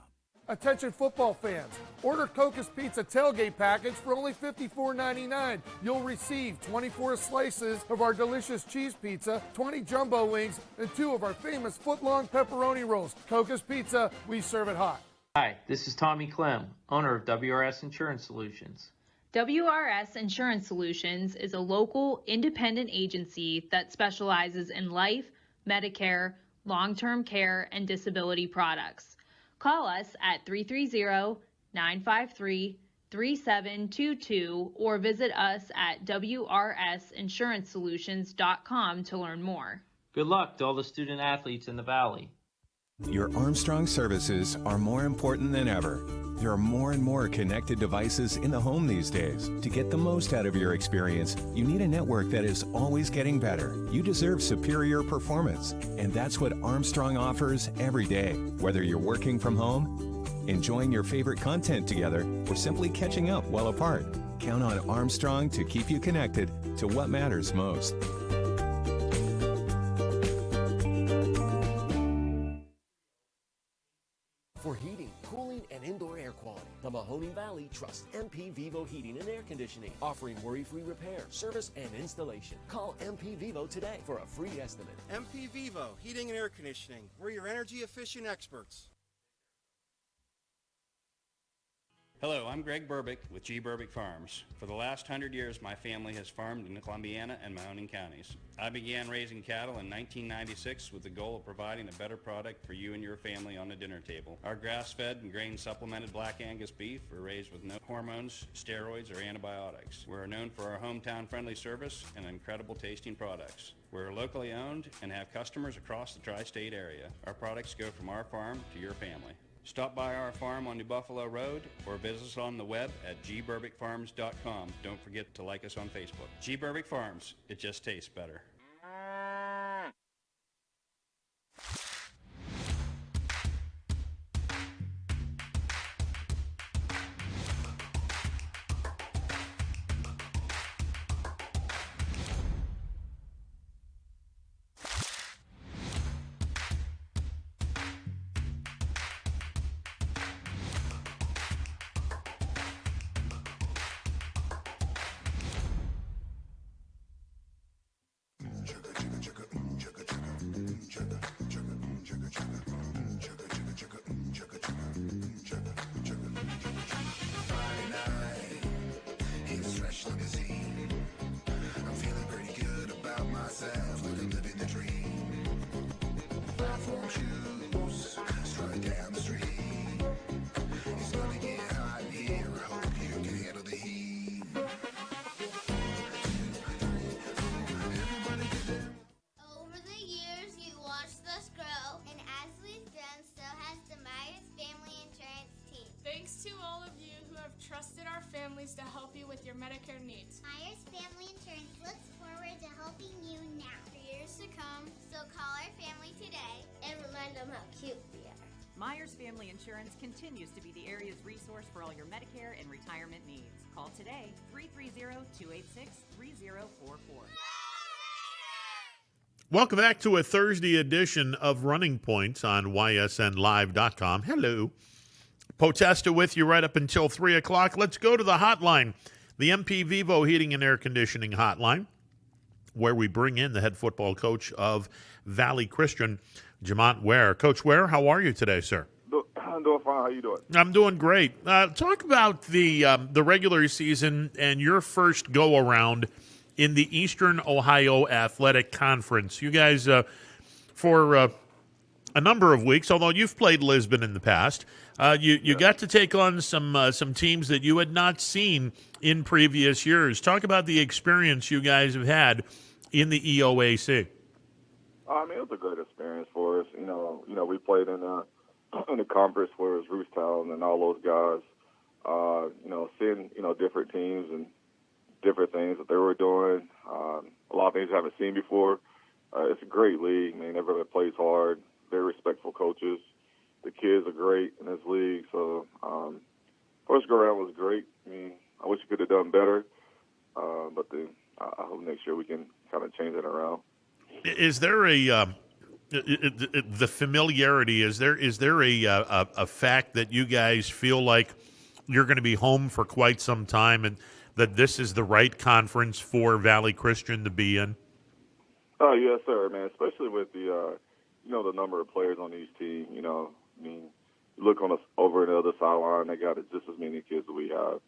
Attention football fans, order Coca's Pizza tailgate package for only $54.99. You'll receive 24 slices of our delicious cheese pizza, 20 jumbo wings, and 2 of our famous foot-long pepperoni rolls. Coca's Pizza, we serve it hot. Hi, this is Tommy Clem, owner of WRS Insurance Solutions. WRS Insurance Solutions is a local independent agency that specializes in life, Medicare, long-term care, and disability products. Call us at 953-3722 or visit us at wrsinsuranceSolutions.com to learn more. Good luck to all the student athletes in the Valley. Your Armstrong services are more important than ever. There are more and more connected devices in the home these days. To get the most out of your experience, you need a network that is always getting better. You deserve superior performance, and that's what Armstrong offers every day. Whether you're working from home, enjoying your favorite content together, or simply catching up while apart, count on Armstrong to keep you connected to what matters most. For heating, cooling, and indoor air quality, the Mahoning Valley trusts MP Vivo Heating and Air Conditioning, offering worry-free repair, service, and installation. Call MP Vivo today for a free estimate. MP Vivo Heating and Air Conditioning. We're your energy-efficient experts. Hello, I'm Greg Burbick with G. Burbick Farms. For the last 100 years, my family has farmed in Columbiana and Mahoning counties. I began raising cattle in 1996 with the goal of providing a better product for you and your family on the dinner table. Our grass-fed and grain-supplemented Black Angus beef are raised with no hormones, steroids, or antibiotics. We're known for our hometown-friendly service and incredible tasting products. We're locally owned and have customers across the tri-state area. Our products go from our farm to your family. Stop by our farm on New Buffalo Road or visit us on the web at gburbickfarms.com. Don't forget to like us on Facebook. G. Burbick Farms, it just tastes better. trusted our families to help you with your Medicare needs. Myers Family Insurance looks forward to helping you now for years to come. So call our family today and remind them how cute we are. Myers Family Insurance continues to be the area's resource for all your Medicare and retirement needs. Call today, 330-286-3044. Welcome back to a Thursday edition of Running Points on ysnlive.com. Hello. Potesta with you right up until 3 o'clock. Let's go to the hotline, the MP Vivo Heating and Air Conditioning hotline, where we bring in the head football coach of Valley Christian, Jamont Ware. Coach Ware, how are you today, sir? I'm doing fine. How you doing? I'm doing great. Talk about the regular season and your first go-around in the Eastern Ohio Athletic Conference. You guys, for a number of weeks, although you've played Lisbon in the past, you got to take on some teams that you had not seen in previous years. Talk about the experience you guys have had in the EOAC. I mean, it was a great experience for us. You know, we played in the conference where it was Rootstown and all those guys. Seeing different teams and different things that they were doing. A lot of things I haven't seen before. It's a great league. I mean, everybody plays hard. Very respectful coaches. The kids are great in this league. So first go around was great. I mean, I wish we could have done better, but I hope next year we can kind of change it around. Is there the familiarity? Is there a fact that you guys feel like you're going to be home for quite some time, and that this is the right conference for Valley Christian to be in? Oh yes, sir, man. Especially with the the number of players on each team. I mean, you look on us over on the other sideline, they got just as many kids that we have.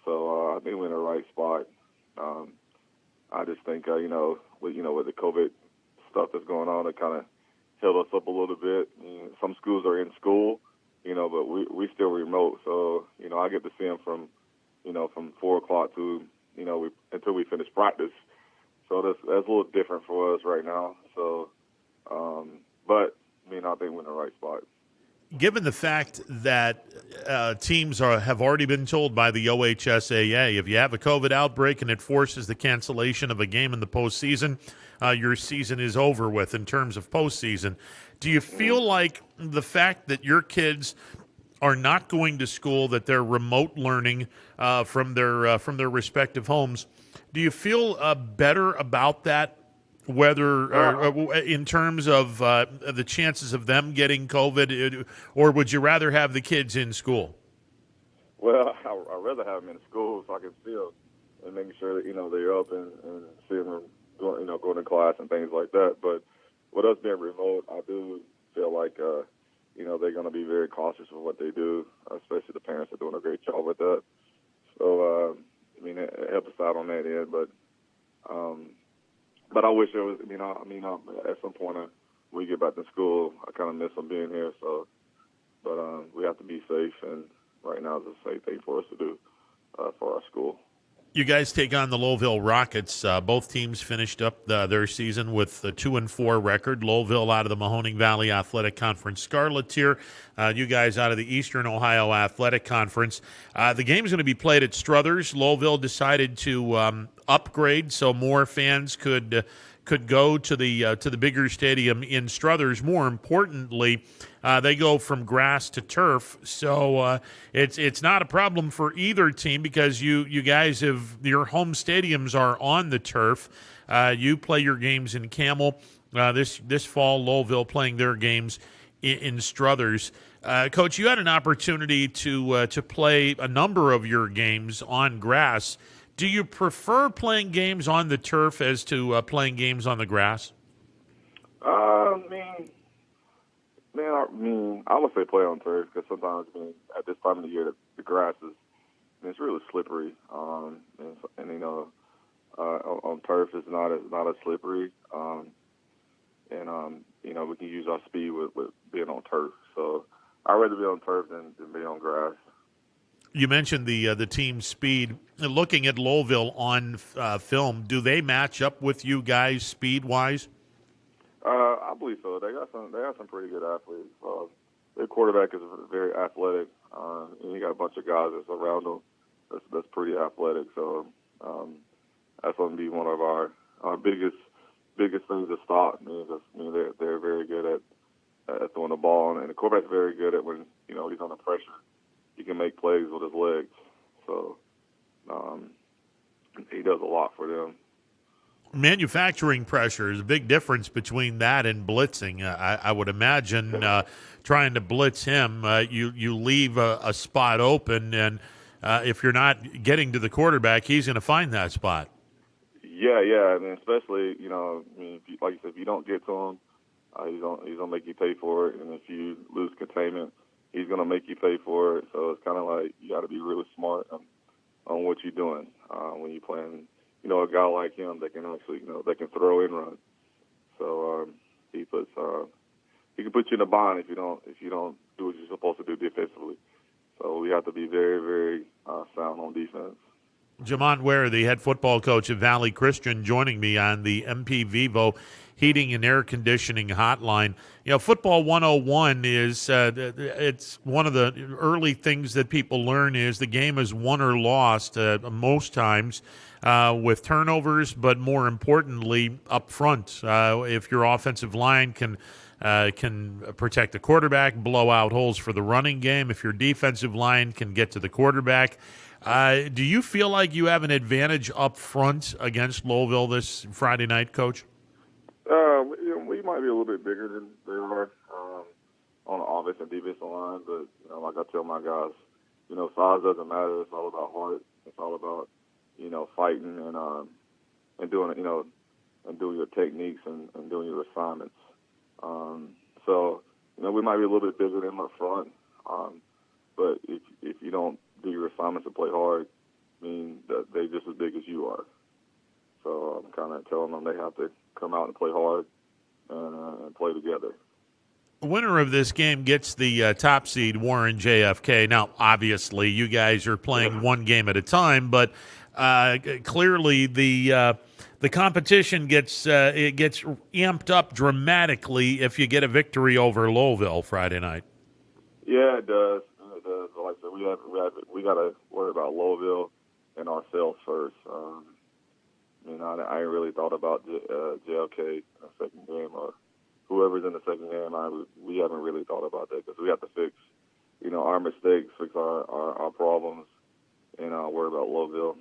So I think we're in the right spot. I just think with the COVID stuff that's going on, it kind of held us up a little bit. Some schools are in school, but we still remote. So, I get to see them from 4 o'clock to, until we finish practice. So that's a little different for us right now. So, but, I think we're in the right spot. Given the fact that teams have already been told by the OHSAA, if you have a COVID outbreak and it forces the cancellation of a game in the postseason, your season is over with in terms of postseason. Do you feel like the fact that your kids are not going to school, that they're remote learning from their respective homes, do you feel better about that? Whether in terms of the chances of them getting COVID, or would you rather have the kids in school? Well, I'd rather have them in school so I can see them and making sure that, they're up and see them going to class and things like that. But with us being remote, I do feel like, they're going to be very cautious with what they do, especially the parents are doing a great job with that. So, it helps us out on that end. But I wish there was, at some point when we get back to school, I kind of miss them being here. So, but we have to be safe, and right now it's a safe thing for us to do for our school. You guys take on the Lowville Rockets. Both teams finished up their season with a 2-4 record. Lowville out of the Mahoning Valley Athletic Conference Scarlet Tier. You guys out of the Eastern Ohio Athletic Conference. The game's going to be played at Struthers. Lowville decided to upgrade so more fans could go to the bigger stadium in Struthers. More importantly, they go from grass to turf, so it's not a problem for either team because you guys your home stadiums are on the turf. You play your games in Camel. This fall, Lowville playing their games in Struthers. Coach, you had an opportunity to play a number of your games on grass. Do you prefer playing games on the turf as to playing games on the grass? I would say play on turf because sometimes, at this time of the year, the grass it's really slippery. On turf it's not as slippery. We can use our speed with being on turf. So I'd rather be on turf than be on grass. You mentioned the team's speed. Looking at Lowville on film, do they match up with you guys speed-wise? I believe so. They got some pretty good athletes. Their quarterback is very athletic, and you got a bunch of guys that's around them that's pretty athletic. So that's going to be one of our biggest things to stop. They're very good at throwing the ball, and the quarterback's very good at when he's under pressure. He can make plays with his legs. So he does a lot for them. Manufacturing pressure is a big difference between that and blitzing. I would imagine trying to blitz him, you leave a spot open, and if you're not getting to the quarterback, he's going to find that spot. Yeah. Especially, like you said, if you don't get to him, he's gonna make you pay for it, and if you lose containment, he's gonna make you pay for it. So it's kind of like you got to be really smart on what you're doing when you're playing. A guy like him that can actually, that can throw and run. So he can put you in a bind if you don't do what you're supposed to do defensively. So we have to be very, very sound on defense. Jamont Ware, the head football coach of Valley Christian, joining me on the MP Vivo Heating and Air Conditioning Hotline. Football 101 is it's one of the early things that people learn is the game is won or lost most times with turnovers, but more importantly up front. If your offensive line can protect the quarterback, blow out holes for the running game, if your defensive line can get to the quarterback. Do you feel like you have an advantage up front against Lowville this Friday night, Coach? We might be a little bit bigger than they are on the offensive and defensive line, but like I tell my guys, size doesn't matter. It's all about heart. It's all about fighting and doing and doing your techniques and doing your assignments. So we might be a little bit bigger than them up front, but if you don't do your assignments and play hard, that they're just as big as you are. So I'm kind of telling them they have to come out and play hard and play together. winner of this game gets the top seed, Warren JFK. Now, obviously, you guys are playing one game at a time, but clearly the competition gets amped up dramatically if you get a victory over Lowville Friday night. Yeah, it does. It does. Like I said, we got to worry about Lowville and ourselves first. I ain't really thought about JLK in the second game or whoever's in the second game. We haven't really thought about that because we have to fix, our mistakes, fix our problems, and worry about Lowville.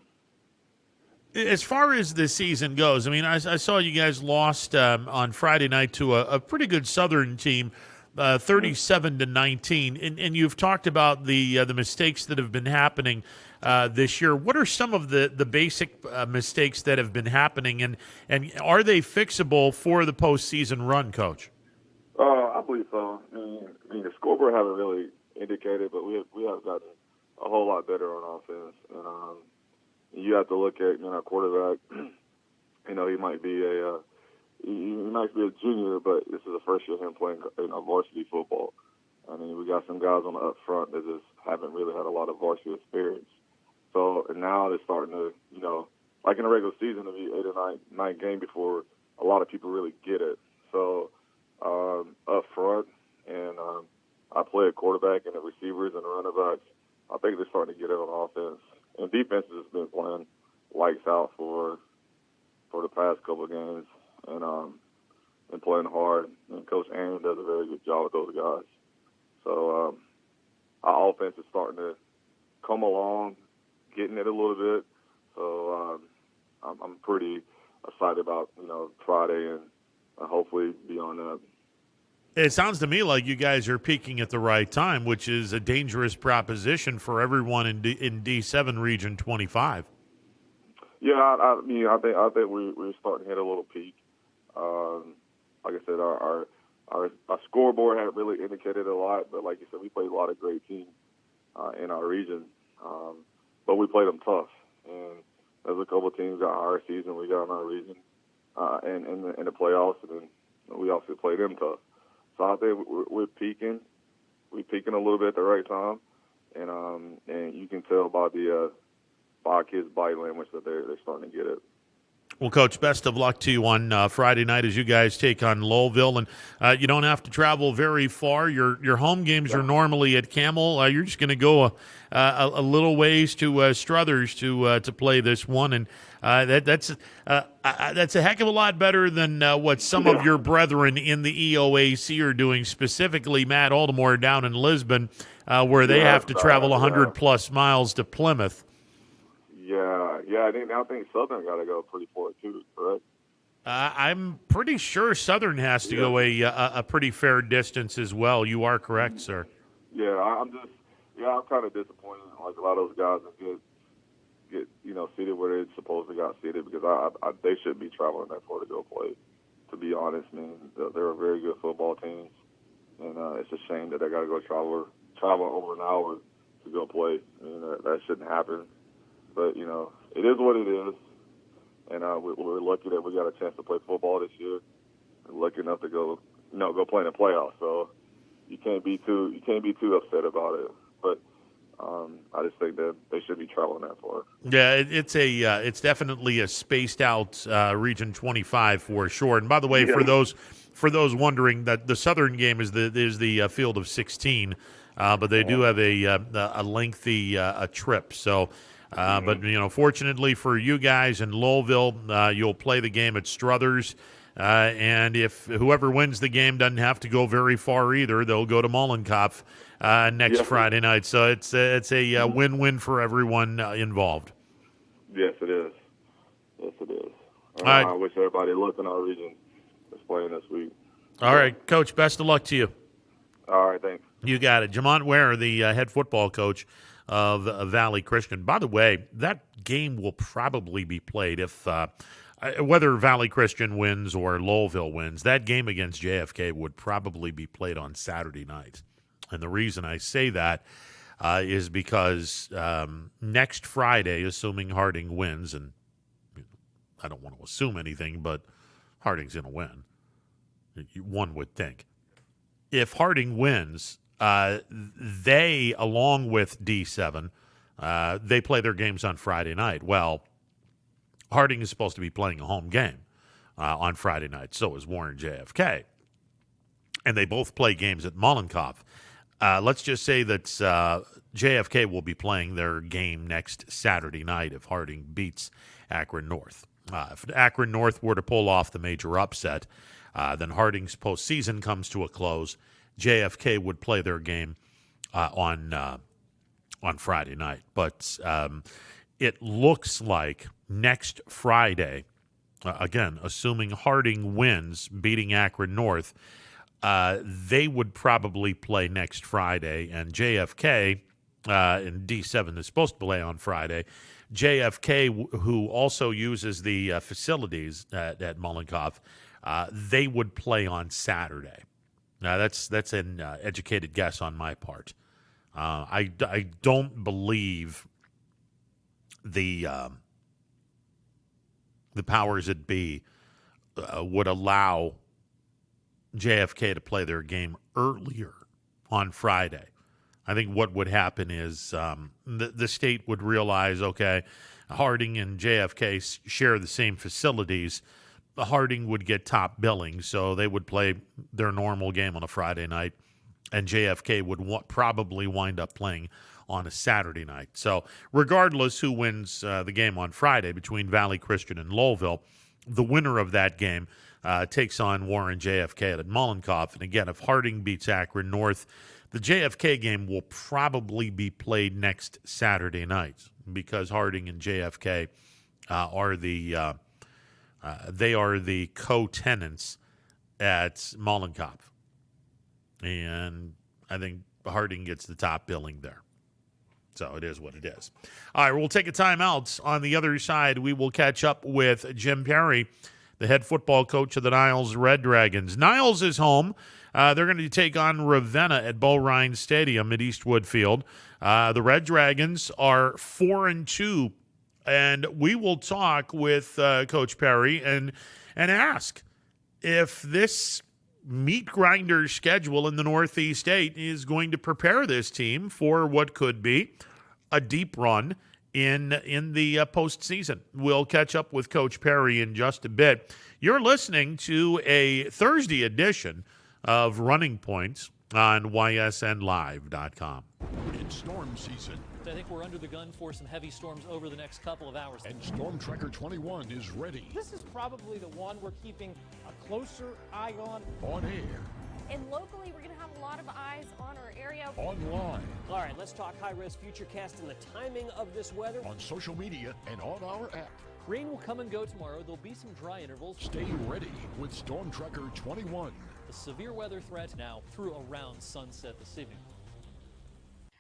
As far as the season goes, I saw you guys lost on Friday night to a pretty good Southern team, 37-19, and you've talked about the mistakes that have been happening this year. What are some of the basic mistakes that have been happening, and are they fixable for the postseason run, Coach? I believe so. The scoreboard haven't really indicated, but we have gotten a whole lot better on offense, and you have to look at our quarterback. He might be a junior, but this is the first year of him playing varsity football. We got some guys on the up front that just haven't really had a lot of varsity experience. So now they're starting to, like in a regular season, it'll be 8 or 9 game before a lot of people really get it. So up front, and I play a quarterback and the receivers and the running backs. I think they're starting to get it on offense. And defense has been playing lights out for the past couple of games, and playing hard. And Coach Aaron does a very good job with those guys. So our offense is starting to come along, getting it a little bit. So I'm pretty excited about Friday and hopefully beyond that. It sounds to me like you guys are peaking at the right time, which is a dangerous proposition for everyone in D7 Region 25. Yeah, I think we're starting to hit a little peak. Like I said, our scoreboard hadn't really indicated a lot, but like you said, we played a lot of great teams in our region, but we played them tough. And there's a couple of teams got our season, we got in our region, and in the playoffs, and then we also played them tough. So I think we're peaking. We're peaking a little bit at the right time, and you can tell by our kids' body language that they're starting to get it. Well, Coach, best of luck to you on Friday night as you guys take on Lowville, and you don't have to travel very far. Your home games are normally at Camel. You're just going to go a little ways to Struthers to play this one, and that's a heck of a lot better than what some of your brethren in the EOAC are doing. Specifically, Matt Aldermore down in Lisbon, where they have to travel 100+ miles to Plymouth. Yeah. I think Southern got to go pretty far too, correct? I'm pretty sure Southern has to go a pretty fair distance as well. You are correct, sir. Yeah, I'm kind of disappointed. Like a lot of those guys get seated where they're supposed to got seated because they shouldn't be traveling that far to go play. To be honest, man, they're a very good football team, and it's a shame that they got to go travel over an hour to go play. That shouldn't happen. But, it is what it is. And we're lucky that we got a chance to play football this year. And lucky enough to go play in the playoffs. So you can't be too upset about it. But I just think that they should be traveling that far. Yeah, it's definitely a spaced out Region 25 for sure. And by the way, for those wondering, that the Southern game is the field of 16, but they do have a lengthy trip. So. But, fortunately for you guys in Lowville, you'll play the game at Struthers. And if whoever wins the game doesn't have to go very far either, they'll go to Mollenkopf next Friday night. So it's a win-win for everyone involved. Yes, it is. Yes, it is. I wish everybody luck in our region that's playing this week. All right, Coach, best of luck to you. All right, thanks. You got it. Jamont Ware, the head football coach of Valley Christian. By the way, that game will probably be played if whether Valley Christian wins or Lowville wins, that game against JFK would probably be played on Saturday night. And the reason I say that is because next Friday, assuming Harding wins, and I don't want to assume anything, but Harding's going to win, one would think. if Harding wins, they, along with D7, they play their games on Friday night. Well, Harding is supposed to be playing a home game on Friday night. So is Warren JFK. And they both play games at Mollenkopf. Let's just say that JFK will be playing their game next Saturday night if Harding beats Akron North. If Akron North were to pull off the major upset, then Harding's postseason comes to a close. JFK would play their game on Friday night. But it looks like next Friday, again, assuming Harding wins, beating Akron North, they would probably play next Friday, and JFK in D7 is supposed to play on Friday. JFK, who also uses the facilities at Mollenkopf, they would play on Saturday. Now, that's an educated guess on my part. I don't believe the powers that be would allow JFK to play their game earlier on Friday. I think what would happen is the state would realize, okay, Harding and JFK share the same facilities. Harding would get top billing, so they would play their normal game on a Friday night, and JFK would probably wind up playing on a Saturday night. So regardless who wins the game on Friday between Valley Christian and Lowellville, the winner of that game takes on Warren JFK at Mollenkopf. And again, if Harding beats Akron North, the JFK game will probably be played next Saturday night because Harding and JFK are the co-tenants at Mollenkopf. And I think Harding gets the top billing there. So it is what it is. All right, we'll take a timeout. On the other side, we will catch up with Jim Perry, the head football coach of the Niles Red Dragons. Niles is home. They're going to take on Ravenna at Bo Ryan Stadium at Eastwood Field. The Red Dragons are 4-2, and we will talk with Coach Perry and ask if this meat grinder schedule in the Northeast 8 is going to prepare this team for what could be a deep run in the postseason. We'll catch up with Coach Perry in just a bit. You're listening to a Thursday edition of Running Points on ysnlive.com. It's storm season. I think we're under the gun for some heavy storms over the next couple of hours. And Storm Tracker 21 is ready. This is probably the one we're keeping a closer eye on. On air. And locally, we're going to have a lot of eyes on our area. Online. All right, let's talk high-risk futurecast and the timing of this weather. On social media and on our app. Rain will come and go tomorrow. There'll be some dry intervals. Stay ready with Storm Tracker 21. The severe weather threat now through around sunset this evening.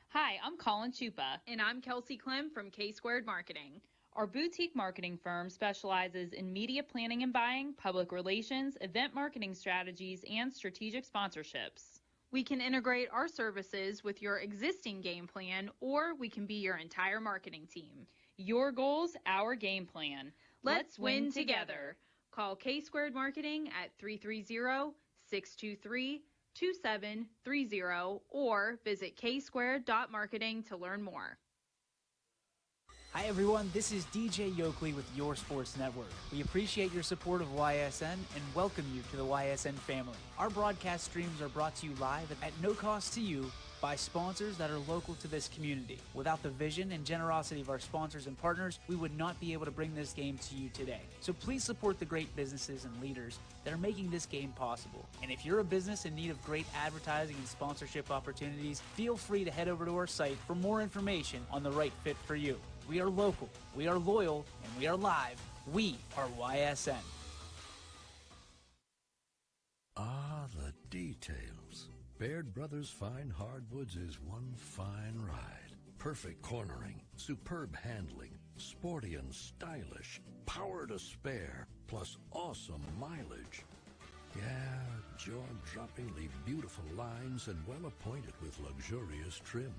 Hi, I'm Colin Chupa. And I'm Kelsey Clem from K-Squared Marketing. Our boutique marketing firm specializes in media planning and buying, public relations, event marketing strategies, and strategic sponsorships. We can integrate our services with your existing game plan, or we can be your entire marketing team. Your goals, our game plan. Let's win together. Call K-Squared Marketing at 330-623-2730 or visit ksquared.marketing to learn more. Hi everyone, this is DJ Yoakley with Your Sports Network. We appreciate your support of YSN and welcome you to the YSN family. Our broadcast streams are brought to you live at no cost to you by sponsors that are local to this community. Without the vision and generosity of our sponsors and partners, we would not be able to bring this game to you today. So please support the great businesses and leaders that are making this game possible. And if you're a business in need of great advertising and sponsorship opportunities, feel free to head over to our site for more information on the right fit for you. We are local, we are loyal, and we are live. We are YSN. Ah, the details. Baird Brothers Fine Hardwoods is one fine ride. Perfect cornering, superb handling, sporty and stylish, power to spare, plus awesome mileage. Yeah, jaw-droppingly beautiful lines and well appointed with luxurious trim.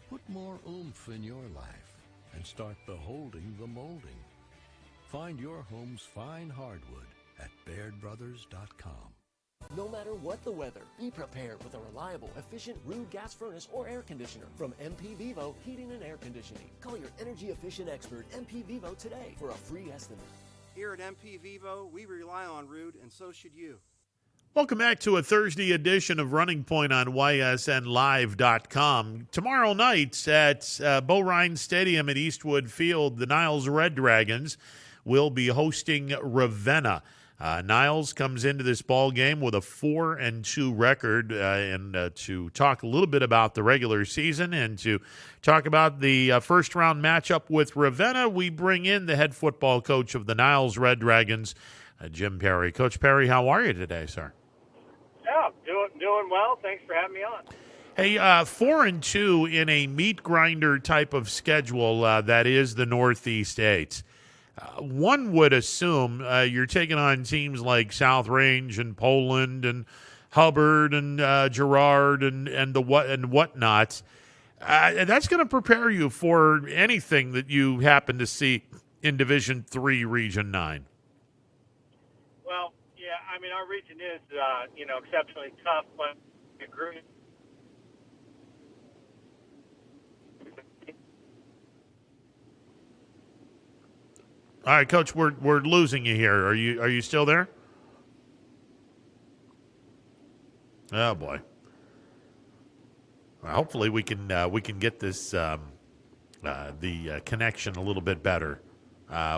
Put more oomph in your life and start beholding the molding. Find your home's fine hardwood at BairdBrothers.com. No matter what the weather, be prepared with a reliable, efficient Rude gas furnace or air conditioner from MP Vivo Heating and Air Conditioning. Call your energy efficient expert, MP Vivo, today for a free estimate. Here at MP Vivo, we rely on Rude, and so should you. Welcome back to a Thursday edition of Running Point on ysnlive.com. Tomorrow night at Bo Ryan Stadium at Eastwood Field, the Niles Red Dragons will be hosting Ravenna. Niles comes into this ball game with a 4-2 record, and to talk a little bit about the regular season and to talk about the first round matchup with Ravenna, we bring in the head football coach of the Niles Red Dragons, Jim Perry. Coach Perry, how are you today, sir? Yeah, doing well. Thanks for having me on. Hey, 4-2 in a meat grinder type of schedule that is the Northeast 8. One would assume you're taking on teams like South Range and Poland and Hubbard and Girard and whatnot. That's going to prepare you for anything that you happen to see in Division III, Region 9. Well, yeah, I mean, our region is, exceptionally tough, but I agree. All right, Coach, we're losing you here. Are you still there? Oh boy. Well, hopefully we can get this the connection a little bit better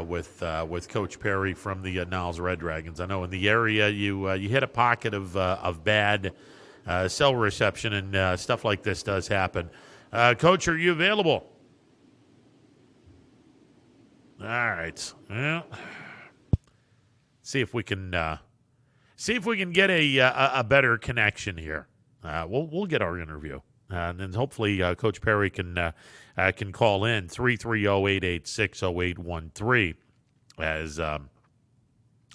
with Coach Perry from the Niles Red Dragons. I know in the area you hit a pocket of bad cell reception, and stuff like this does happen. Coach, are you available? All right. Well, see if we can get a better connection here. We'll get our interview, and then hopefully Coach Perry can call in 330-886-0813. As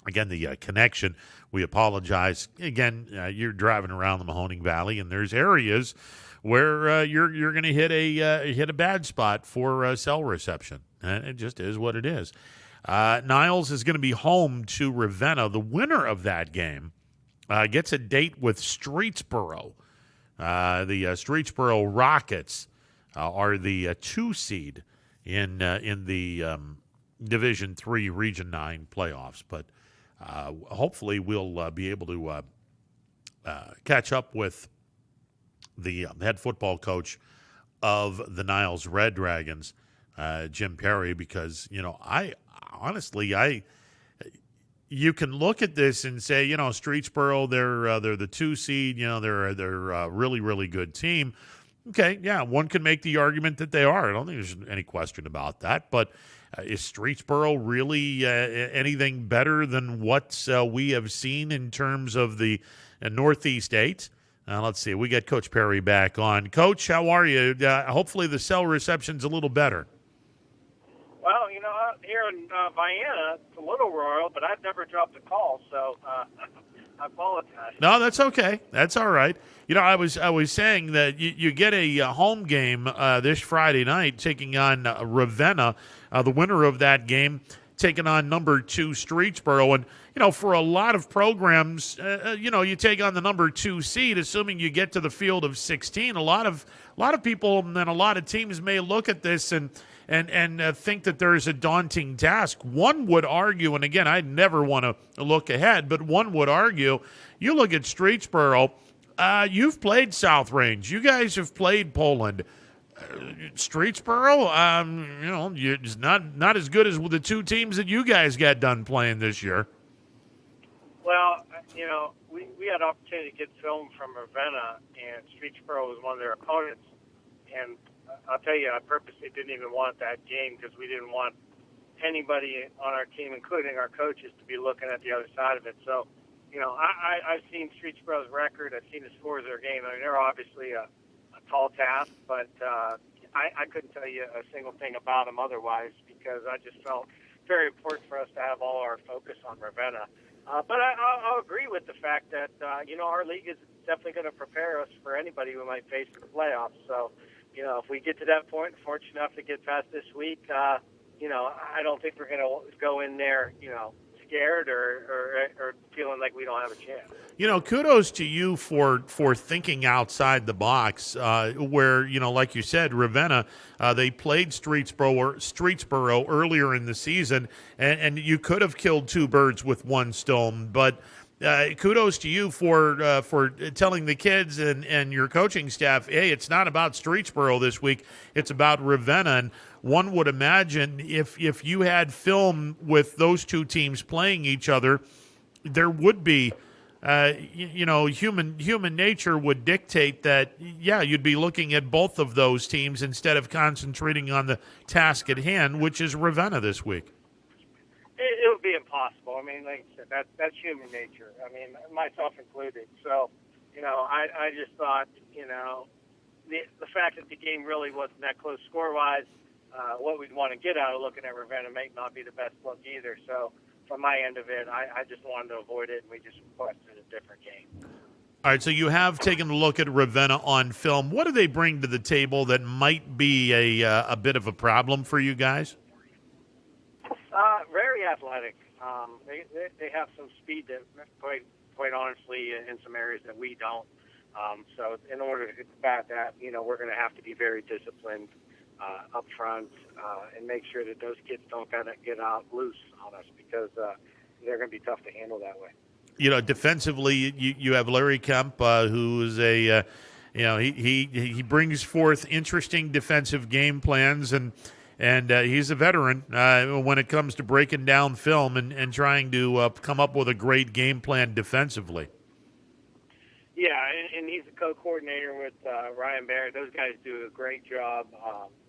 again, the connection. We apologize again. You're driving around the Mahoning Valley, and there's areas where you're going to hit a bad spot for cell reception. It just is what it is. Niles is going to be home to Ravenna. The winner of that game gets a date with Streetsboro. The Streetsboro Rockets are the 2 seed in the Division III Region 9 playoffs. But hopefully we'll be able to catch up with the head football coach of the Niles Red Dragons, Jim Perry, because you can look at this and say, Streetsboro, they're the 2 seed, they're a really, really good team. Okay, yeah, one can make the argument that they are. I don't think there's any question about that. But is Streetsboro really anything better than what we have seen in terms of the Northeast 8? Let's see. We got Coach Perry back on. Coach, how are you? Hopefully the cell reception's a little better. Well, here in Vienna, it's a little rural, but I've never dropped a call, so I apologize. No, that's okay. That's all right. I was saying that you get a home game this Friday night taking on Ravenna. The winner of that game taking on number 2 Streetsboro. And, for a lot of programs, you take on the number 2 seed, assuming you get to the field of 16. A lot of people and then a lot of teams may look at this and think that there's a daunting task. One would argue, and again, I never want to look ahead, but one would argue, you look at Streetsboro, you've played South Range. You guys have played Poland. Streetsboro, it's not as good as the 2 teams that you guys got done playing this year. Well, we had an opportunity to get film from Ravenna, and Streetsboro was one of their opponents. And I'll tell you, I purposely didn't even want that game because we didn't want anybody on our team, including our coaches, to be looking at the other side of it. So, I've seen Streetsboro's record. I've seen the scores of their game. I mean, they're obviously a tall task, but I couldn't tell you a single thing about them otherwise because I just felt very important for us to have all our focus on Ravenna. But I'll agree with the fact that, our league is definitely going to prepare us for anybody who might face in the playoffs. So, if we get to that point, fortunate enough to get past this week, I don't think we're going to go in there, scared or feeling like we don't have a chance. Kudos to you for thinking outside the box. Where like you said, Ravenna, they played Streetsboro earlier in the season, and you could have killed two birds with one stone. But kudos to you for telling the kids and your coaching staff, hey, it's not about Streetsboro this week; it's about Ravenna. And one would imagine if you had film with those two teams playing each other, there would be. Human nature would dictate that, you'd be looking at both of those teams instead of concentrating on the task at hand, which is Ravenna this week. It would be impossible. I mean, like I said, that's human nature. I mean, myself included. So, I just thought, the fact that the game really wasn't that close score-wise, what we'd want to get out of looking at Ravenna may not be the best look either. So, from my end of it, I just wanted to avoid it, and we just requested a different game. All right, so you have taken a look at Ravenna on film. What do they bring to the table that might be a bit of a problem for you guys? Very athletic. They have some speed that, quite honestly, in some areas that we don't. So in order to combat that, we're going to have to be very disciplined up front and make sure that those kids don't get out loose on us, because they're going to be tough to handle that way. Defensively, you have Larry Kemp, who is he brings forth interesting defensive game plans, and he's a veteran when it comes to breaking down film and trying to come up with a great game plan defensively. Yeah, and he's a co-coordinator with Ryan Barrett. Those guys do a great job.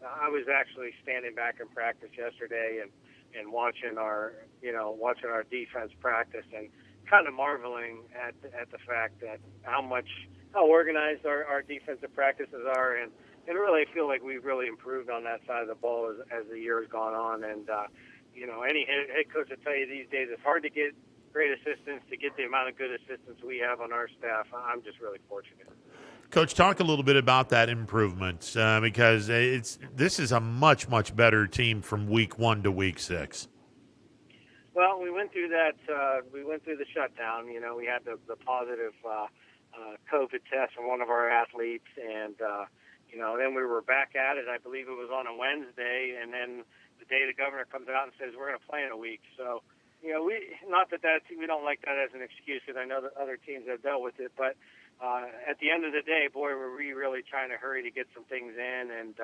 I was actually standing back in practice yesterday and watching our defense practice, and kind of marveling at the fact that how organized our defensive practices are, and really I feel like we've really improved on that side of the ball as the year has gone on. And any head coach will tell you these days it's hard to get great assistants, to get the amount of good assistants we have on our staff. I'm just really fortunate. Coach, talk a little bit about that improvement, because this is a much, much better team from week 1 to week 6. Well, we went through that. We went through the shutdown. We had the positive COVID test from one of our athletes, and then we were back at it. I believe it was on a Wednesday, and then the day the governor comes out and says we're going to play in a week. So, we don't like that as an excuse, because I know that other teams have dealt with it. But at the end of the day, boy, were we really trying to hurry to get some things in. And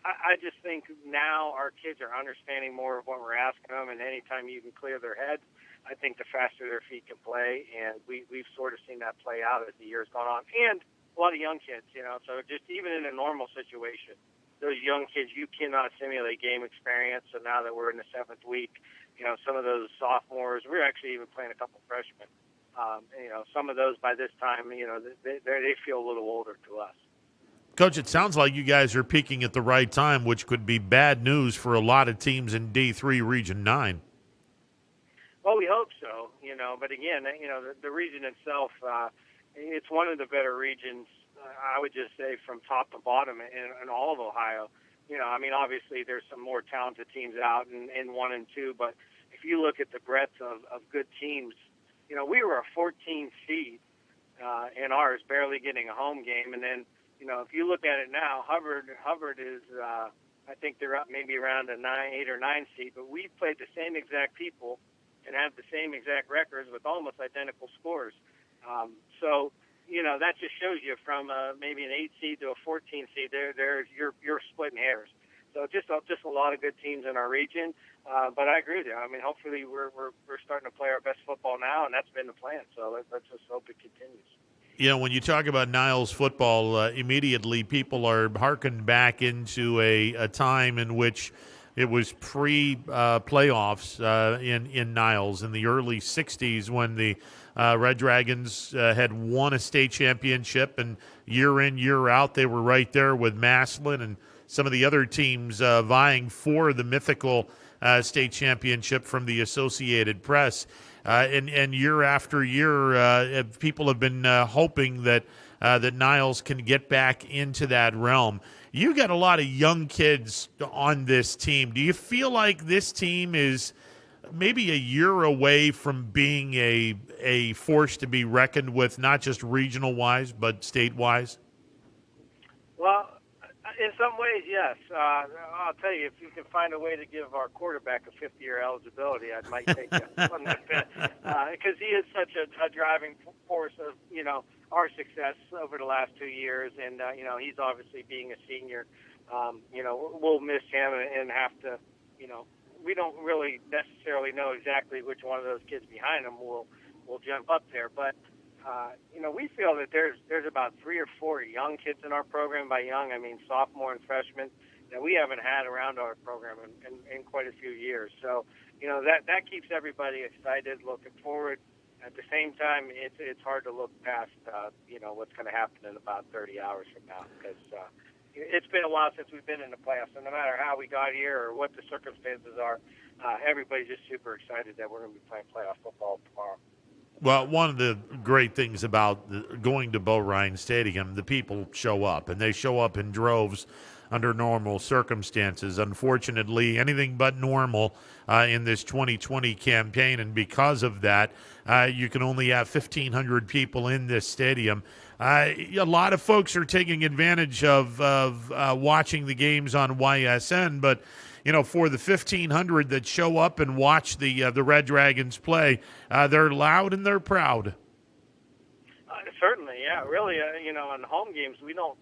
I just think now our kids are understanding more of what we're asking them. And anytime you can clear their head, I think the faster their feet can play. And we've sort of seen that play out as the year's gone on. And a lot of young kids, so just even in a normal situation, those young kids, you cannot simulate game experience. So now that we're in the 7th week, some of those sophomores, we're actually even playing a couple freshmen. Some of those by this time, they feel a little older to us. Coach, it sounds like you guys are peaking at the right time, which could be bad news for a lot of teams in D3 Region 9. Well, we hope so, but again, the region itself, it's one of the better regions, I would just say, from top to bottom in all of Ohio. Obviously there's some more talented teams out in 1 and 2, but if you look at the breadth of good teams, we were a 14 seed in ours, barely getting a home game. And then, if you look at it now, Hubbard is, I think they're up maybe around a 8 or 9 seed, but we played the same exact people and have the same exact records with almost identical scores. So, that just shows you from maybe an 8 seed to a 14 seed. You're splitting hairs. So just a lot of good teams in our region. But I agree with you. I mean, hopefully we're starting to play our best football now, and that's been the plan. So let's just hope it continues. When you talk about Niles football, immediately people are harkened back into a time in which it was pre-playoffs in Niles in the early 60s, when the Red Dragons had won a state championship, and year in, year out, they were right there with Massillon and some of the other teams vying for the mythical state championship from the Associated Press. And year after year, people have been hoping that Niles can get back into that realm. You got a lot of young kids on this team. Do you feel like this team is maybe a year away from being a force to be reckoned with, not just regional wise, but state wise? Well, in some ways, yes. I'll tell you, if you can find a way to give our quarterback a 50-year eligibility, I might take that on that bet, because he is such a driving force of our success over the last 2 years, and he's obviously being a senior. We'll miss him and have to, we don't really necessarily know exactly which one of those kids behind him will jump up there, but. We feel that there's about 3 or 4 young kids in our program. By young, I mean sophomore and freshmen that we haven't had around our program in quite a few years. So, that keeps everybody excited, looking forward. At the same time, it's hard to look past, what's going to happen in about 30 hours from now, because it's been a while since we've been in the playoffs. And no matter how we got here or what the circumstances are, everybody's just super excited that we're going to be playing playoff football tomorrow. Well, one of the great things about going to Bo Ryan Stadium, the people show up, and they show up in droves under normal circumstances. Unfortunately, anything but normal in this 2020 campaign, and because of that, you can only have 1,500 people in this stadium. A lot of folks are taking advantage of watching the games on YSN, but for the 1,500 that show up and watch the Red Dragons play, they're loud and they're proud. Certainly, yeah. Really, on home games, we don't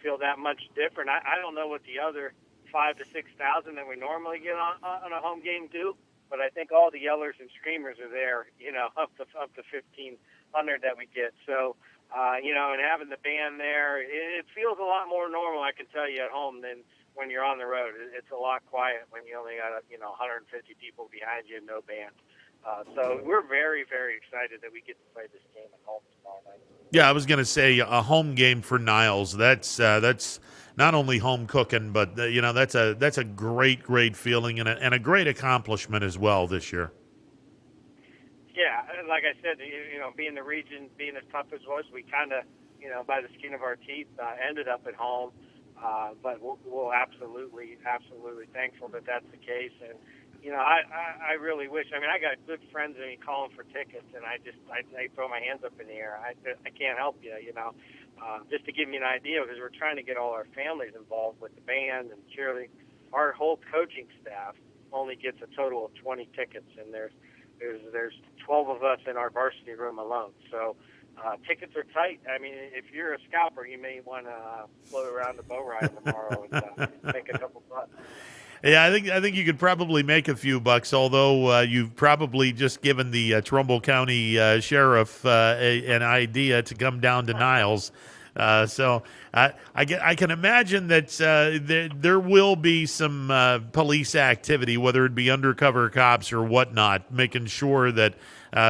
feel that much different. I don't know what the other 5,000 to 6,000 that we normally get on a home game do, but I think all the yellers and screamers are there. Up to 1,500 that we get. So, and having the band there, it feels a lot more normal. I can tell you at home than when you're on the road. It's a lot quiet when you only got 150 people behind you and no band. So we're very, very excited that we get to play this game at home tomorrow night. Yeah, I was going to say a home game for Niles. That's not only home cooking, but that's a great feeling and a great accomplishment as well this year. Yeah, like I said, being the region, being as tough as it was, we kind of, by the skin of our teeth, ended up at home. But we'll absolutely thankful that that's the case. And, I really wish, I got good friends and calling for tickets, and I throw my hands up in the air. I can't help you, just to give you an idea, because we're trying to get all our families involved with the band and cheerleading. Our whole coaching staff only gets a total of 20 tickets, and there's 12 of us in our varsity room alone. So, tickets are tight. If you're a scalper, you may want to float around the Bo Ryan tomorrow and make a couple bucks. Yeah, I think you could probably make a few bucks, although you've probably just given the Trumbull County Sheriff an idea to come down to Niles. So I can imagine that there will be some police activity, whether it be undercover cops or whatnot, making sure that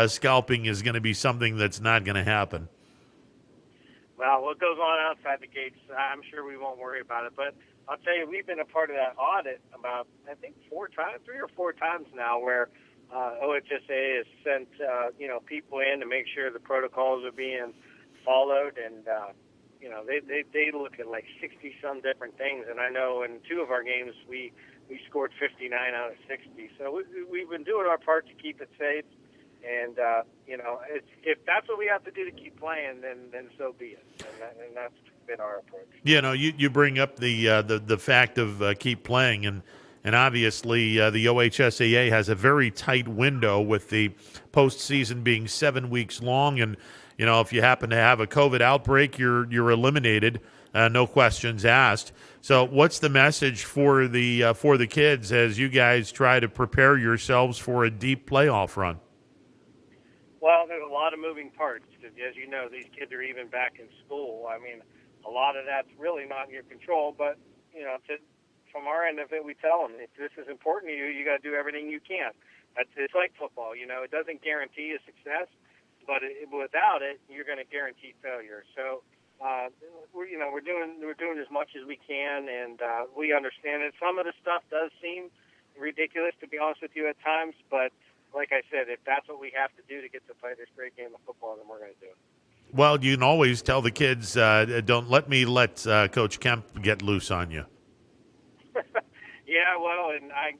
scalping is going to be something that's not going to happen. Well, what goes on outside the gates, I'm sure we won't worry about it. But I'll tell you, we've been a part of that audit about, I think, 3 or 4 times now, where OHSA has sent people in to make sure the protocols are being followed, and they look at like 60 some different things. And I know in 2 of our games we scored 59 out of 60. So we've been doing our part to keep it safe. And if that's what we have to do to keep playing, then so be it. And that's been our approach. You bring up the fact of keep playing, and obviously the OHSAA has a very tight window with the postseason being 7 weeks long, and if you happen to have a COVID outbreak, you're eliminated, no questions asked. So what's the message for the kids as you guys try to prepare yourselves for a deep playoff run? Well, there's a lot of moving parts because, as you know, these kids are even back in school. A lot of that's really not in your control, but, from our end of it, we tell them, if this is important to you, you got to do everything you can. It's like football, it doesn't guarantee a success, but without it, you're going to guarantee failure. So, we're doing as much as we can, and we understand it. Some of the stuff does seem ridiculous, to be honest with you, at times, but like I said, if that's what we have to do to get to play this great game of football, then we're going to do it. Well, you can always tell the kids, don't let Coach Kemp get loose on you. Yeah, well, and I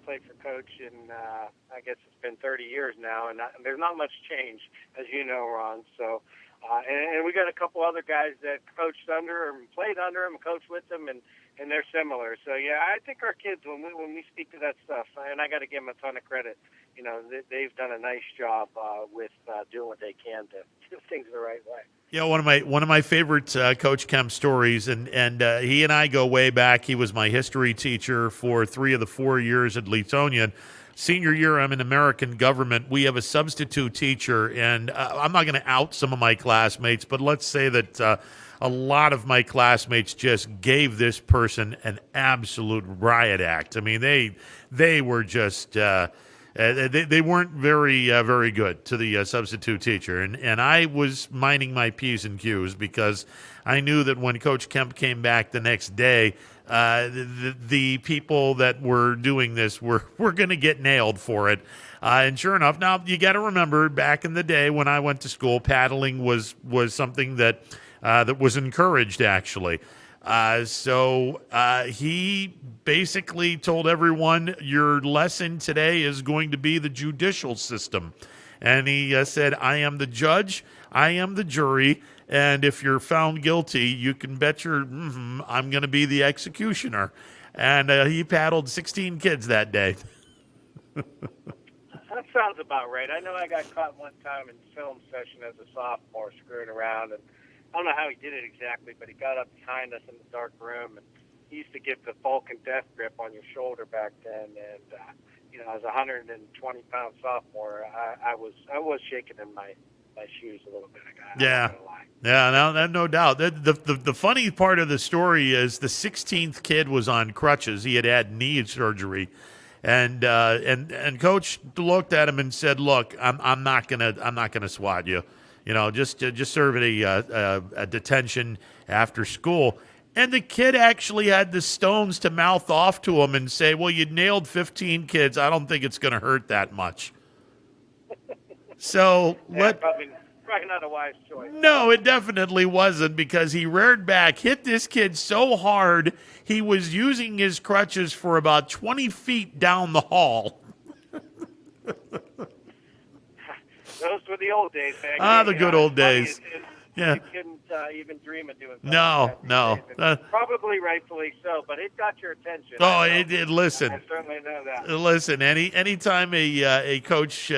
played for Coach, and I guess it's been 30 years now, and there's not much change, as you know, Ron. So, and we got a couple other guys that coached under him, played under him, coached with him, and they're similar. So, yeah, I think our kids, when we speak to that stuff, and I got to give them a ton of credit, they've done a nice job with doing what they can to do things the right way. Yeah, one of my favorite Coach Kemp stories, and he and I go way back. He was my history teacher for 3 of the 4 years at Leetonia. Senior year, I'm in American government. We have a substitute teacher, and I'm not going to out some of my classmates, but let's say that a lot of my classmates just gave this person an absolute riot act. I mean, they were just they weren't very good to the substitute teacher, and I was minding my P's and Q's because I knew that when Coach Kemp came back the next day, the people that were doing this were going to get nailed for it. And sure enough, now you got to remember, back in the day when I went to school, paddling was something that was encouraged, actually. So he basically told everyone, your lesson today is going to be the judicial system. And he said, I am the judge, I am the jury, and if you're found guilty, you can bet I'm going to be the executioner. And he paddled 16 kids that day. That sounds about right. I know I got caught one time in film session as a sophomore screwing around, and I don't know how he did it exactly, but he got up behind us in the dark room, and he used to get the Falcon death grip on your shoulder back then. And as a 120-pound sophomore, I was shaking in my shoes a little bit. No doubt. The funny part of the story is the 16th kid was on crutches. He had knee surgery, and Coach looked at him and said, "Look, I'm not gonna swat you. Just serve a detention after school." And the kid actually had the stones to mouth off to him and say, well, you nailed 15 kids. I don't think it's going to hurt that much. So probably not a wise choice. No, it definitely wasn't, because he reared back, hit this kid so hard, he was using his crutches for about 20 feet down the hall. Those were the old days, man. The good old days. You couldn't even dream of doing something. No. Probably rightfully so, but it got your attention. Oh, it did. Listen. I certainly know that. Listen, anytime a coach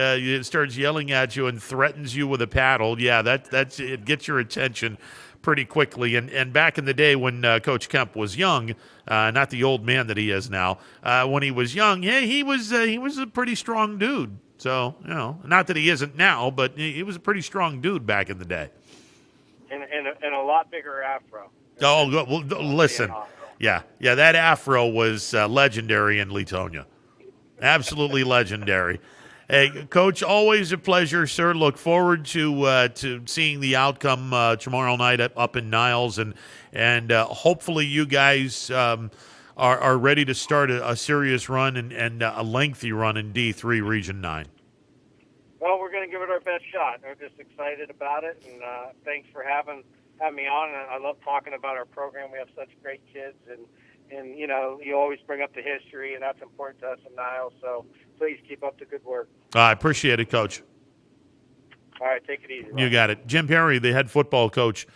starts yelling at you and threatens you with a paddle, that's it gets your attention pretty quickly. And back in the day when Coach Kemp was young, not the old man that he is now, when he was young, he was a pretty strong dude. So, not that he isn't now, but he was a pretty strong dude back in the day. And a lot bigger afro. Oh, well, listen. Yeah, that afro was legendary in Leetonia. Absolutely legendary. Hey, Coach, always a pleasure, sir. Look forward to seeing the outcome tomorrow night up in Niles, and hopefully you guys are ready to start a serious run and a lengthy run in D3 Region 9. Well, we're going to give it our best shot. We're just excited about it, and thanks for having me on. And I love talking about our program. We have such great kids, and you always bring up the history, and that's important to us in Niles. So please keep up the good work. I appreciate it, Coach. All right, take it easy. You got it. Jim Perry, the head football coach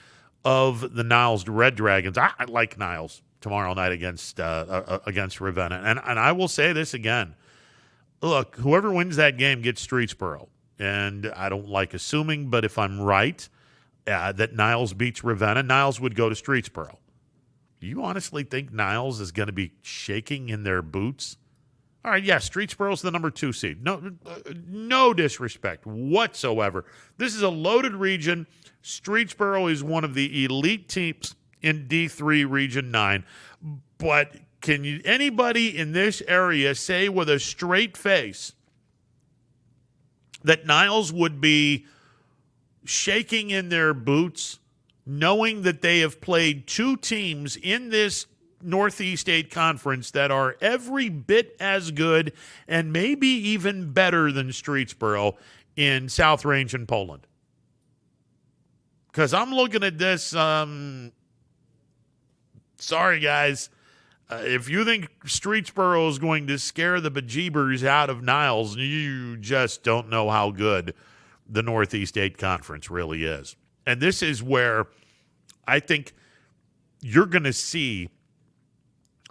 of the Niles Red Dragons. I like Niles tomorrow night against Ravenna. And I will say this again. Look, whoever wins that game gets Streetsboro. And I don't like assuming, but if I'm right that Niles beats Ravenna, Niles would go to Streetsboro. Do you honestly think Niles is going to be shaking in their boots? All right, Streetsboro's the number 2 seed. No disrespect whatsoever. This is a loaded region. Streetsboro is one of the elite teams in D3 Region 9. But can anybody in this area say with a straight face that Niles would be shaking in their boots, knowing that they have played 2 teams in this Northeast 8 Conference that are every bit as good and maybe even better than Streetsboro in South Range and Poland? Because I'm looking at this, sorry guys, If you think Streetsboro is going to scare the bejeebers out of Niles, you just don't know how good the Northeast 8 Conference really is. And this is where I think you're going to see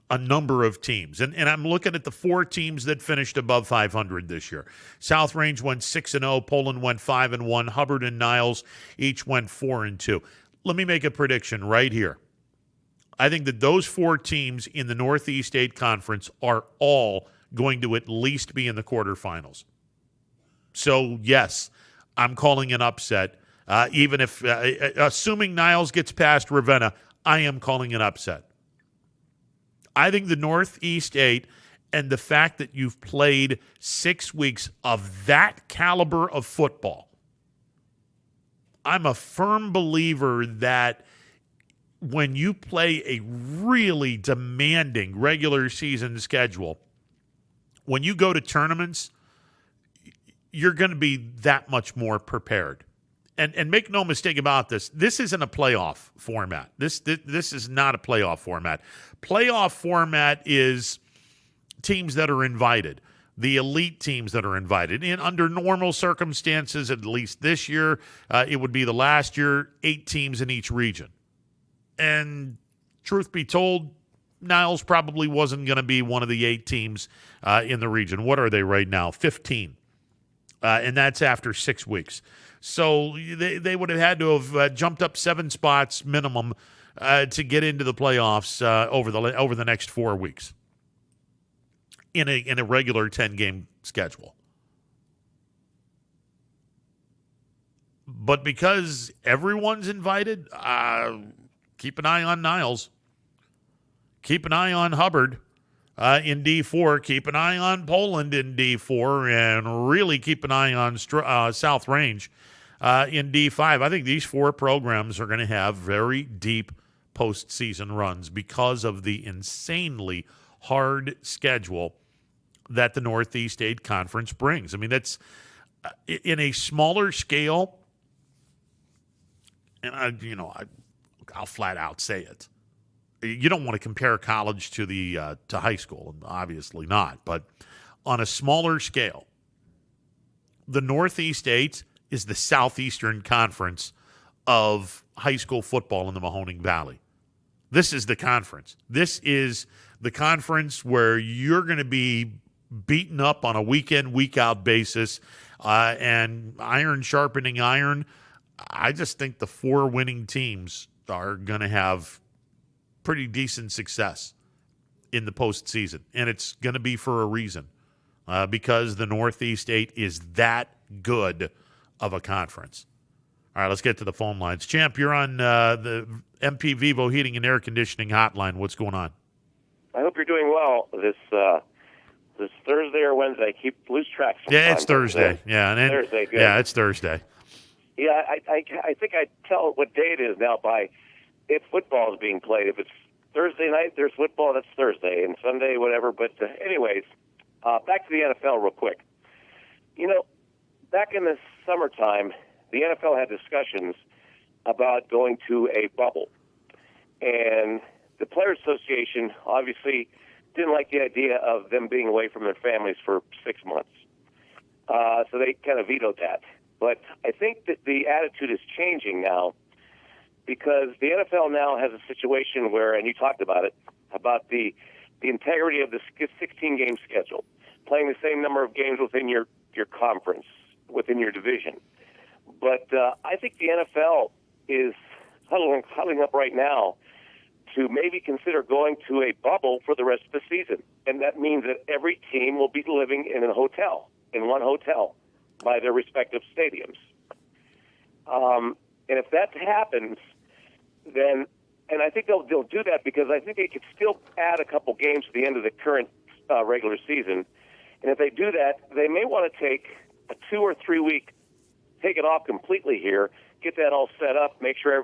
a number of teams. And I'm looking at the 4 teams that finished above 500 this year. South Range went 6-0, Poland went 5-1, Hubbard and Niles each went 4-2. Let me make a prediction right here. I think that those 4 teams in the Northeast 8 Conference are all going to at least be in the quarterfinals. So, yes, I'm calling an upset. Even if, assuming Niles gets past Ravenna, I am calling an upset. I think the Northeast 8 and the fact that you've played 6 weeks of that caliber of football, I'm a firm believer that when you play a really demanding regular season schedule, when you go to tournaments, you're going to be that much more prepared. And make no mistake about this. This isn't a playoff format. This is not a playoff format. Playoff format is teams that are invited, the elite teams that are invited. And under normal circumstances, at least this year, it would be the last year, 8 teams in each region. And truth be told, Niles probably wasn't going to be one of the 8 teams in the region. What are they right now? 15. And that's after 6 weeks. So they would have had to have jumped up 7 spots minimum to get into the playoffs over the next 4 weeks in a regular 10-game schedule. But because everyone's invited, keep an eye on Niles. Keep an eye on Hubbard in D4. Keep an eye on Poland in D4. And really keep an eye on South Range in D5. I think these 4 programs are going to have very deep postseason runs because of the insanely hard schedule that the Northeast 8 Conference brings. I mean, that's in a smaller scale, and I'll flat out say it. You don't want to compare college to to high school, obviously not. But on a smaller scale, the Northeast 8 is the Southeastern Conference of high school football in the Mahoning Valley. This is the conference. This is the conference where you're going to be beaten up on a week-in, week-out basis, and iron sharpening iron. I just think the 4 winning teams are going to have pretty decent success in the postseason, and it's going to be for a reason, because the Northeast 8 is that good of a conference. All right, let's get to the phone lines. Champ, you're on the MP Vivo Heating and Air Conditioning hotline. What's going on? I hope you're doing well this Thursday or Wednesday. Lose track sometimes. Yeah, it's Thursday. Yeah, and Thursday, good. Yeah, it's Thursday. Yeah, I think I tell what day it is now by if football is being played. If it's Thursday night, there's football, that's Thursday, and Sunday, whatever. But anyways, back to the NFL real quick. Back in the summertime, the NFL had discussions about going to a bubble. And the Players Association obviously didn't like the idea of them being away from their families for 6 months. So they kind of vetoed that. But I think that the attitude is changing now because the NFL now has a situation where, and you talked about it, about the integrity of the 16-game schedule, playing the same number of games within your conference, within your division. But I think the NFL is huddling up right now to maybe consider going to a bubble for the rest of the season. And that means that every team will be living in one hotel by their respective stadiums. And if that happens, then, and I think they'll do that because I think they could still add a couple games to the end of the current regular season. And if they do that, they may want to take a 2 or 3 week, take it off completely here, get that all set up, make sure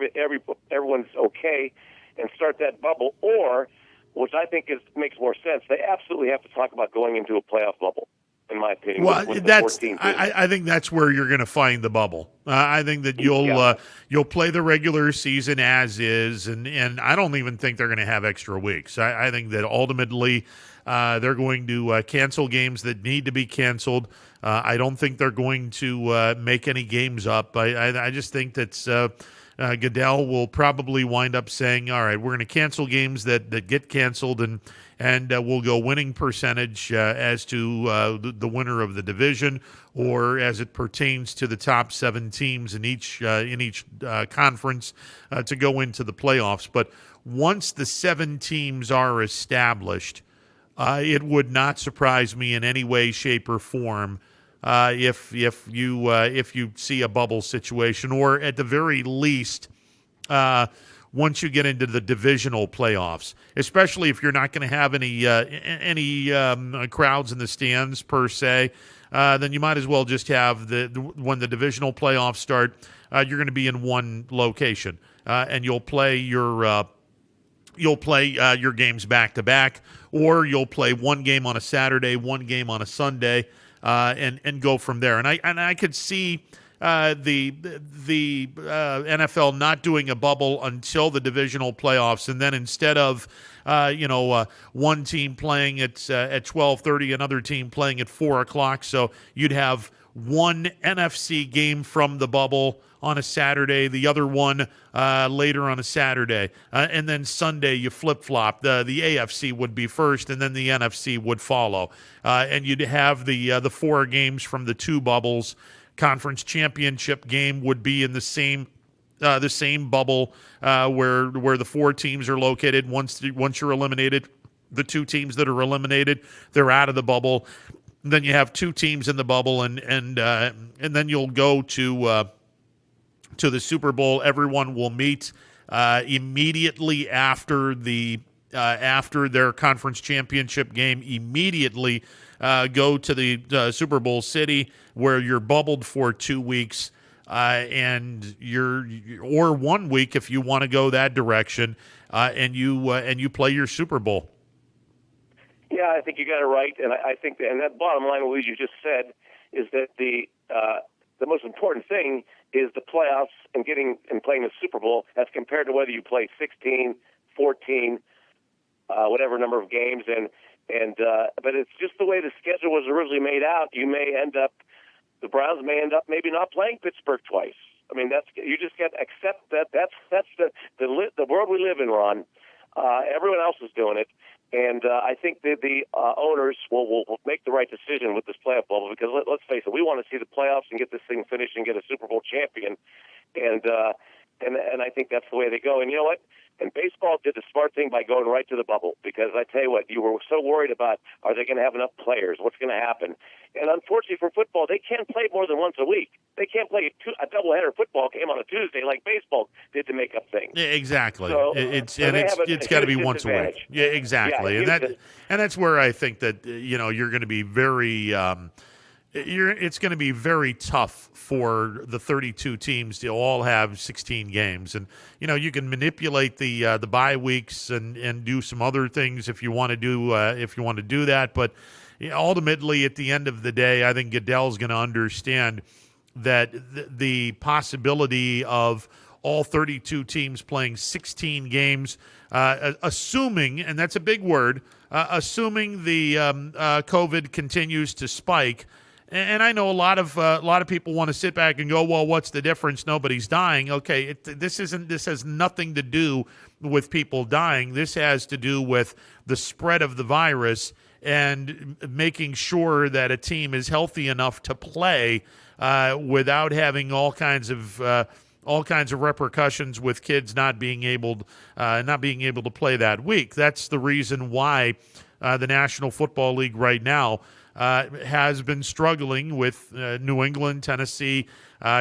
everyone's okay, and start that bubble. Or, which I think makes more sense, they absolutely have to talk about going into a playoff bubble. in my opinion. Well, with the that's 14 teams. I think that's where you're going to find the bubble. I think that you'll play the regular season as is, and I don't even think they're going to have extra weeks. I think that ultimately they're going to cancel games that need to be canceled. I don't think they're going to make any games up. I just think that Goodell will probably wind up saying, all right, we're going to cancel games that get canceled, and we'll go winning percentage as to the winner of the division, or as it pertains to the top 7 teams in each conference to go into the playoffs. But once the 7 teams are established, it would not surprise me in any way, shape, or form if you see a bubble situation, or at the very least, once you get into the divisional playoffs, especially if you're not going to have any crowds in the stands per se, then you might as well just have when the divisional playoffs start, you're going to be in one location, and you'll play your games back to back, or you'll play one game on a Saturday, one game on a Sunday, and go from there. And I could see the NFL not doing a bubble until the divisional playoffs, and then instead of one team playing at 12:30, another team playing at 4:00, so you'd have one NFC game from the bubble on a Saturday, the other one later on a Saturday, and then Sunday you flip-flop. The AFC would be first, and then the NFC would follow, and you'd have the 4 games from the 2 bubbles. Conference championship game would be in the same bubble where the 4 teams are located. Once you're eliminated, the 2 teams that are eliminated, they're out of the bubble. Then you have 2 teams in the bubble, and then you'll go to the Super Bowl. Everyone will meet immediately after their conference championship game. Immediately go to the Super Bowl city where you're bubbled for 2 weeks, and or 1 week if you want to go that direction, and you play your Super Bowl. Yeah, I think you got it right, and I think that bottom line, what you just said, is that the most important thing is the playoffs and playing the Super Bowl, as compared to whether you play 16, 14, whatever number of games, but it's just the way the schedule was originally made out. The Browns may end up maybe not playing Pittsburgh twice. I mean, you just got to accept that. That's the world we live in, Ron. Everyone else is doing it. And I think that the owners will make the right decision with this playoff bubble, because let's face it, we want to see the playoffs and get this thing finished and get a Super Bowl champion. And I think that's the way they go. And you know what? And baseball did the smart thing by going right to the bubble, because I tell you what, you were so worried about, are they going to have enough players? What's going to happen? And unfortunately for football, they can't play more than once a week. They can't play a doubleheader football game on a Tuesday like baseball did to make up things. Yeah, exactly. So, it's got to be once a week. Yeah, exactly. Yeah, and that's where I think that you're going to be very. It's going to be very tough for the 32 teams to all have 16 games, and you can manipulate the bye weeks and do some other things if you want to do that. But ultimately, at the end of the day, I think Goodell's going to understand that the possibility of all 32 teams playing 16 games, assuming, and that's a big word, assuming the COVID continues to spike. And I know a lot of people want to sit back and go, well, what's the difference? Nobody's dying. Okay, this has nothing to do with people dying. This has to do with the spread of the virus and making sure that a team is healthy enough to play without having all kinds of repercussions with kids not being able to play that week. That's the reason why the National Football League right now has been struggling with New England, Tennessee.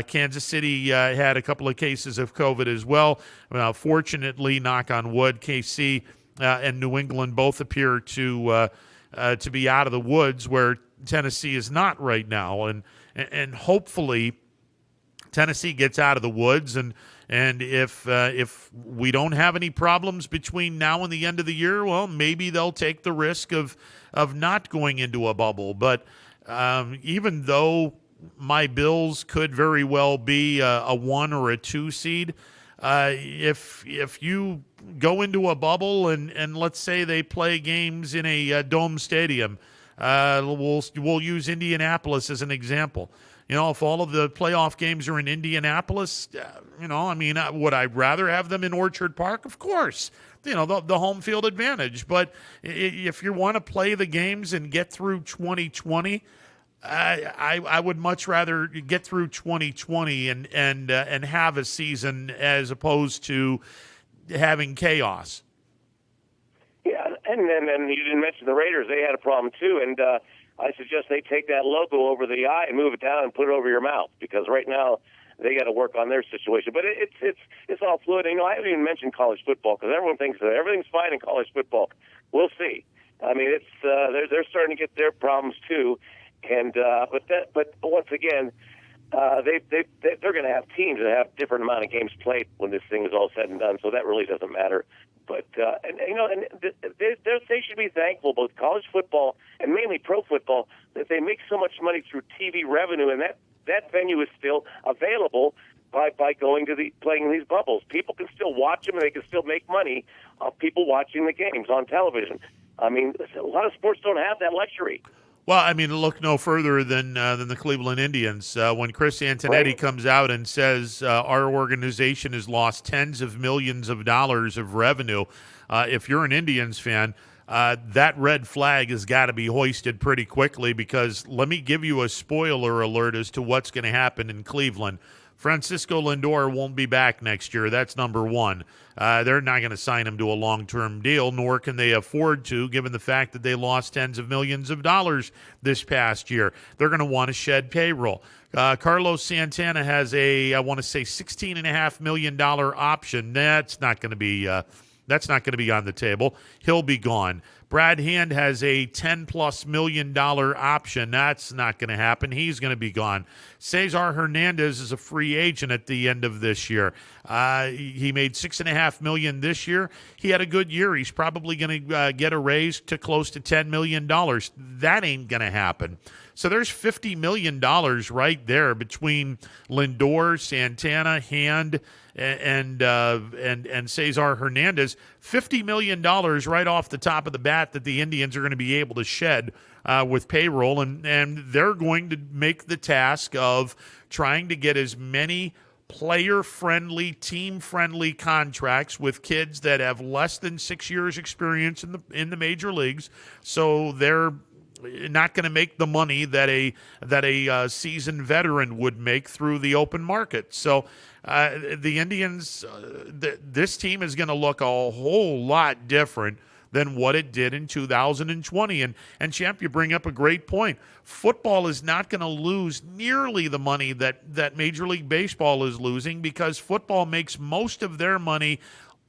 Kansas City had a couple of cases of COVID as well. Fortunately, knock on wood, KC and New England both appear to be out of the woods, where Tennessee is not right now. And hopefully Tennessee gets out of the woods, and if we don't have any problems between now and the end of the year, well, maybe they'll take the risk of not going into a bubble. But even though my Bills could very well be a 1 or a 2 seed, if you go into a bubble and let's say they play games in a dome stadium, we'll use Indianapolis as an example. If all of the playoff games are in Indianapolis, would I rather have them in Orchard Park? Of course. The home field advantage. But if you want to play the games and get through 2020, I would much rather get through 2020 and have a season as opposed to having chaos. Yeah, and you didn't mention the Raiders. They had a problem too, and I suggest they take that logo over the eye and move it down and put it over your mouth, because right now they got to work on their situation. But it's all fluid. I haven't even mentioned college football because everyone thinks that everything's fine in college football. We'll see. It's they're starting to get their problems too, and but once again, they're going to have teams that have different amount of games played when this thing is all said and done. So that really doesn't matter. But they should be thankful, both college football and mainly pro football, that they make so much money through TV revenue, and that venue is still available by going to playing in these bubbles. People can still watch them, and they can still make money off people watching the games on television. A lot of sports don't have that luxury. Well, look no further than the Cleveland Indians. When Chris Antonetti comes out and says our organization has lost tens of millions of dollars of revenue, if you're an Indians fan, that red flag has got to be hoisted pretty quickly, because let me give you a spoiler alert as to what's going to happen in Cleveland. Francisco Lindor won't be back next year. That's number one. They're not going to sign him to a long-term deal, nor can they afford to, given the fact that they lost tens of millions of dollars this past year. They're going to want to shed payroll. Carlos Santana has I want to say $16.5 million option. That's not going to be on the table. He'll be gone. Brad Hand has a $10+ million option. That's not going to happen. He's going to be gone. Cesar Hernandez is a free agent at the end of this year. He made $6.5 million this year. He had a good year. He's probably going to get a raise to close to $10 million. That ain't going to happen. So there's $50 million right there between Lindor, Santana, Hand, and Cesar Hernandez. $50 million right off the top of the bat that the Indians are going to be able to shed with payroll, and they're going to make the task of trying to get as many player-friendly, team-friendly contracts with kids that have less than 6 years experience in the major leagues. So they're not going to make the money that a seasoned veteran would make through the open market. So the Indians, this team is going to look a whole lot different than what it did in 2020. And Champ, you bring up a great point. Football is not going to lose nearly the money that Major League Baseball is losing, because football makes most of their money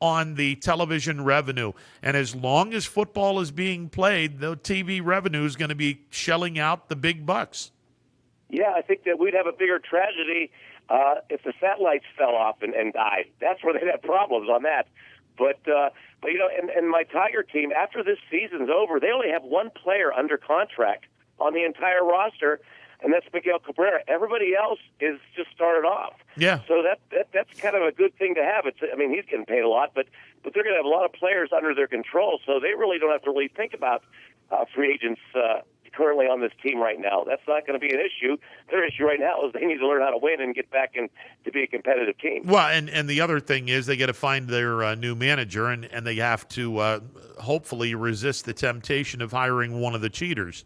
on the television revenue. And as long as football is being played, the TV revenue is going to be shelling out the big bucks. Yeah, I think that we'd have a bigger tragedy if the satellites fell off and died. That's where they'd have problems on that. But and my Tiger team, after this season's over, they only have one player under contract on the entire roster, and that's Miguel Cabrera. Everybody else is just started off. Yeah. So that's kind of a good thing to have. He's getting paid a lot, but they're going to have a lot of players under their control, so they really don't have to really think about free agents currently on this team right now. That's not going to be an issue. Their issue right now is they need to learn how to win and get back to be a competitive team. Well, and the other thing is they got to find their new manager, and they have to hopefully resist the temptation of hiring one of the cheaters.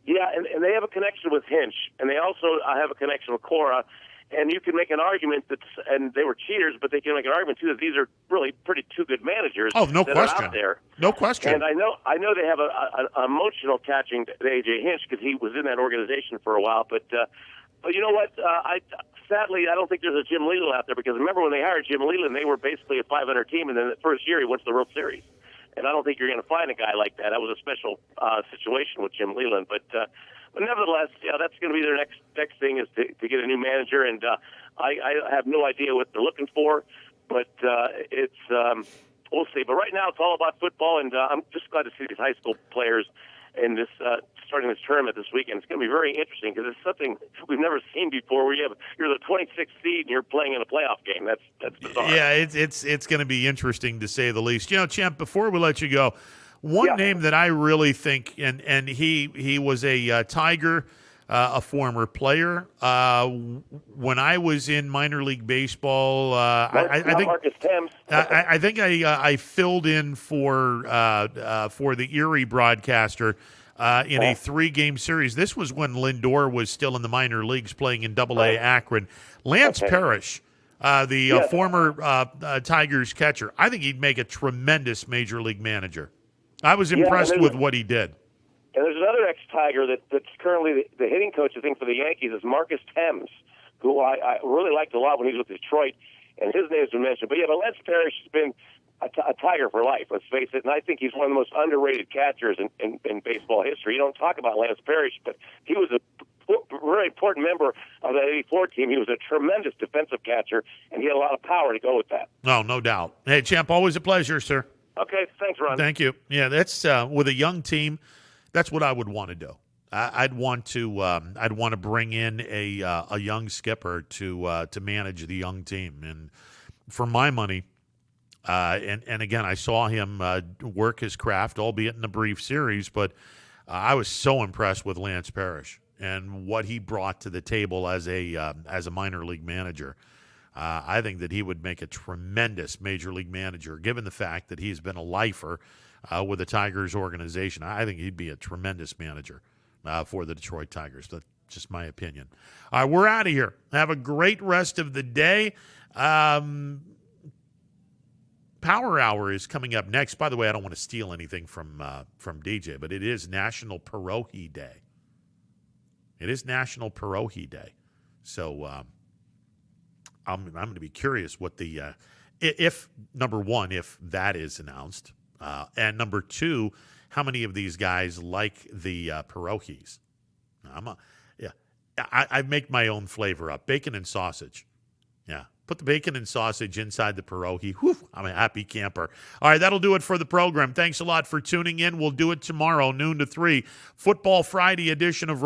Yeah, and they have a connection with Hinch, and they also have a connection with Cora. And you can make an argument and they were cheaters, but they can make an argument too that these are really pretty two good managers. Oh, no that question. Are out there. No question. And I know they have an emotional attaching to AJ Hinch because he was in that organization for a while. But you know what? Sadly, I don't think there's a Jim Leland out there, because remember when they hired Jim Leland, they were basically a 500 team, and then the first year he went to the World Series. And I don't think you're going to find a guy like that. That was a special situation with Jim Leland, but nevertheless, that's going to be their next thing, is to get a new manager. And I have no idea what they're looking for, but we'll see. But right now, it's all about football, and I'm just glad to see these high school players in this starting this tournament this weekend. It's going to be very interesting because it's something we've never seen before. Where you're the 26th seed and you're playing in a playoff game. That's bizarre. Yeah, it's going to be interesting to say the least. Champ, before we let you go, one name that I really think, and he was a Tiger, a former player. When I was in minor league baseball, I think Marcus Thames. I think I filled in for the Erie broadcaster in a 3-game series. This was when Lindor was still in the minor leagues playing in Double-A Akron. Lance Parrish, the former Tigers catcher, I think he'd make a tremendous major league manager. I was impressed with what he did. And there's another ex-Tiger that's currently the hitting coach, I think, for the Yankees is Marcus Thames, who I really liked a lot when he was with Detroit, and his name's been mentioned. But Lance Parrish has been a Tiger for life, let's face it, and I think he's one of the most underrated catchers in baseball history. You don't talk about Lance Parrish, but he was a very important member of that 84 team. He was a tremendous defensive catcher, and he had a lot of power to go with that. Oh, no doubt. Hey, Champ, always a pleasure, sir. Okay, thanks, Ron. Thank you. Yeah, that's with a young team. That's what I would want to do. I'd want to bring in a young skipper to manage the young team. And for my money, and again, I saw him work his craft, albeit in a brief series. But I was so impressed with Lance Parrish and what he brought to the table as a minor league manager. I think that he would make a tremendous major league manager, given the fact that he's been a lifer with the Tigers organization. I think he'd be a tremendous manager for the Detroit Tigers. That's just my opinion. All right, we're out of here. Have a great rest of the day. Power Hour is coming up next. By the way, I don't want to steal anything from DJ, but it is National Pierogi Day. It is National Pierogi Day. So I'm going to be curious what the if number one, if that is announced, and number two, how many of these guys like the pierogies? I make my own flavor up, bacon and sausage. Yeah, put the bacon and sausage inside the pierogi. Whew, I'm a happy camper. All right, that'll do it for the program. Thanks a lot for tuning in. We'll do it tomorrow, noon to 3, Football Friday edition of